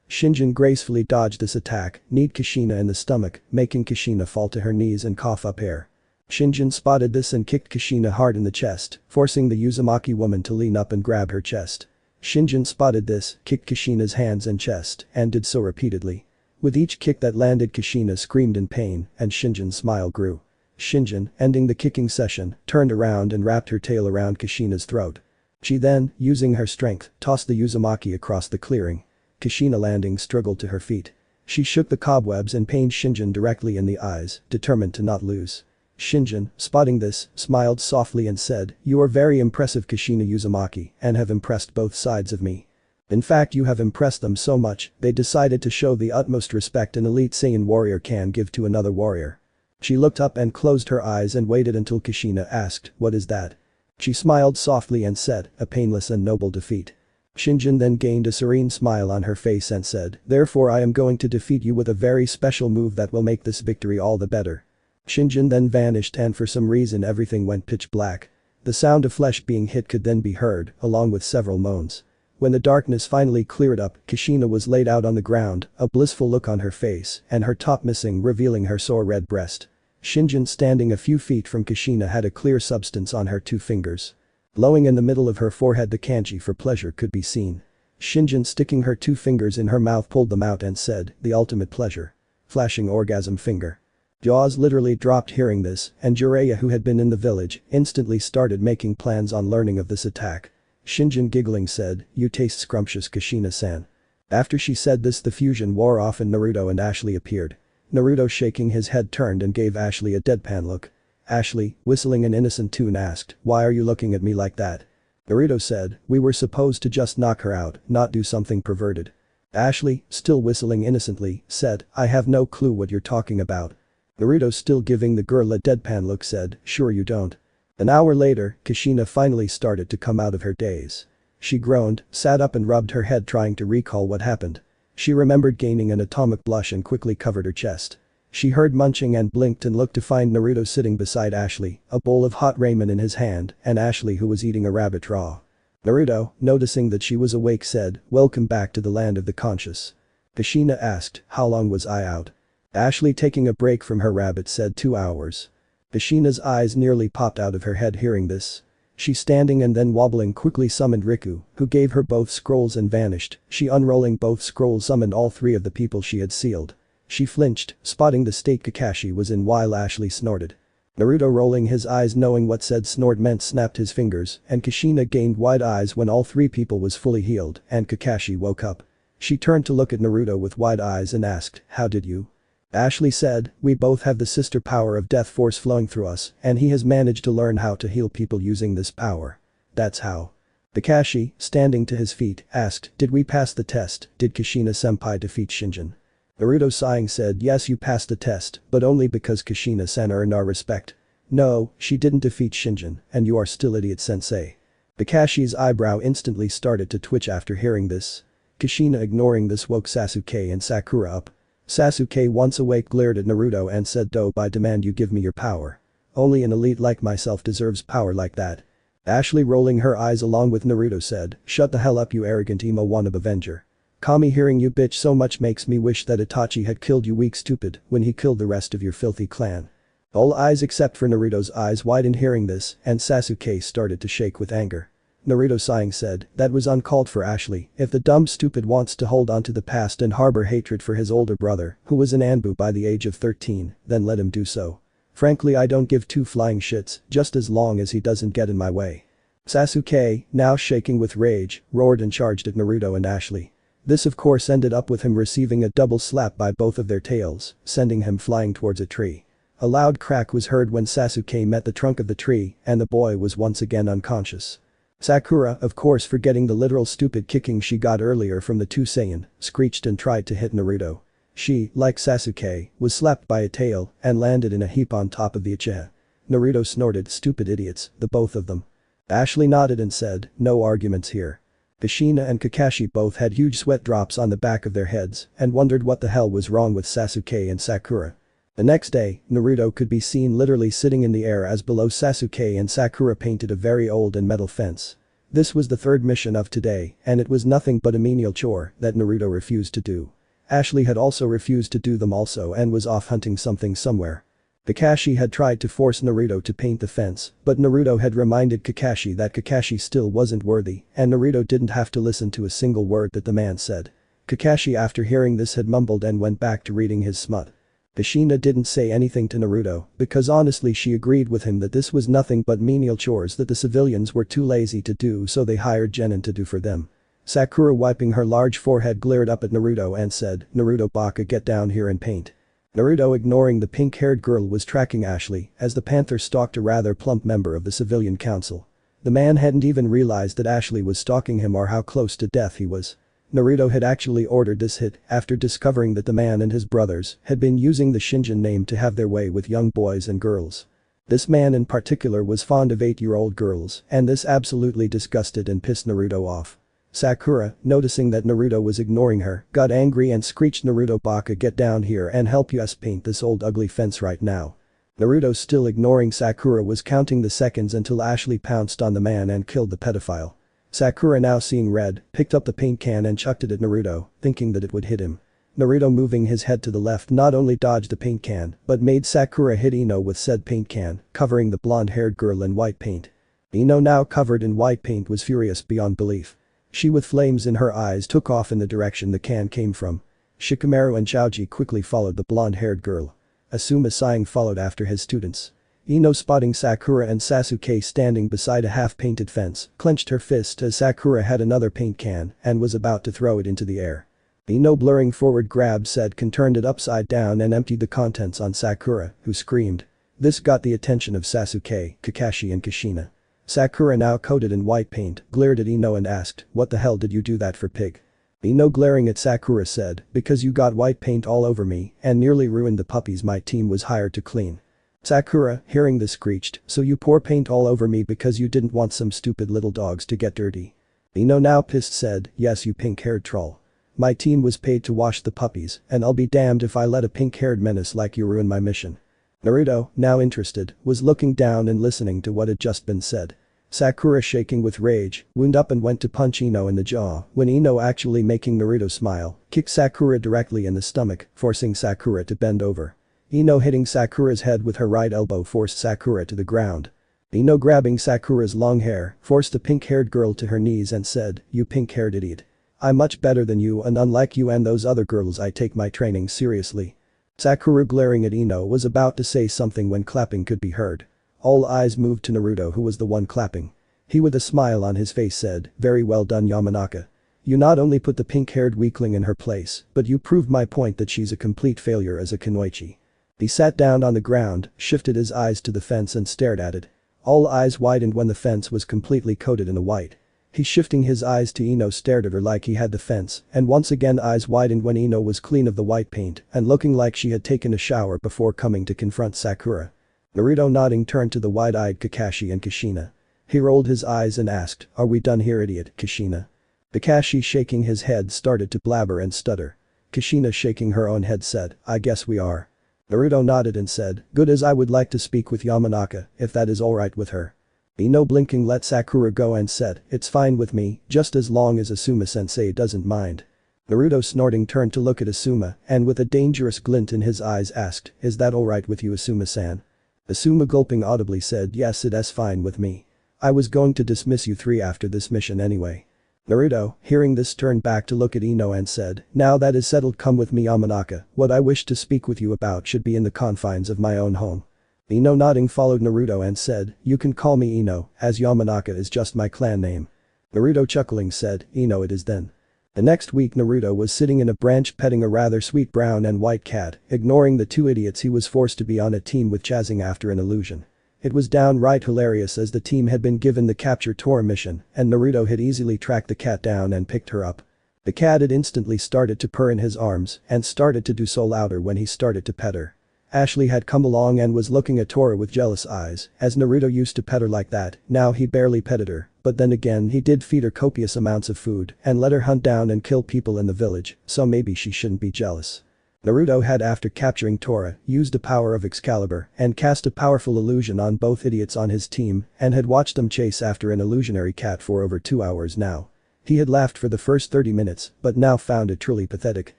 A: Shinjin gracefully dodged this attack, kneed Kushina in the stomach, making Kushina fall to her knees and cough up air. Shinjin spotted this and kicked Kushina hard in the chest, forcing the Uzumaki woman to lean up and grab her chest. Shinjin spotted this, kicked Kushina's hands and chest, and did so repeatedly. With each kick that landed Kushina screamed in pain, and Shinjin's smile grew. Shinjin, ending the kicking session, turned around and wrapped her tail around Kushina's throat. She then, using her strength, tossed the Uzumaki across the clearing. Kushina landing struggled to her feet. She shook the cobwebs and pained Shinjin directly in the eyes, determined to not lose. Shinjin, spotting this, smiled softly and said, "You are very impressive Kushina Uzumaki and have impressed both sides of me. In fact you have impressed them so much, they decided to show the utmost respect an elite Saiyan warrior can give to another warrior." She looked up and closed her eyes and waited until Kushina asked, "What is that?" She smiled softly and said, "A painless and noble defeat." Shinjin then gained a serene smile on her face and said, "Therefore I am going to defeat you with a very special move that will make this victory all the better." Shinjin then vanished and for some reason everything went pitch black. The sound of flesh being hit could then be heard, along with several moans. When the darkness finally cleared up, Kushina was laid out on the ground, a blissful look on her face, and her top missing revealing her sore red breast. Shinjin standing a few feet from Kushina had a clear substance on her 2 fingers. Glowing in the middle of her forehead the kanji for pleasure could be seen. Shinjin sticking her 2 fingers in her mouth pulled them out and said, "The ultimate pleasure." Flashing orgasm finger. Jaws literally dropped hearing this, and Jiraiya who had been in the village instantly started making plans on learning of this attack. Shinjin giggling said, "You taste scrumptious Kushina-san." After she said this the fusion wore off and Naruto and Ashley appeared. Naruto shaking his head turned and gave Ashley a deadpan look. Ashley, whistling an innocent tune asked, "Why are you looking at me like that?" Naruto said, "We were supposed to just knock her out, not do something perverted." Ashley, still whistling innocently, said, "I have no clue what you're talking about." Naruto still giving the girl a deadpan look said, "Sure you don't." An hour later, Kushina finally started to come out of her daze. She groaned, sat up and rubbed her head trying to recall what happened. She remembered gaining an atomic blush and quickly covered her chest. She heard munching and blinked and looked to find Naruto sitting beside Ashley, a bowl of hot ramen in his hand, and Ashley who was eating a rabbit raw. Naruto, noticing that she was awake said, "Welcome back to the land of the conscious." Kushina asked, "How long was I out?" Ashley taking a break from her rabbit said 2 hours. Kushina's eyes nearly popped out of her head hearing this. She standing and then wobbling quickly summoned Riku, who gave her both scrolls and vanished. She unrolling both scrolls summoned all 3 of the people she had sealed. She flinched, spotting the state Kakashi was in while Ashley snorted. Naruto rolling his eyes knowing what said snort meant snapped his fingers and Kushina gained wide eyes when all 3 people was fully healed and Kakashi woke up. She turned to look at Naruto with wide eyes and asked, "How did you?" Ashley said, "We both have the sister power of death force flowing through us and he has managed to learn how to heal people using this power. That's how." Kakashi, standing to his feet, asked, "Did we pass the test? Did Kushina-senpai defeat Shinjin?" Naruto sighing said, "Yes you passed the test, but only because Kushina-sen earned our respect. No, she didn't defeat Shinjin, and you are still idiot sensei." Kakashi's eyebrow instantly started to twitch after hearing this. Kushina ignoring this woke Sasuke and Sakura up. Sasuke once awake glared at Naruto and said, "Dope, I demand you give me your power. Only an elite like myself deserves power like that." Ashley rolling her eyes along with Naruto said, "Shut the hell up you arrogant emo wannabe avenger. Kami hearing you bitch so much makes me wish that Itachi had killed you weak stupid when he killed the rest of your filthy clan." All eyes except for Naruto's eyes widened hearing this and Sasuke started to shake with anger. Naruto sighing said, "That was uncalled for Ashley, if the dumb stupid wants to hold on to the past and harbor hatred for his older brother, who was an Anbu by the age of 13, then let him do so. Frankly I don't give 2 flying shits, just as long as he doesn't get in my way." Sasuke, now shaking with rage, roared and charged at Naruto and Ashley. This of course ended up with him receiving a double slap by both of their tails, sending him flying towards a tree. A loud crack was heard when Sasuke met the trunk of the tree and the boy was once again unconscious. Sakura, of course forgetting the literal stupid kicking she got earlier from the 2 Saiyan, screeched and tried to hit Naruto. She, like Sasuke, was slapped by a tail and landed in a heap on top of the Uchiha. Naruto snorted, stupid idiots, the both of them. Ashley nodded and said, no arguments here. Kushina and Kakashi both had huge sweat drops on the back of their heads and wondered what the hell was wrong with Sasuke and Sakura. The next day, Naruto could be seen literally sitting in the air as below Sasuke and Sakura painted a very old and metal fence. This was the third mission of today, and it was nothing but a menial chore that Naruto refused to do. Ashley had also refused to do them also and was off hunting something somewhere. Kakashi had tried to force Naruto to paint the fence, but Naruto had reminded Kakashi that Kakashi still wasn't worthy, and Naruto didn't have to listen to a single word that the man said. Kakashi after hearing this had mumbled and went back to reading his smut. Kushina didn't say anything to Naruto, because honestly she agreed with him that this was nothing but menial chores that the civilians were too lazy to do, so they hired Genin to do for them. Sakura, wiping her large forehead, glared up at Naruto and said, Naruto Baka, get down here and paint. Naruto, ignoring the pink-haired girl, was tracking Ashley as the panther stalked a rather plump member of the civilian council. The man hadn't even realized that Ashley was stalking him or how close to death he was. Naruto had actually ordered this hit after discovering that the man and his brothers had been using the Shinjin name to have their way with young boys and girls. This man in particular was fond of 8-year-old girls, and this absolutely disgusted and pissed Naruto off. Sakura, noticing that Naruto was ignoring her, got angry and screeched, Naruto Baka, get down here and help us paint this old ugly fence right now. Naruto, still ignoring Sakura, was counting the seconds until Ashley pounced on the man and killed the pedophile. Sakura, now seeing red, picked up the paint can and chucked it at Naruto, thinking that it would hit him. Naruto, moving his head to the left, not only dodged the paint can, but made Sakura hit Ino with said paint can, covering the blonde-haired girl in white paint. Ino, now covered in white paint, was furious beyond belief. She, with flames in her eyes, took off in the direction the can came from. Shikamaru and Chaoji quickly followed the blonde-haired girl. Asuma, sighing, followed after his students. Ino, spotting Sakura and Sasuke standing beside a half-painted fence, clenched her fist as Sakura had another paint can and was about to throw it into the air. Ino, blurring forward, grabbed said can, turned it upside down and emptied the contents on Sakura, who screamed. This got the attention of Sasuke, Kakashi and Kushina. Sakura, now coated in white paint, glared at Ino and asked, what the hell did you do that for, pig? Ino, glaring at Sakura, said, because you got white paint all over me and nearly ruined the puppies my team was hired to clean. Sakura, hearing this, screeched, so you pour paint all over me because you didn't want some stupid little dogs to get dirty. Ino, now pissed, said, yes, you pink-haired troll. My team was paid to wash the puppies, and I'll be damned if I let a pink-haired menace like you ruin my mission. Naruto, now interested, was looking down and listening to what had just been said. Sakura, shaking with rage, wound up and went to punch Ino in the jaw when Ino, actually making Naruto smile, kicked Sakura directly in the stomach, forcing Sakura to bend over. Ino, hitting Sakura's head with her right elbow, forced Sakura to the ground. Ino, grabbing Sakura's long hair, forced the pink-haired girl to her knees and said, you pink-haired idiot. I'm much better than you, and unlike you and those other girls, I take my training seriously. Sakura, glaring at Ino, was about to say something when clapping could be heard. All eyes moved to Naruto, who was the one clapping. He, with a smile on his face, said, very well done, Yamanaka. You not only put the pink-haired weakling in her place, but you proved my point that she's a complete failure as a kunoichi. He sat down on the ground, shifted his eyes to the fence and stared at it. All eyes widened when the fence was completely coated in the white. He, shifting his eyes to Ino, stared at her like he had the fence, and once again eyes widened when Ino was clean of the white paint and looking like she had taken a shower before coming to confront Sakura. Naruto, nodding, turned to the wide-eyed Kakashi and Kushina. He rolled his eyes and asked, are we done here, idiot, Kushina? Kakashi, shaking his head, started to blabber and stutter. Kushina, shaking her own head, said, I guess we are. Naruto nodded and said, good, as I would like to speak with Yamanaka, if that is alright with her. Ino, blinking, let Sakura go and said, it's fine with me, just as long as Asuma-sensei doesn't mind. Naruto, snorting, turned to look at Asuma and with a dangerous glint in his eyes asked, is that alright with you, Asuma-san? Asuma, gulping audibly, said, yes, it's fine with me. I was going to dismiss you three after this mission anyway. Naruto, hearing this, turned back to look at Ino and said, now that is settled, come with me, Yamanaka, what I wish to speak with you about should be in the confines of my own home. Ino, nodding, followed Naruto and said, you can call me Ino, as Yamanaka is just my clan name. Naruto, chuckling, said, Ino it is then. The next week Naruto was sitting in a branch petting a rather sweet brown and white cat, ignoring the two idiots he was forced to be on a team with chasing after an illusion. It was downright hilarious as the team had been given the capture Tora mission and Naruto had easily tracked the cat down and picked her up. The cat had instantly started to purr in his arms and started to do so louder when he started to pet her. Ashley had come along and was looking at Tora with jealous eyes, as Naruto used to pet her like that, now he barely petted her, but then again he did feed her copious amounts of food and let her hunt down and kill people in the village, so maybe she shouldn't be jealous. Naruto had, after capturing Tora, used the power of Excalibur and cast a powerful illusion on both idiots on his team and had watched them chase after an illusionary cat for over 2 hours now. He had laughed for the first 30 minutes but now found it truly pathetic.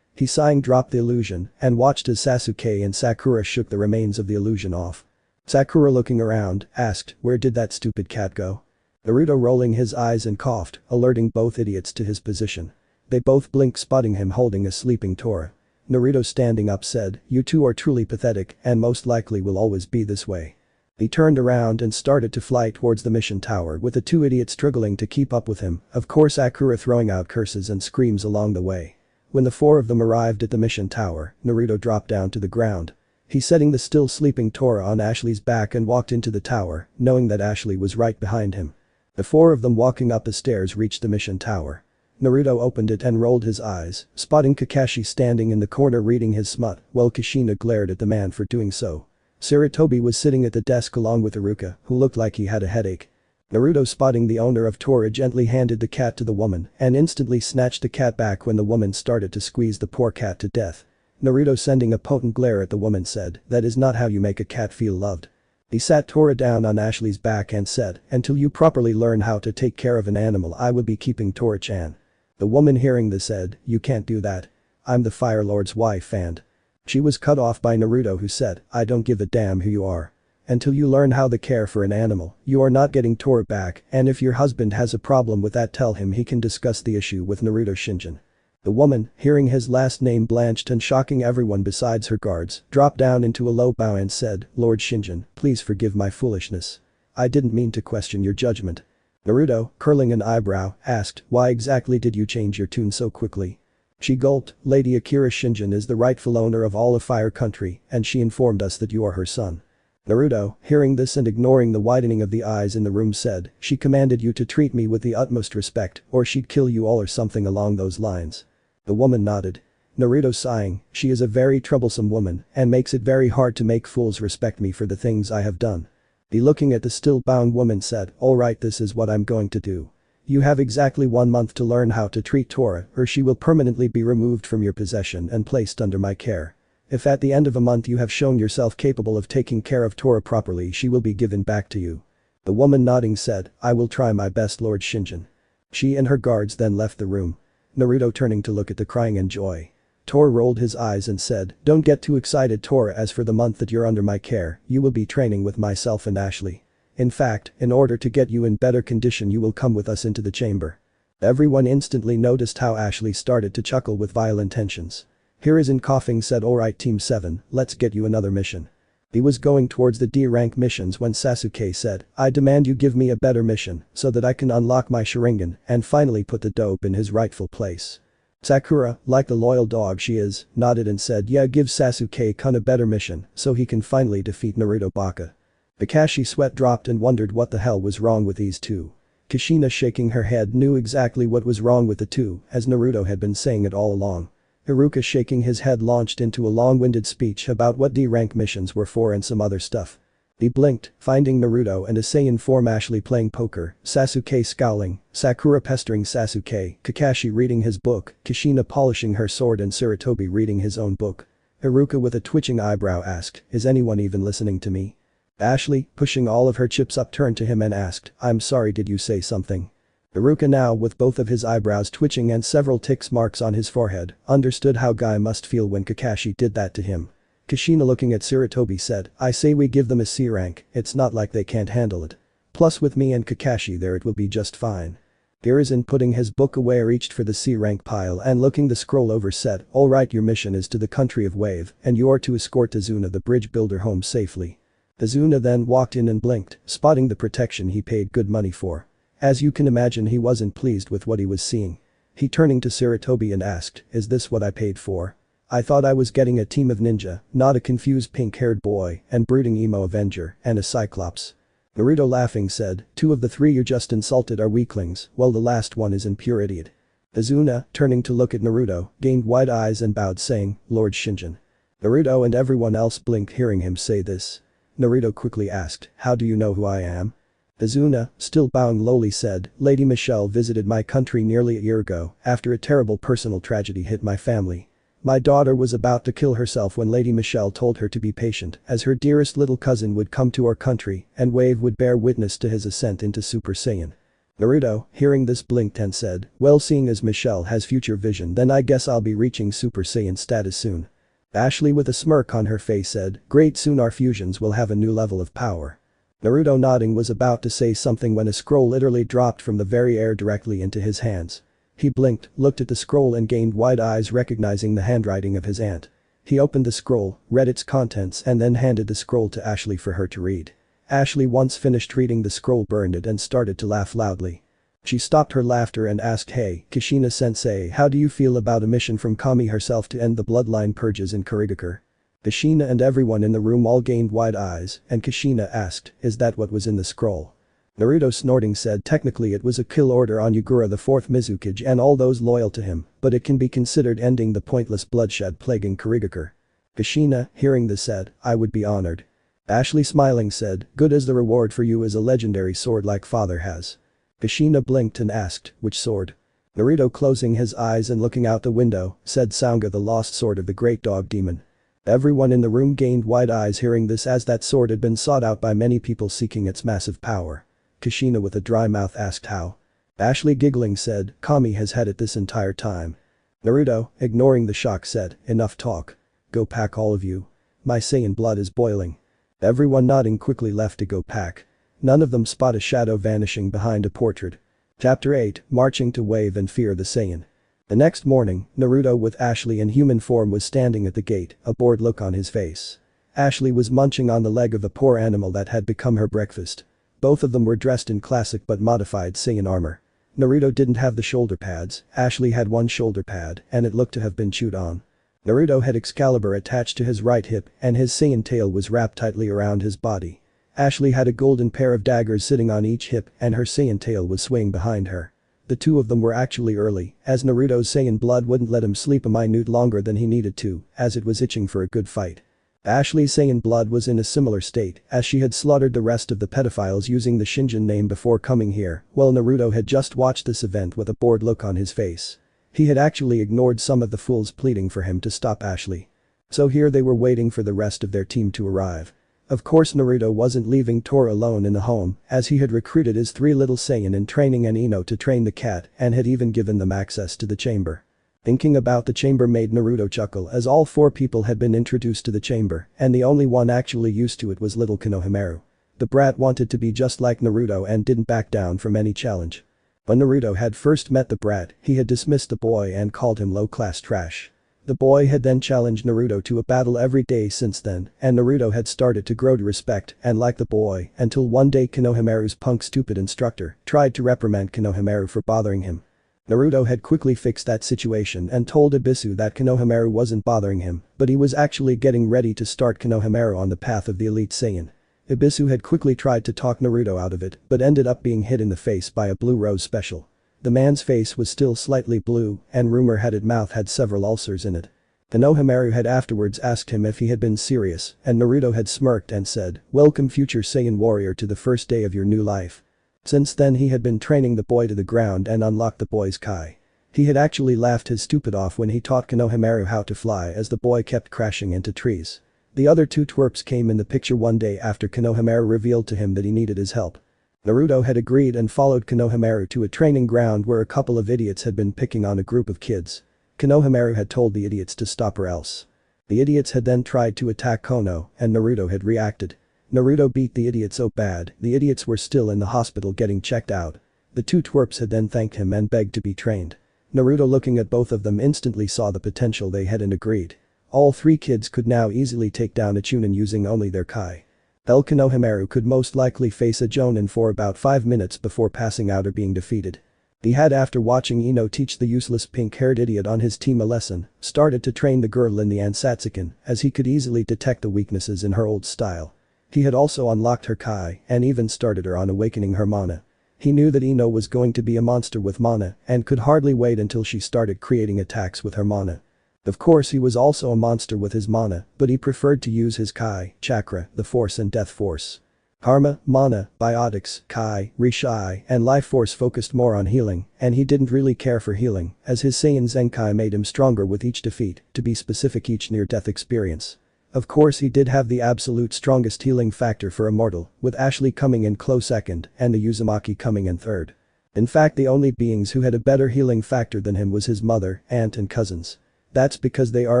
A: He sighing dropped the illusion and watched as Sasuke and Sakura shook the remains of the illusion off. Sakura, looking around, asked, "Where did that stupid cat go?" Naruto rolling his eyes and coughed, alerting both idiots to his position. They both blinked, spotting him holding a sleeping Tora. Naruto, standing up, said, "You two are truly pathetic and most likely will always be this way." He turned around and started to fly towards the mission tower with the two idiots struggling to keep up with him, of course Sakura throwing out curses and screams along the way. When the four of them arrived at the mission tower, Naruto dropped down to the ground. He setting the still sleeping Tora on Ashley's back and walked into the tower, knowing that Ashley was right behind him. The four of them walking up the stairs reached the mission tower. Naruto opened it and rolled his eyes, spotting Kakashi standing in the corner reading his smut, while Kushina glared at the man for doing so. Sarutobi was sitting at the desk along with Iruka, who looked like he had a headache. Naruto, spotting the owner of Tora, gently handed the cat to the woman and instantly snatched the cat back when the woman started to squeeze the poor cat to death. Naruto, sending a potent glare at the woman, said, "That is not how you make a cat feel loved." He sat Tora down on Ashley's back and said, "Until you properly learn how to take care of an animal, I will be keeping Tora-chan." The woman, hearing this, said, "You can't do that. I'm the Fire Lord's wife and..." She was cut off by Naruto, who said, "I don't give a damn who you are. Until you learn how to care for an animal, you are not getting Tora back, and if your husband has a problem with that, tell him he can discuss the issue with Naruto Shinjin." The woman, hearing his last name, blanched and, shocking everyone besides her guards, dropped down into a low bow and said, "Lord Shinjin, please forgive my foolishness. I didn't mean to question your judgment." Naruto, curling an eyebrow, asked, "Why exactly did you change your tune so quickly?" She gulped, "Lady Akira Shinjin is the rightful owner of all of Fire Country and she informed us that you are her son." Naruto, hearing this and ignoring the widening of the eyes in the room, said, "She commanded you to treat me with the utmost respect or she'd kill you all or something along those lines." The woman nodded. Naruto, sighing, "She is a very troublesome woman and makes it very hard to make fools respect me for the things I have done." He, looking at the still bound woman, said, "Alright, this is what I'm going to do. You have exactly 1 month to learn how to treat Tora or she will permanently be removed from your possession and placed under my care. If at the end of a month you have shown yourself capable of taking care of Tora properly, she will be given back to you." The woman, nodding, said, "I will try my best, Lord Shinjin." She and her guards then left the room. Naruto, turning to look at the crying and Joy. Tora rolled his eyes and said, "Don't get too excited, Tora. As for the month that you're under my care, you will be training with myself and Ashley. In fact, in order to get you in better condition, you will come with us into the chamber." Everyone instantly noticed how Ashley started to chuckle with vile intentions. Hiruzen, coughing, said, "Alright Team 7, let's get you another mission." He was going towards the D-rank missions when Sasuke said, "I demand you give me a better mission so that I can unlock my Sharingan and finally put the dope in his rightful place." Sakura, like the loyal dog she is, nodded and said, "Yeah, give Sasuke-kun a better mission so he can finally defeat Naruto Baka." Kakashi sweat dropped and wondered what the hell was wrong with these two. Kushina, shaking her head, knew exactly what was wrong with the two, as Naruto had been saying it all along. Iruka, shaking his head, launched into a long-winded speech about what D-rank missions were for and some other stuff. He blinked, finding Naruto and a Saiyan form, Ashley playing poker, Sasuke scowling, Sakura pestering Sasuke, Kakashi reading his book, Kushina polishing her sword and Sarutobi reading his own book. Iruka, with a twitching eyebrow, asked, "Is anyone even listening to me?" Ashley, pushing all of her chips up, turned to him and asked, "I'm sorry, did you say something?" Iruka, now with both of his eyebrows twitching and several tick marks on his forehead, understood how Guy must feel when Kakashi did that to him. Kushina, looking at Sarutobi, said, "I say we give them a C rank, it's not like they can't handle it. Plus with me and Kakashi there, it will be just fine." Hiruzen, putting his book away, reached for the C rank pile and looking the scroll over, said, "Alright, your mission is to the country of Wave and you are to escort Azuna the bridge builder home safely." Azuna then walked in and blinked, spotting the protection he paid good money for. As you can imagine, he wasn't pleased with what he was seeing. He, turning to Sarutobi, and asked, "Is this what I paid for? I thought I was getting a team of ninja, not a confused pink-haired boy and brooding emo avenger and a cyclops." Naruto, laughing, said, "2 of the 3 you just insulted are weaklings, while the last one is an pure idiot." Azuna, turning to look at Naruto, gained wide eyes and bowed, saying, "Lord Shinjin." Naruto and everyone else blinked hearing him say this. Naruto quickly asked, "How do you know who I am?" Izuna, still bowing lowly said, "Lady Michelle visited my country nearly a year ago after a terrible personal tragedy hit my family. My daughter was about to kill herself when Lady Michelle told her to be patient as her dearest little cousin would come to our country and Wave would bear witness to his ascent into Super Saiyan." Naruto, hearing this blinked and said, "Well, seeing as Michelle has future vision, then I guess I'll be reaching Super Saiyan status soon." Ashley with a smirk on her face said, "Great, soon our fusions will have a new level of power." Naruto nodding was about to say something when a scroll literally dropped from the very air directly into his hands. He blinked, looked at the scroll and gained wide eyes recognizing the handwriting of his aunt. He opened the scroll, read its contents and then handed the scroll to Ashley for her to read. Ashley once finished reading the scroll burned it and started to laugh loudly. She stopped her laughter and asked, "Hey, Kushina-sensei, how do you feel about a mission from Kami herself to end the bloodline purges in Kurigakure?" Kushina and everyone in the room all gained wide eyes and Kushina asked, "Is that what was in the scroll?" Naruto snorting said, "Technically it was a kill order on Yugura the 4th Mizukage and all those loyal to him, but it can be considered ending the pointless bloodshed plaguing Kurigakure." Kushina, hearing this said, "I would be honored." Ashley smiling said, "Good, as the reward for you is a legendary sword like father has." Kushina blinked and asked, "Which sword?" Naruto closing his eyes and looking out the window, said, "Sanga, the lost sword of the great dog demon." Everyone in the room gained wide eyes hearing this as that sword had been sought out by many people seeking its massive power. Kushina with a dry mouth asked how. Ashley giggling said, "Kami has had it this entire time." Naruto, ignoring the shock said, "Enough talk. Go pack, all of you. My Saiyan blood is boiling." Everyone nodding quickly left to go pack. None of them spot a shadow vanishing behind a portrait. Chapter 8, Marching to Wave and Fear the Saiyan. The next morning, Naruto with Ashley in human form was standing at the gate, a bored look on his face. Ashley was munching on the leg of the poor animal that had become her breakfast. Both of them were dressed in classic but modified Saiyan armor. Naruto didn't have the shoulder pads, Ashley had one shoulder pad and it looked to have been chewed on. Naruto had Excalibur attached to his right hip and his Saiyan tail was wrapped tightly around his body. Ashley had a golden pair of daggers sitting on each hip and her Saiyan tail was swaying behind her. The two of them were actually early, as Naruto's Saiyan blood wouldn't let him sleep a minute longer than he needed to, as it was itching for a good fight. Ashley's Saiyan blood was in a similar state, as she had slaughtered the rest of the pedophiles using the Shinjin name before coming here, while Naruto had just watched this event with a bored look on his face. He had actually ignored some of the fools pleading for him to stop Ashley. So here they were waiting for the rest of their team to arrive. Of course Naruto wasn't leaving Tora alone in the home, as he had recruited his 3 little Saiyan in training and Ino to train the cat and had even given them access to the chamber. Thinking about the chamber made Naruto chuckle as all 4 people had been introduced to the chamber and the only one actually used to it was little Konohamaru. The brat wanted to be just like Naruto and didn't back down from any challenge. When Naruto had first met the brat, he had dismissed the boy and called him low-class trash. The boy had then challenged Naruto to a battle every day since then and Naruto had started to grow to respect and like the boy until one day Konohamaru's punk stupid instructor tried to reprimand Konohamaru for bothering him. Naruto had quickly fixed that situation and told Ibisu that Konohamaru wasn't bothering him, but he was actually getting ready to start Konohamaru on the path of the elite Saiyan. Ibisu had quickly tried to talk Naruto out of it but ended up being hit in the face by a blue rose special. The man's face was still slightly blue and rumor had it mouth had several ulcers in it. Konohamaru had afterwards asked him if he had been serious and Naruto had smirked and said, "Welcome future Saiyan warrior to the first day of your new life." Since then he had been training the boy to the ground and unlocked the boy's kai. He had actually laughed his stupid off when he taught Konohamaru how to fly as the boy kept crashing into trees. The other 2 twerps came in the picture one day after Konohamaru revealed to him that he needed his help. Naruto had agreed and followed Konohamaru to a training ground where a couple of idiots had been picking on a group of kids. Konohamaru had told the idiots to stop or else. The idiots had then tried to attack Kono and Naruto had reacted. Naruto beat the idiots so bad, the idiots were still in the hospital getting checked out. The 2 twerps had then thanked him and begged to be trained. Naruto looking at both of them instantly saw the potential they had and agreed. All 3 kids could now easily take down a Chunin using only their kai. El Konohamaru could most likely face a Jonin for about 5 minutes before passing out or being defeated. He had, after watching Ino teach the useless pink-haired idiot on his team a lesson, started to train the girl in the Ansatsuken as he could easily detect the weaknesses in her old style. He had also unlocked her kai and even started her on awakening her mana. He knew that Ino was going to be a monster with mana and could hardly wait until she started creating attacks with her mana. Of course he was also a monster with his mana, but he preferred to use his Kai, Chakra, the Force and Death Force. Karma, Mana, Biotics, Kai, Rishai, and Life Force focused more on healing, and he didn't really care for healing, as his Saiyan Zenkai made him stronger with each defeat, to be specific each near-death experience. Of course he did have the absolute strongest healing factor for a mortal, with Ashley coming in close second and the Uzumaki coming in third. In fact the only beings who had a better healing factor than him was his mother, aunt and cousins. That's because they are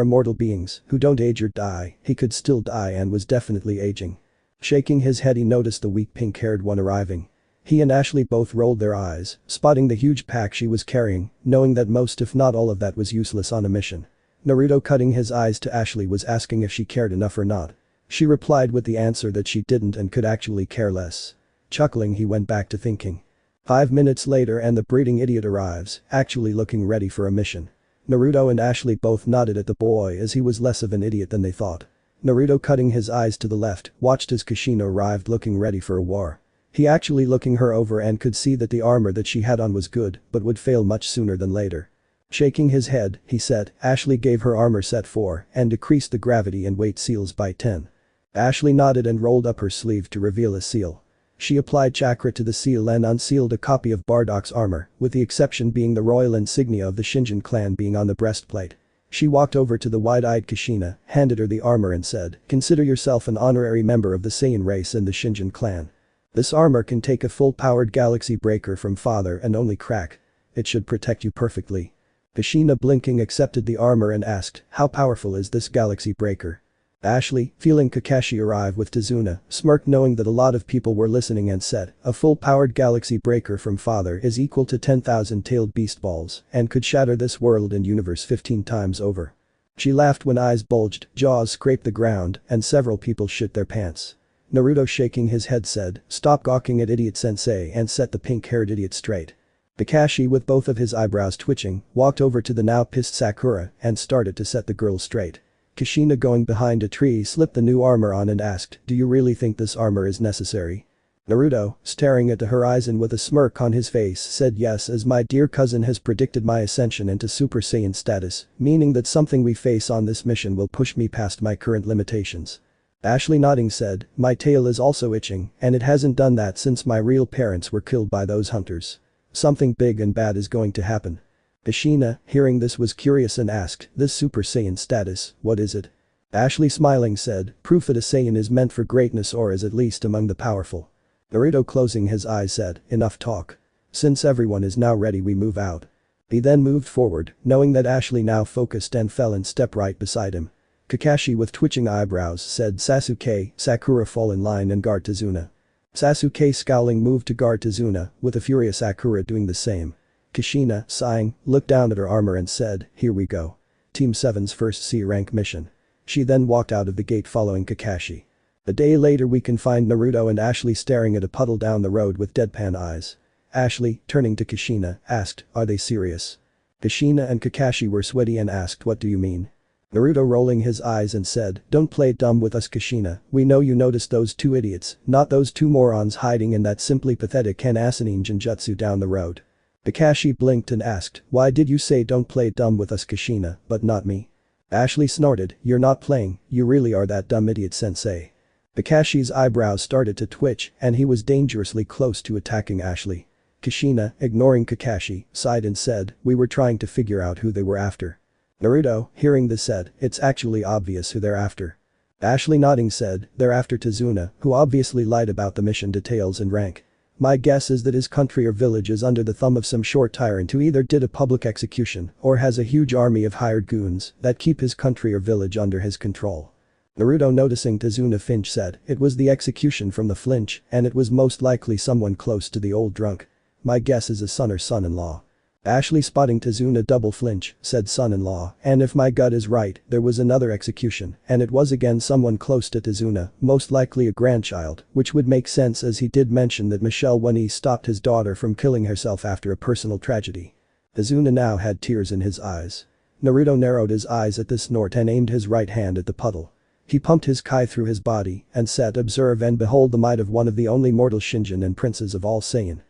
A: immortal beings who don't age or die. He could still die and was definitely aging. Shaking his head he noticed the weak pink-haired one arriving. He and Ashley both rolled their eyes, spotting the huge pack she was carrying, knowing that most if not all of that was useless on a mission. Naruto cutting his eyes to Ashley was asking if she cared enough or not. She replied with the answer that she didn't and could actually care less. Chuckling he went back to thinking. 5 minutes later and the breeding idiot arrives, actually looking ready for a mission. Naruto and Ashley both nodded at the boy as he was less of an idiot than they thought. Naruto cutting his eyes to the left, watched as Kushina arrived looking ready for a war. He actually looking her over and could see that the armor that she had on was good, but would fail much sooner than later. Shaking his head, he said, Ashley gave her armor set 4 and decreased the gravity and weight seals by 10. Ashley nodded and rolled up her sleeve to reveal a seal. She applied chakra to the seal and unsealed a copy of Bardock's armor, with the exception being the royal insignia of the Shinjin clan being on the breastplate. She walked over to the wide-eyed Kushina, handed her the armor and said, consider yourself an honorary member of the Saiyan race in the Shinjin clan. This armor can take a full-powered galaxy breaker from father and only crack. It should protect you perfectly. Kushina blinking accepted the armor and asked, how powerful is this galaxy breaker? Ashley, feeling Kakashi arrive with Tazuna, smirked knowing that a lot of people were listening and said, a full-powered galaxy breaker from father is equal to 10,000 tailed beast balls and could shatter this world and universe 15 times over. She laughed when eyes bulged, jaws scraped the ground, and several people shit their pants. Naruto shaking his head said, stop gawking at idiot sensei and set the pink-haired idiot straight. Kakashi with both of his eyebrows twitching, walked over to the now pissed Sakura and started to set the girl straight. Kushina going behind a tree slipped the new armor on and asked, do you really think this armor is necessary? Naruto, staring at the horizon with a smirk on his face said yes, as my dear cousin has predicted my ascension into Super Saiyan status, meaning that something we face on this mission will push me past my current limitations. Ashley nodding said, my tail is also itching and it hasn't done that since my real parents were killed by those hunters. Something big and bad is going to happen. Kushina, hearing this was curious and asked, this Super Saiyan status, what is it? Ashley smiling said, proof that a Saiyan is meant for greatness or is at least among the powerful. Naruto closing his eyes said, enough talk. Since everyone is now ready we move out. He then moved forward, knowing that Ashley now focused and fell in step right beside him. Kakashi with twitching eyebrows said Sasuke, Sakura fall in line and guard Tazuna. Sasuke scowling moved to guard Tazuna, with a furious Sakura doing the same. Kushina, sighing, looked down at her armor and said, here we go. Team 7's first C-rank mission. She then walked out of the gate following Kakashi. A day later we can find Naruto and Ashley staring at a puddle down the road with deadpan eyes. Ashley, turning to Kushina, asked, are they serious? Kushina and Kakashi were sweaty and asked, what do you mean? Naruto rolling his eyes and said, don't play dumb with us Kushina, we know you noticed those two idiots, not those two morons hiding in that simply pathetic Hanasanin Genjutsu down the road. Kakashi blinked and asked, why did you say don't play dumb with us Kushina, but not me? Ashley snorted, you're not playing, you really are that dumb idiot sensei. Kakashi's eyebrows started to twitch and he was dangerously close to attacking Ashley. Kushina, ignoring Kakashi, sighed and said, we were trying to figure out who they were after. Naruto, hearing this said, it's actually obvious who they're after. Ashley nodding said, they're after Tazuna, who obviously lied about the mission details and rank. My guess is that his country or village is under the thumb of some short tyrant who either did a public execution or has a huge army of hired goons that keep his country or village under his control. Naruto noticing Tazuna Finch said, it was the execution from the flinch and it was most likely someone close to the old drunk. My guess is a son or son-in-law. Ashley spotting Tazuna double flinch, said son-in-law, and if my gut is right, there was another execution, and it was again someone close to Tazuna, most likely a grandchild, which would make sense as he did mention that Michelle Wani stopped his daughter from killing herself after a personal tragedy. Tazuna now had tears in his eyes. Naruto narrowed his eyes at this snort and aimed his right hand at the puddle. He pumped his Kai through his body and said observe and behold the might of one of the only mortal Shinjin and princes of all Saiyan.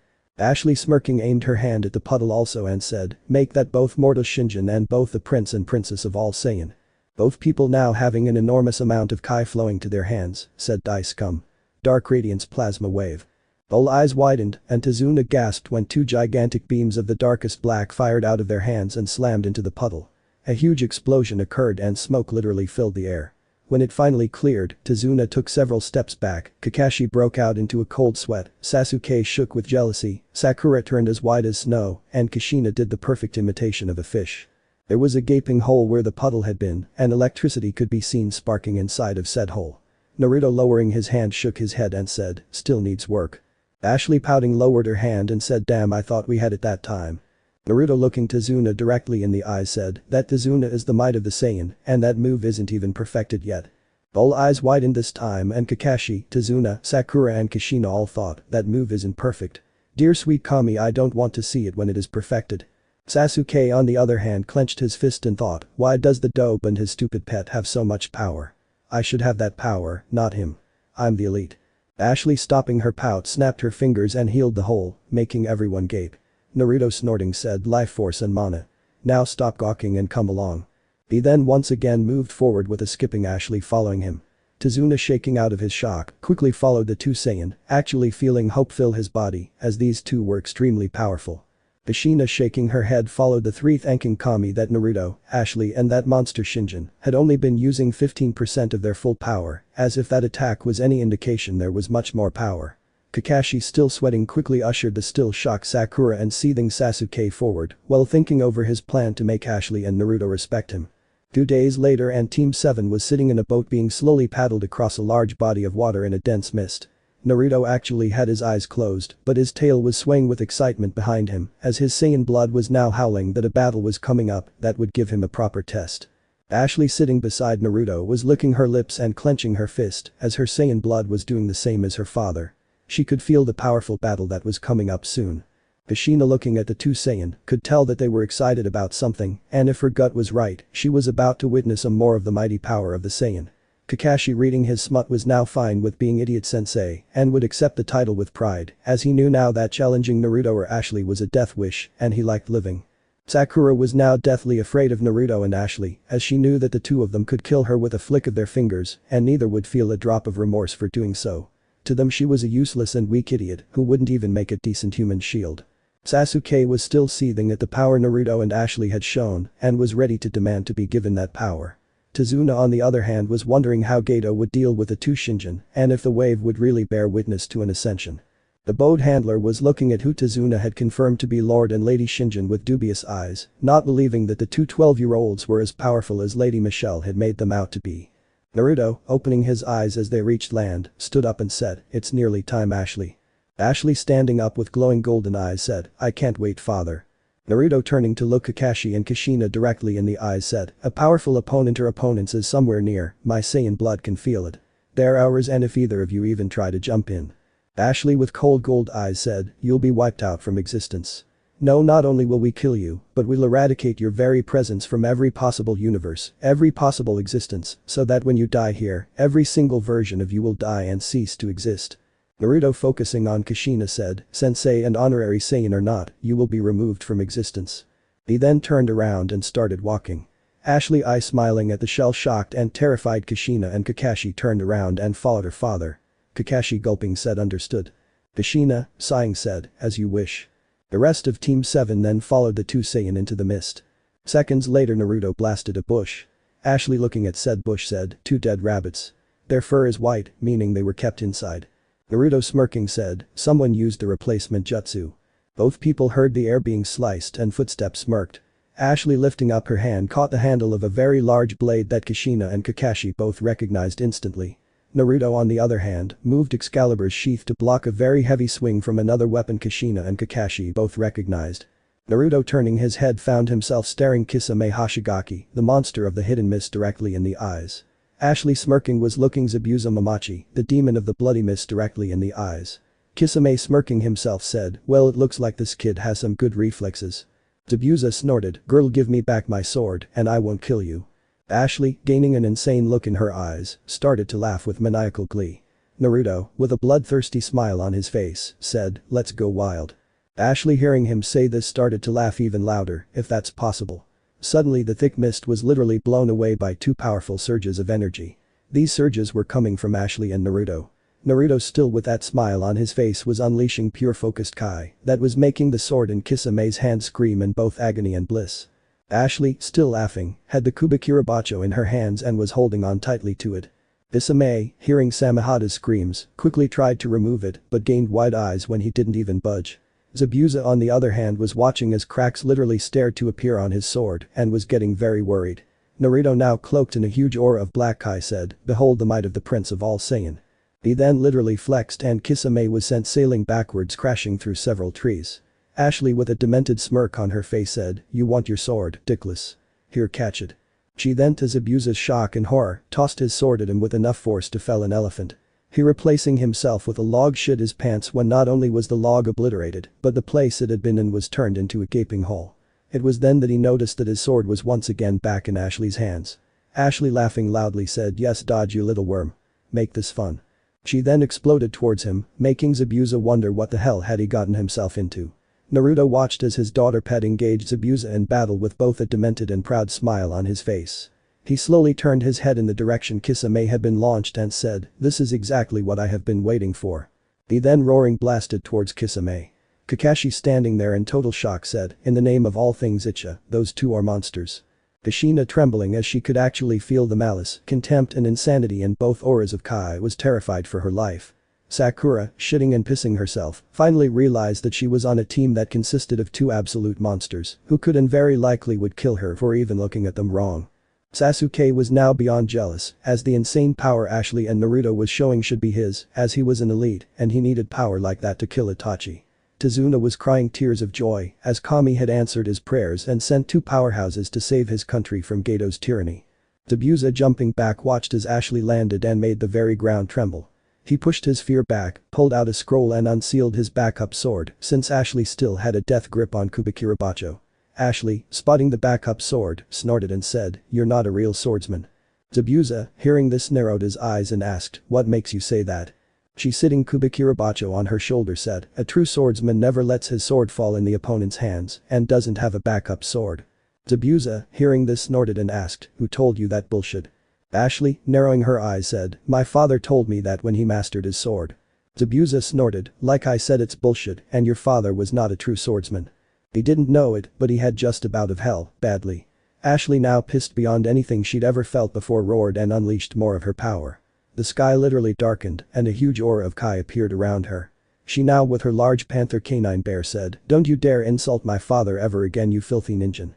A: Ashley smirking aimed her hand at the puddle also and said, make that both mortal Shinjin and both the prince and princess of all Saiyan. Both people now having an enormous amount of Kai flowing to their hands, said Dice come. Dark Radiance Plasma Wave. All eyes widened and Tazuna gasped when two gigantic beams of the darkest black fired out of their hands and slammed into the puddle. A huge explosion occurred and smoke literally filled the air. When it finally cleared, Tazuna took several steps back, Kakashi broke out into a cold sweat, Sasuke shook with jealousy, Sakura turned as white as snow, and Kushina did the perfect imitation of a fish. There was a gaping hole where the puddle had been, and electricity could be seen sparking inside of said hole. Naruto lowering his hand shook his head and said, still needs work. Ashley pouting lowered her hand and said damn I thought we had it that time. Naruto looking Tazuna directly in the eyes said that Tazuna is the might of the Saiyan and that move isn't even perfected yet. All eyes widened this time and Kakashi, Tazuna, Sakura and Kushina all thought that move isn't perfect. Dear sweet Kami I don't want to see it when it is perfected. Sasuke on the other hand clenched his fist and thought why does the dope and his stupid pet have so much power? I should have that power, not him. I'm the elite. Ashley stopping her pout snapped her fingers and healed the hole, making everyone gape. Naruto snorting said life force and mana. Now stop gawking and come along. He then once again moved forward with a skipping Ashley following him. Tazuna shaking out of his shock quickly followed the two Saiyan, actually feeling hope fill his body as these two were extremely powerful. Kushina shaking her head followed the three thanking Kami that Naruto, Ashley and that monster Shinjin had only been using 15% of their full power, as if that attack was any indication there was much more power. Kakashi still sweating quickly ushered the still shocked Sakura and seething Sasuke forward while thinking over his plan to make Ashley and Naruto respect him. 2 days later and Team 7 was sitting in a boat being slowly paddled across a large body of water in a dense mist. Naruto actually had his eyes closed, but his tail was swaying with excitement behind him as his Saiyan blood was now howling that a battle was coming up that would give him a proper test. Ashley sitting beside Naruto was licking her lips and clenching her fist as her Saiyan blood was doing the same as her father. She could feel the powerful battle that was coming up soon. Kushina looking at the two Saiyan could tell that they were excited about something and if her gut was right, she was about to witness some more of the mighty power of the Saiyan. Kakashi reading his smut was now fine with being idiot sensei and would accept the title with pride as he knew now that challenging Naruto or Ashley was a death wish and he liked living. Sakura was now deathly afraid of Naruto and Ashley as she knew that the two of them could kill her with a flick of their fingers and neither would feel a drop of remorse for doing so. To them she was a useless and weak idiot who wouldn't even make a decent human shield. Sasuke was still seething at the power Naruto and Ashley had shown and was ready to demand to be given that power. Tazuna on the other hand was wondering how Geto would deal with the two Shinjin and if the wave would really bear witness to an ascension. The boat handler was looking at who Tazuna had confirmed to be Lord and Lady Shinjin with dubious eyes, not believing that the two 12-year-olds were as powerful as Lady Michelle had made them out to be. Naruto, opening his eyes as they reached land, stood up and said, it's nearly time Ashley. Ashley standing up with glowing golden eyes said, I can't wait father. Naruto turning to look Kakashi and Kushina directly in the eyes said, a powerful opponent or opponents is somewhere near, my Saiyan blood can feel it. They're ours and if either of you even try to jump in. Ashley with cold gold eyes said, you'll be wiped out from existence. No, not only will we kill you, but we'll eradicate your very presence from every possible universe, every possible existence, so that when you die here, every single version of you will die and cease to exist. Naruto focusing on Kushina said, Sensei and honorary Saiyan or not, you will be removed from existence. He then turned around and started walking. Ashley eye smiling at the shell-shocked and terrified Kushina and Kakashi turned around and followed her father. Kakashi gulping said understood. Kushina, sighing said, as you wish. The rest of Team 7 then followed the two Saiyan into the mist. Seconds later Naruto blasted a bush. Ashley looking at said bush said, 2 dead rabbits. Their fur is white, meaning they were kept inside. Naruto smirking said, someone used the replacement jutsu. Both people heard the air being sliced and footsteps smirked. Ashley lifting up her hand caught the handle of a very large blade that Kushina and Kakashi both recognized instantly. Naruto on the other hand moved Excalibur's sheath to block a very heavy swing from another weapon Kushina and Kakashi both recognized. Naruto turning his head found himself staring Kisame Hoshigaki, the monster of the hidden mist directly in the eyes. Ashley smirking was looking Zabuza Mamachi, the demon of the bloody mist directly in the eyes. Kisame smirking himself said, well it looks like this kid has some good reflexes. Zabuza snorted, girl give me back my sword and I won't kill you. Ashley, gaining an insane look in her eyes, started to laugh with maniacal glee. Naruto, with a bloodthirsty smile on his face, said, let's go wild. Ashley, hearing him say this, started to laugh even louder, if that's possible. Suddenly the thick mist was literally blown away by two powerful surges of energy. These surges were coming from Ashley and Naruto. Naruto, still with that smile on his face, was unleashing pure focused Kai that was making the sword in Kisame's hand scream in both agony and bliss. Ashley, still laughing, had the Kubikirabacho in her hands and was holding on tightly to it. Kisame, hearing Samehada's screams, quickly tried to remove it but gained wide eyes when he didn't even budge. Zabuza, on the other hand, was watching as cracks literally stared to appear on his sword and was getting very worried. Naruto, now cloaked in a huge aura of black Kai, said, "Behold the might of the Prince of all Saiyan." He then literally flexed and Kisame was sent sailing backwards, crashing through several trees. Ashley, with a demented smirk on her face, said, "You want your sword, dickless. Here, catch it." She then, to Zabuza's shock and horror, tossed his sword at him with enough force to fell an elephant. He, replacing himself with a log, shit his pants when not only was the log obliterated, but the place it had been in was turned into a gaping hole. It was then that he noticed that his sword was once again back in Ashley's hands. Ashley, laughing loudly, said, "Yes, dodge, you little worm. Make this fun." She then exploded towards him, making Zabuza wonder what the hell had he gotten himself into. Naruto watched as his daughter Pet engaged Zabuza in battle with both a demented and proud smile on his face. He slowly turned his head in the direction Kisame had been launched and said, "This is exactly what I have been waiting for." He then, roaring, blasted towards Kisame. Kakashi, standing there in total shock, said, "In the name of all things Icha, those two are monsters." Kushina, trembling as she could actually feel the malice, contempt and insanity in both auras of Kai, was terrified for her life. Sakura, shitting and pissing herself, finally realized that she was on a team that consisted of two absolute monsters who could and very likely would kill her for even looking at them wrong. Sasuke was now beyond jealous, as the insane power Ashley and Naruto was showing should be his, as he was an elite and he needed power like that to kill Itachi. Tazuna was crying tears of joy as Kami had answered his prayers and sent two powerhouses to save his country from Gato's tyranny. Zabuza, jumping back, watched as Ashley landed and made the very ground tremble. He pushed his fear back, pulled out a scroll and unsealed his backup sword, since Ashley still had a death grip on Kubikirabacho. Ashley, spotting the backup sword, snorted and said, "You're not a real swordsman." Zabuza, hearing this, narrowed his eyes and asked, "What makes you say that?" She, sitting Kubikirabacho on her shoulder, said, "A true swordsman never lets his sword fall in the opponent's hands and doesn't have a backup sword." Zabuza, hearing this, snorted and asked, "Who told you that bullshit?" Ashley, narrowing her eyes, said, "My father told me that when he mastered his sword." Zabuza snorted, "Like I said, it's bullshit, and your father was not a true swordsman. He didn't know it, but he had just about of hell, badly." Ashley, now pissed beyond anything she'd ever felt before, roared and unleashed more of her power. The sky literally darkened and a huge aura of Kai appeared around her. She, now with her large panther canine bear, said, "Don't you dare insult my father ever again, you filthy ninja."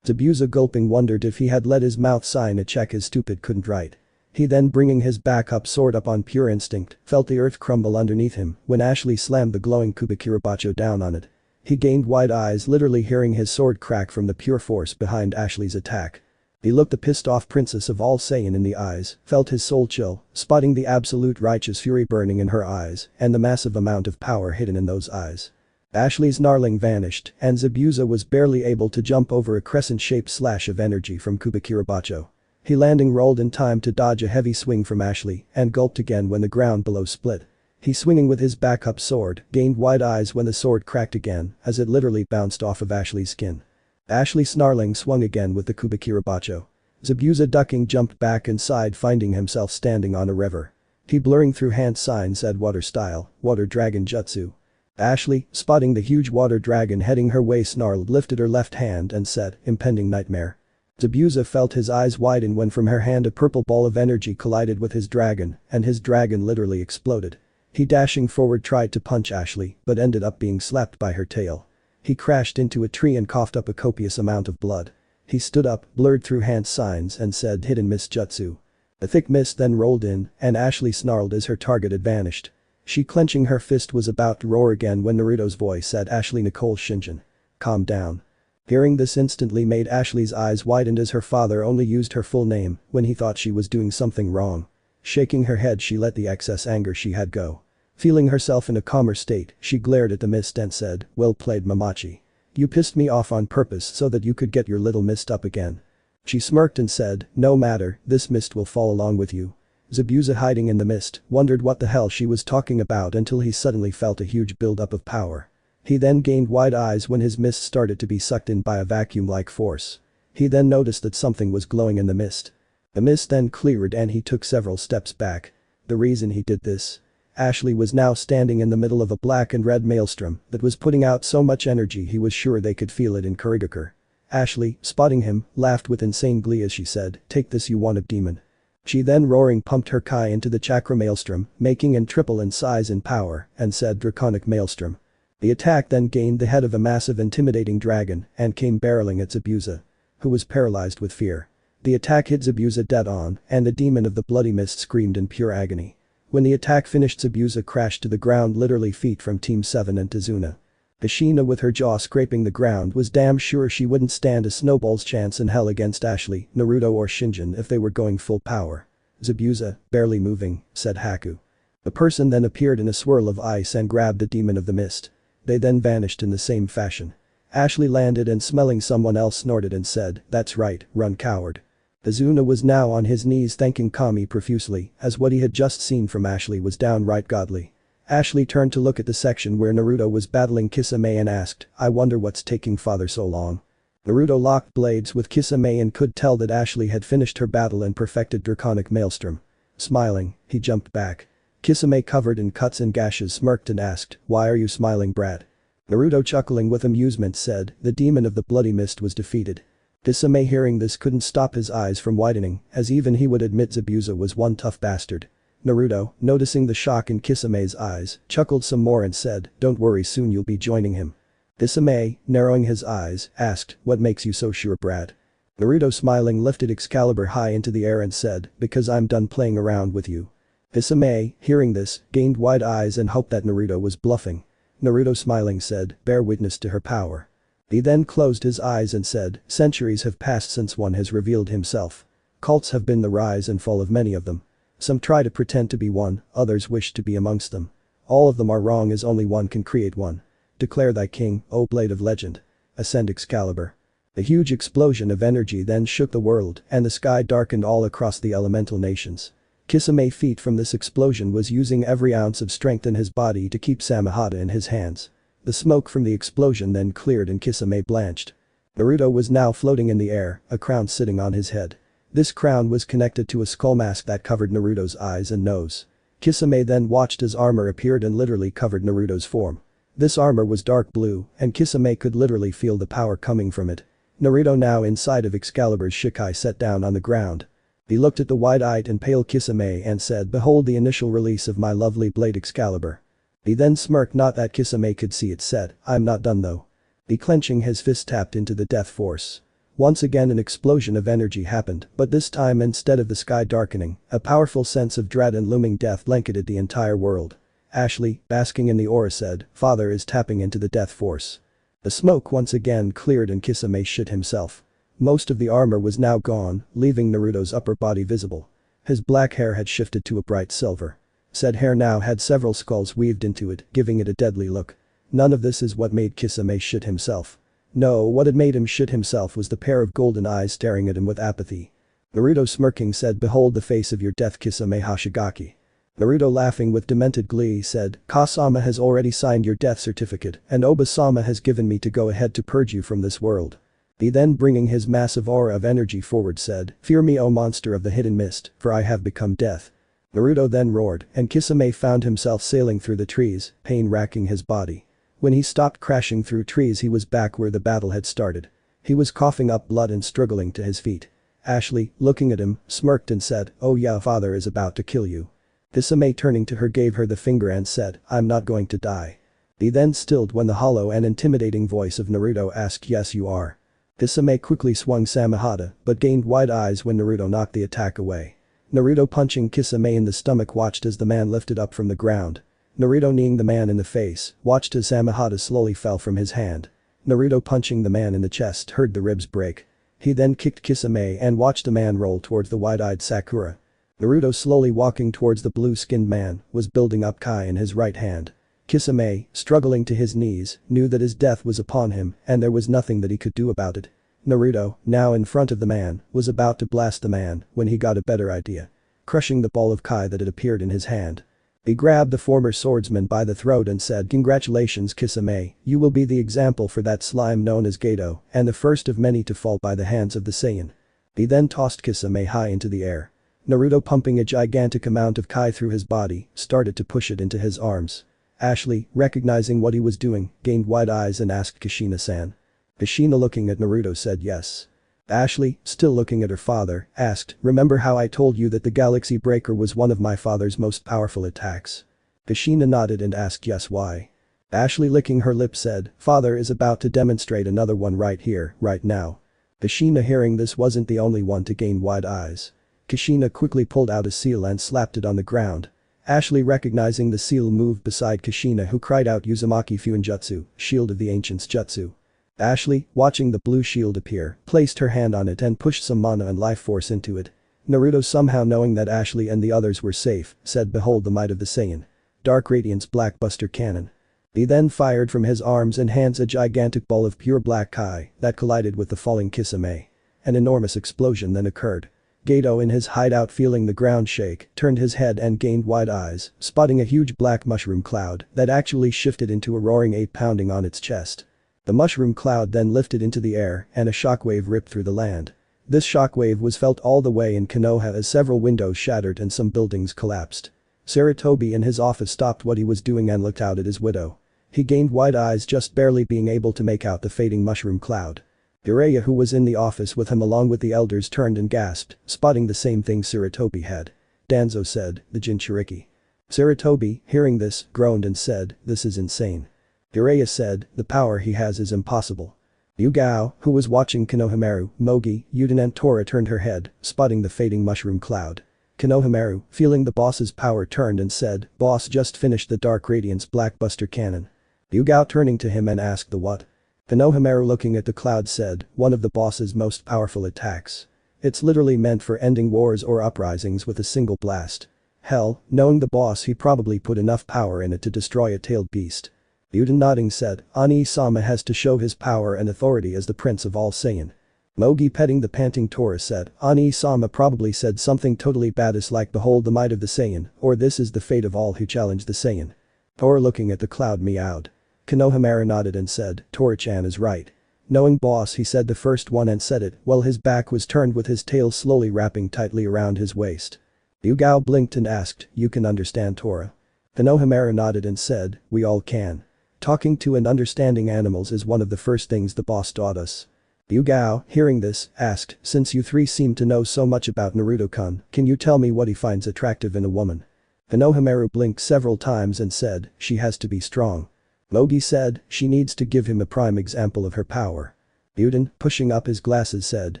A: Zabuza, gulping, wondered if he had let his mouth sign a check his stupid couldn't write. He then, bringing his backup sword up on pure instinct, felt the earth crumble underneath him when Ashley slammed the glowing Kubikirabacho down on it. He gained wide eyes, literally hearing his sword crack from the pure force behind Ashley's attack. He looked the pissed off princess of all Saiyan in the eyes, felt his soul chill, spotting the absolute righteous fury burning in her eyes and the massive amount of power hidden in those eyes. Ashley's snarling vanished and Zabuza was barely able to jump over a crescent-shaped slash of energy from Kubikirabacho. He, landing, rolled in time to dodge a heavy swing from Ashley and gulped again when the ground below split. He, swinging with his backup sword, gained wide eyes when the sword cracked again as it literally bounced off of Ashley's skin. Ashley, snarling, swung again with the Kubikirabacho. Zabuza, ducking, jumped back inside, finding himself standing on a river. He, blurring through hand signs, said, "Water style, water dragon jutsu." Ashley, spotting the huge water dragon heading her way, snarled, lifted her left hand and said, "Impending nightmare." Zabuza felt his eyes widen when from her hand a purple ball of energy collided with his dragon and his dragon literally exploded. He, dashing forward, tried to punch Ashley but ended up being slapped by her tail. He crashed into a tree and coughed up a copious amount of blood. He stood up, blurred through hand signs and said, "Hit and miss jutsu." A thick mist then rolled in and Ashley snarled as her target had vanished. She, clenching her fist, was about to roar again when Naruto's voice said, "Ashley Nicole Shinjin. Calm down." Hearing this instantly made Ashley's eyes widen as her father only used her full name when he thought she was doing something wrong. Shaking her head, she let the excess anger she had go. Feeling herself in a calmer state, she glared at the mist and said, "Well played, Mamachi. You pissed me off on purpose so that you could get your little mist up again." She smirked and said, "No matter, this mist will fall along with you." Zabuza, hiding in the mist, wondered what the hell she was talking about until he suddenly felt a huge buildup of power. He then gained wide eyes when his mist started to be sucked in by a vacuum-like force. He then noticed that something was glowing in the mist. The mist then cleared and he took several steps back. The reason he did this. Ashley was now standing in the middle of a black and red maelstrom that was putting out so much energy he was sure they could feel it in Kurigakure. Ashley, spotting him, laughed with insane glee as she said, "Take this you wanted demon." She then roaring pumped her Kai into the chakra maelstrom, making it triple in size and power, and said draconic maelstrom. The attack then gained the head of a massive intimidating dragon and came barreling at Zabuza, who was paralyzed with fear. The attack hit Zabuza dead on, and the demon of the bloody mist screamed in pure agony. When the attack finished, Zabuza crashed to the ground literally feet from Team 7 and Tazuna. Ashina with her jaw scraping the ground was damn sure she wouldn't stand a snowball's chance in hell against Ashley, Naruto or Shinjin if they were going full power. "Zabuza, barely moving," said Haku. The person then appeared in a swirl of ice and grabbed the demon of the mist. They then vanished in the same fashion. Ashley landed and smelling someone else snorted and said, "That's right, run coward." Tazuna was now on his knees thanking Kami profusely as what he had just seen from Ashley was downright godly. Ashley turned to look at the section where Naruto was battling Kisame and asked, "I wonder what's taking father so long." Naruto locked blades with Kisame and could tell that Ashley had finished her battle and perfected Draconic Maelstrom. Smiling, he jumped back. Kisame covered in cuts and gashes smirked and asked, "Why are you smiling, brat?" Naruto chuckling with amusement said, "The demon of the bloody mist was defeated." Kisame hearing this couldn't stop his eyes from widening, as even he would admit Zabuza was one tough bastard. Naruto, noticing the shock in Kisame's eyes, chuckled some more and said, "Don't worry, soon you'll be joining him." Kisame, narrowing his eyes, asked, "What makes you so sure, brat?" Naruto smiling lifted Excalibur high into the air and said, "Because I'm done playing around with you." Kisame, hearing this, gained wide eyes and hoped that Naruto was bluffing. Naruto smiling said, "Bear witness to her power." He then closed his eyes and said, "Centuries have passed since one has revealed himself. Cults have been the rise and fall of many of them. Some try to pretend to be one, others wish to be amongst them. All of them are wrong as only one can create one. Declare thy king, O blade of legend. Ascend Excalibur." A huge explosion of energy then shook the world and the sky darkened all across the elemental nations. Kisame feet from this explosion was using every ounce of strength in his body to keep Samehada in his hands. The smoke from the explosion then cleared and Kisame blanched. Naruto was now floating in the air, a crown sitting on his head. This crown was connected to a skull mask that covered Naruto's eyes and nose. Kisame then watched as armor appeared and literally covered Naruto's form. This armor was dark blue, and Kisame could literally feel the power coming from it. Naruto now inside of Excalibur's Shikai sat down on the ground. He looked at the wide-eyed and pale Kisame and said, "Behold the initial release of my lovely blade Excalibur." He then smirked, not that Kisame could see it, said, "I'm not done though." He clenching his fist tapped into the death force. Once again an explosion of energy happened, but this time instead of the sky darkening, a powerful sense of dread and looming death blanketed the entire world. Ashley, basking in the aura said, "Father is tapping into the death force." The smoke once again cleared and Kisame shit himself. Most of the armor was now gone, leaving Naruto's upper body visible. His black hair had shifted to a bright silver. Said hair now had several skulls weaved into it, giving it a deadly look. None of this is what made Kisame shit himself. No, what had made him shit himself was the pair of golden eyes staring at him with apathy. Naruto smirking said, "Behold the face of your death, Kisame Hashigaki." Naruto laughing with demented glee said, "Kasama has already signed your death certificate and Oba-sama has given me to go ahead to purge you from this world." He then bringing his massive aura of energy forward said, "Fear me, O monster of the hidden mist, for I have become death." Naruto then roared and Kisame found himself sailing through the trees, pain racking his body. When he stopped crashing through trees he was back where the battle had started. He was coughing up blood and struggling to his feet. Ashley, looking at him, smirked and said, "Oh yeah, father is about to kill you." Kisame turning to her gave her the finger and said, "I'm not going to die." He then stilled when the hollow and intimidating voice of Naruto asked, "Yes you are." Kisame quickly swung Samehada but gained wide eyes when Naruto knocked the attack away. Naruto punching Kisame in the stomach watched as the man lifted up from the ground. Naruto kneeing the man in the face, watched as Samehada slowly fell from his hand. Naruto punching the man in the chest heard the ribs break. He then kicked Kisame and watched the man roll towards the wide-eyed Sakura. Naruto slowly walking towards the blue-skinned man, was building up Kai in his right hand. Kisame, struggling to his knees, knew that his death was upon him and there was nothing that he could do about it. Naruto, now in front of the man, was about to blast the man when he got a better idea. Crushing the ball of Kai that had appeared in his hand. He grabbed the former swordsman by the throat and said, "Congratulations Kisame, you will be the example for that slime known as Gato, and the first of many to fall by the hands of the Saiyan." He then tossed Kisame high into the air. Naruto, pumping a gigantic amount of Kai through his body, started to push it into his arms. Ashley, recognizing what he was doing, gained wide eyes and asked Kushina-san. Kushina, looking at Naruto, said yes. Ashley, still looking at her father, asked, "Remember how I told you that the Galaxy Breaker was one of my father's most powerful attacks?" Kushina nodded and asked yes, why? Ashley, licking her lips, said, "Father is about to demonstrate another one right here, right now." Kushina, hearing this, wasn't the only one to gain wide eyes. Kushina quickly pulled out a seal and slapped it on the ground. Ashley, recognizing the seal, moved beside Kushina, who cried out, "Uzumaki Fuinjutsu, Shield of the Ancients Jutsu." Ashley, watching the blue shield appear, placed her hand on it and pushed some mana and life force into it. Naruto, somehow knowing that Ashley and the others were safe, said, "Behold the might of the Saiyan. Dark Radiance Blackbuster Cannon." He then fired from his arms and hands a gigantic ball of pure black Kai that collided with the falling Kisame. An enormous explosion then occurred. Gato, in his hideout, feeling the ground shake, turned his head and gained wide eyes, spotting a huge black mushroom cloud that actually shifted into a roaring ape pounding on its chest. The mushroom cloud then lifted into the air and a shockwave ripped through the land. This shockwave was felt all the way in Konoha as several windows shattered and some buildings collapsed. Sarutobi in his office stopped what he was doing and looked out at his widow. He gained wide eyes, just barely being able to make out the fading mushroom cloud. Jiraiya, who was in the office with him along with the elders, turned and gasped, spotting the same thing Sarutobi had. Danzo said, "The Jinchuriki." Sarutobi, hearing this, groaned and said, "This is insane." Jiraiya said, "The power he has is impossible." Yugao, who was watching Konohamaru, Mogi, Yuden and Tora turned her head, spotting the fading mushroom cloud. Konohamaru, feeling the boss's power, turned and said, "Boss just finished the Dark Radiance Blackbuster Cannon." Yugao, turning to him and asked, "The what?" Konohamaru, looking at the cloud, said, "One of the boss's most powerful attacks. It's literally meant for ending wars or uprisings with a single blast. Hell, knowing the boss, he probably put enough power in it to destroy a tailed beast." Yuden, nodding, said, "Ani-sama has to show his power and authority as the prince of all Saiyan." Mogi, petting the panting Tora, said, "Ani-sama probably said something totally badass like 'Behold the might of the Saiyan,' or 'This is the fate of all who challenge the Saiyan.'" Tora, looking at the cloud, meowed. Konohamaru nodded and said, "Tora-chan is right. Knowing boss, he said the first one and said it while his back was turned with his tail slowly wrapping tightly around his waist." Yugao blinked and asked, "You can understand Tora?" Konohamaru nodded and said, "We all can. Talking to and understanding animals is one of the first things the boss taught us." Yugao, hearing this, asked, "Since you three seem to know so much about Naruto-kun, can you tell me what he finds attractive in a woman?" Konohamaru blinked several times and said, "She has to be strong." Mogi said, "She needs to give him a prime example of her power." Yuden, pushing up his glasses, said,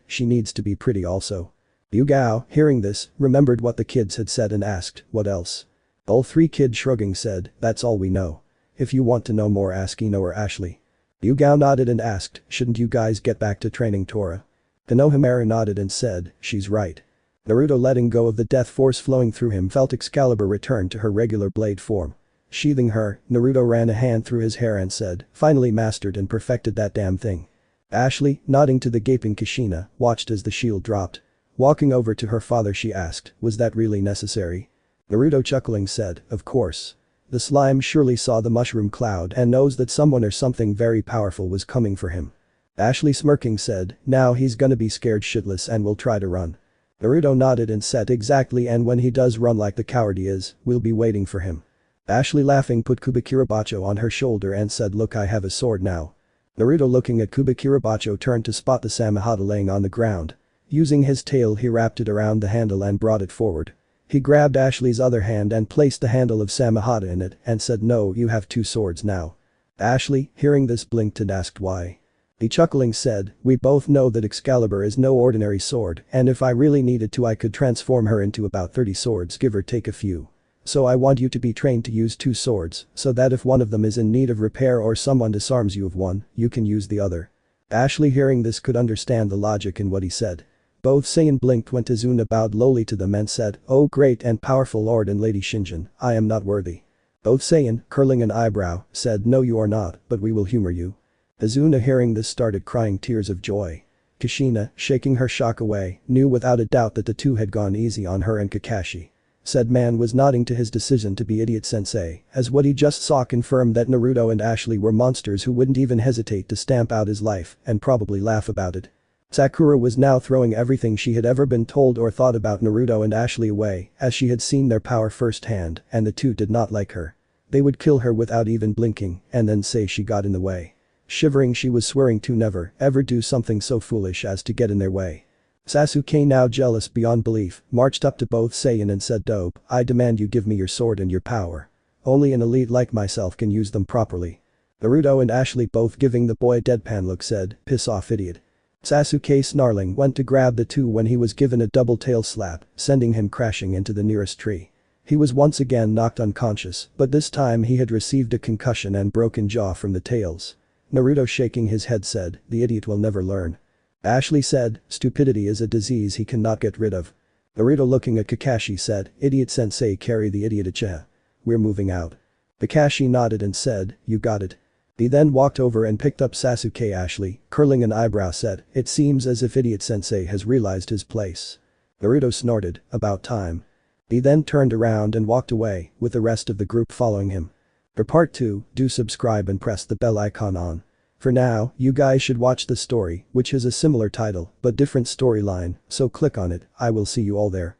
A: "She needs to be pretty also." Yugao, hearing this, remembered what the kids had said and asked, "What else?" All three kids, shrugging, said, "That's all we know. If you want to know more, ask Ino or Ashley." Yugao nodded and asked, "Shouldn't you guys get back to training Tora?" Konohamaru nodded and said, "She's right." Naruto, letting go of the death force flowing through him, felt Excalibur return to her regular blade form. Sheathing her, Naruto ran a hand through his hair and said, "Finally mastered and perfected that damn thing." Ashley, nodding to the gaping Kushina, watched as the shield dropped. Walking over to her father, she asked, "Was that really necessary?" Naruto, chuckling, said, "Of course. The slime surely saw the mushroom cloud and knows that someone or something very powerful was coming for him." Ashley, smirking, said, "Now he's gonna be scared shitless and will try to run." Naruto nodded and said, "Exactly, and when he does run like the coward he is, we'll be waiting for him." Ashley, laughing, put Kubikirabacho on her shoulder and said, "Look, I have a sword now." Naruto, looking at Kubikirabacho, turned to spot the Samahata laying on the ground. Using his tail, he wrapped it around the handle and brought it forward. He grabbed Ashley's other hand and placed the handle of Samahata in it and said, "No, you have two swords now." Ashley, hearing this, blinked and asked why. He, chuckling, said, "We both know that Excalibur is no ordinary sword, and if I really needed to, I could transform her into about 30 swords, give or take a few. So I want you to be trained to use two swords, so that if one of them is in need of repair or someone disarms you of one, you can use the other." Ashley, hearing this, could understand the logic in what he said. Both Saiyan blinked when Tazuna bowed lowly to them and said, "Oh great and powerful Lord and Lady Shinjin, I am not worthy." Both Saiyan, curling an eyebrow, said, "No you are not, but we will humor you." Tazuna, hearing this, started crying tears of joy. Kushina, shaking her shock away, knew without a doubt that the two had gone easy on her and Kakashi. Said man was nodding to his decision to be idiot sensei, as what he just saw confirmed that Naruto and Ashley were monsters who wouldn't even hesitate to stamp out his life and probably laugh about it. Sakura was now throwing everything she had ever been told or thought about Naruto and Ashley away, as she had seen their power firsthand and the two did not like her. They would kill her without even blinking and then say she got in the way. Shivering, she was swearing to never, ever do something so foolish as to get in their way. Sasuke, now jealous beyond belief, marched up to both Saiyan and said, "Dope, I demand you give me your sword and your power. Only an elite like myself can use them properly." Naruto and Ashley, both giving the boy a deadpan look, said, "Piss off, idiot." Sasuke, snarling, went to grab the two when he was given a double tail slap, sending him crashing into the nearest tree. He was once again knocked unconscious, but this time he had received a concussion and broken jaw from the tails. Naruto, shaking his head, said, "The idiot will never learn." Ashley said, "Stupidity is a disease he cannot get rid of." Naruto, looking at Kakashi, said, "Idiot sensei, carry the idiot Uchiha. We're moving out." Kakashi nodded and said, "You got it." He then walked over and picked up Sasuke. Ashley, curling an eyebrow, said, "It seems as if idiot sensei has realized his place." Naruto snorted, "About time." He then turned around and walked away, with the rest of the group following him. For part 2, do subscribe and press the bell icon on. For now, you guys should watch the story, which has a similar title but different storyline, so click on it. I will see you all there.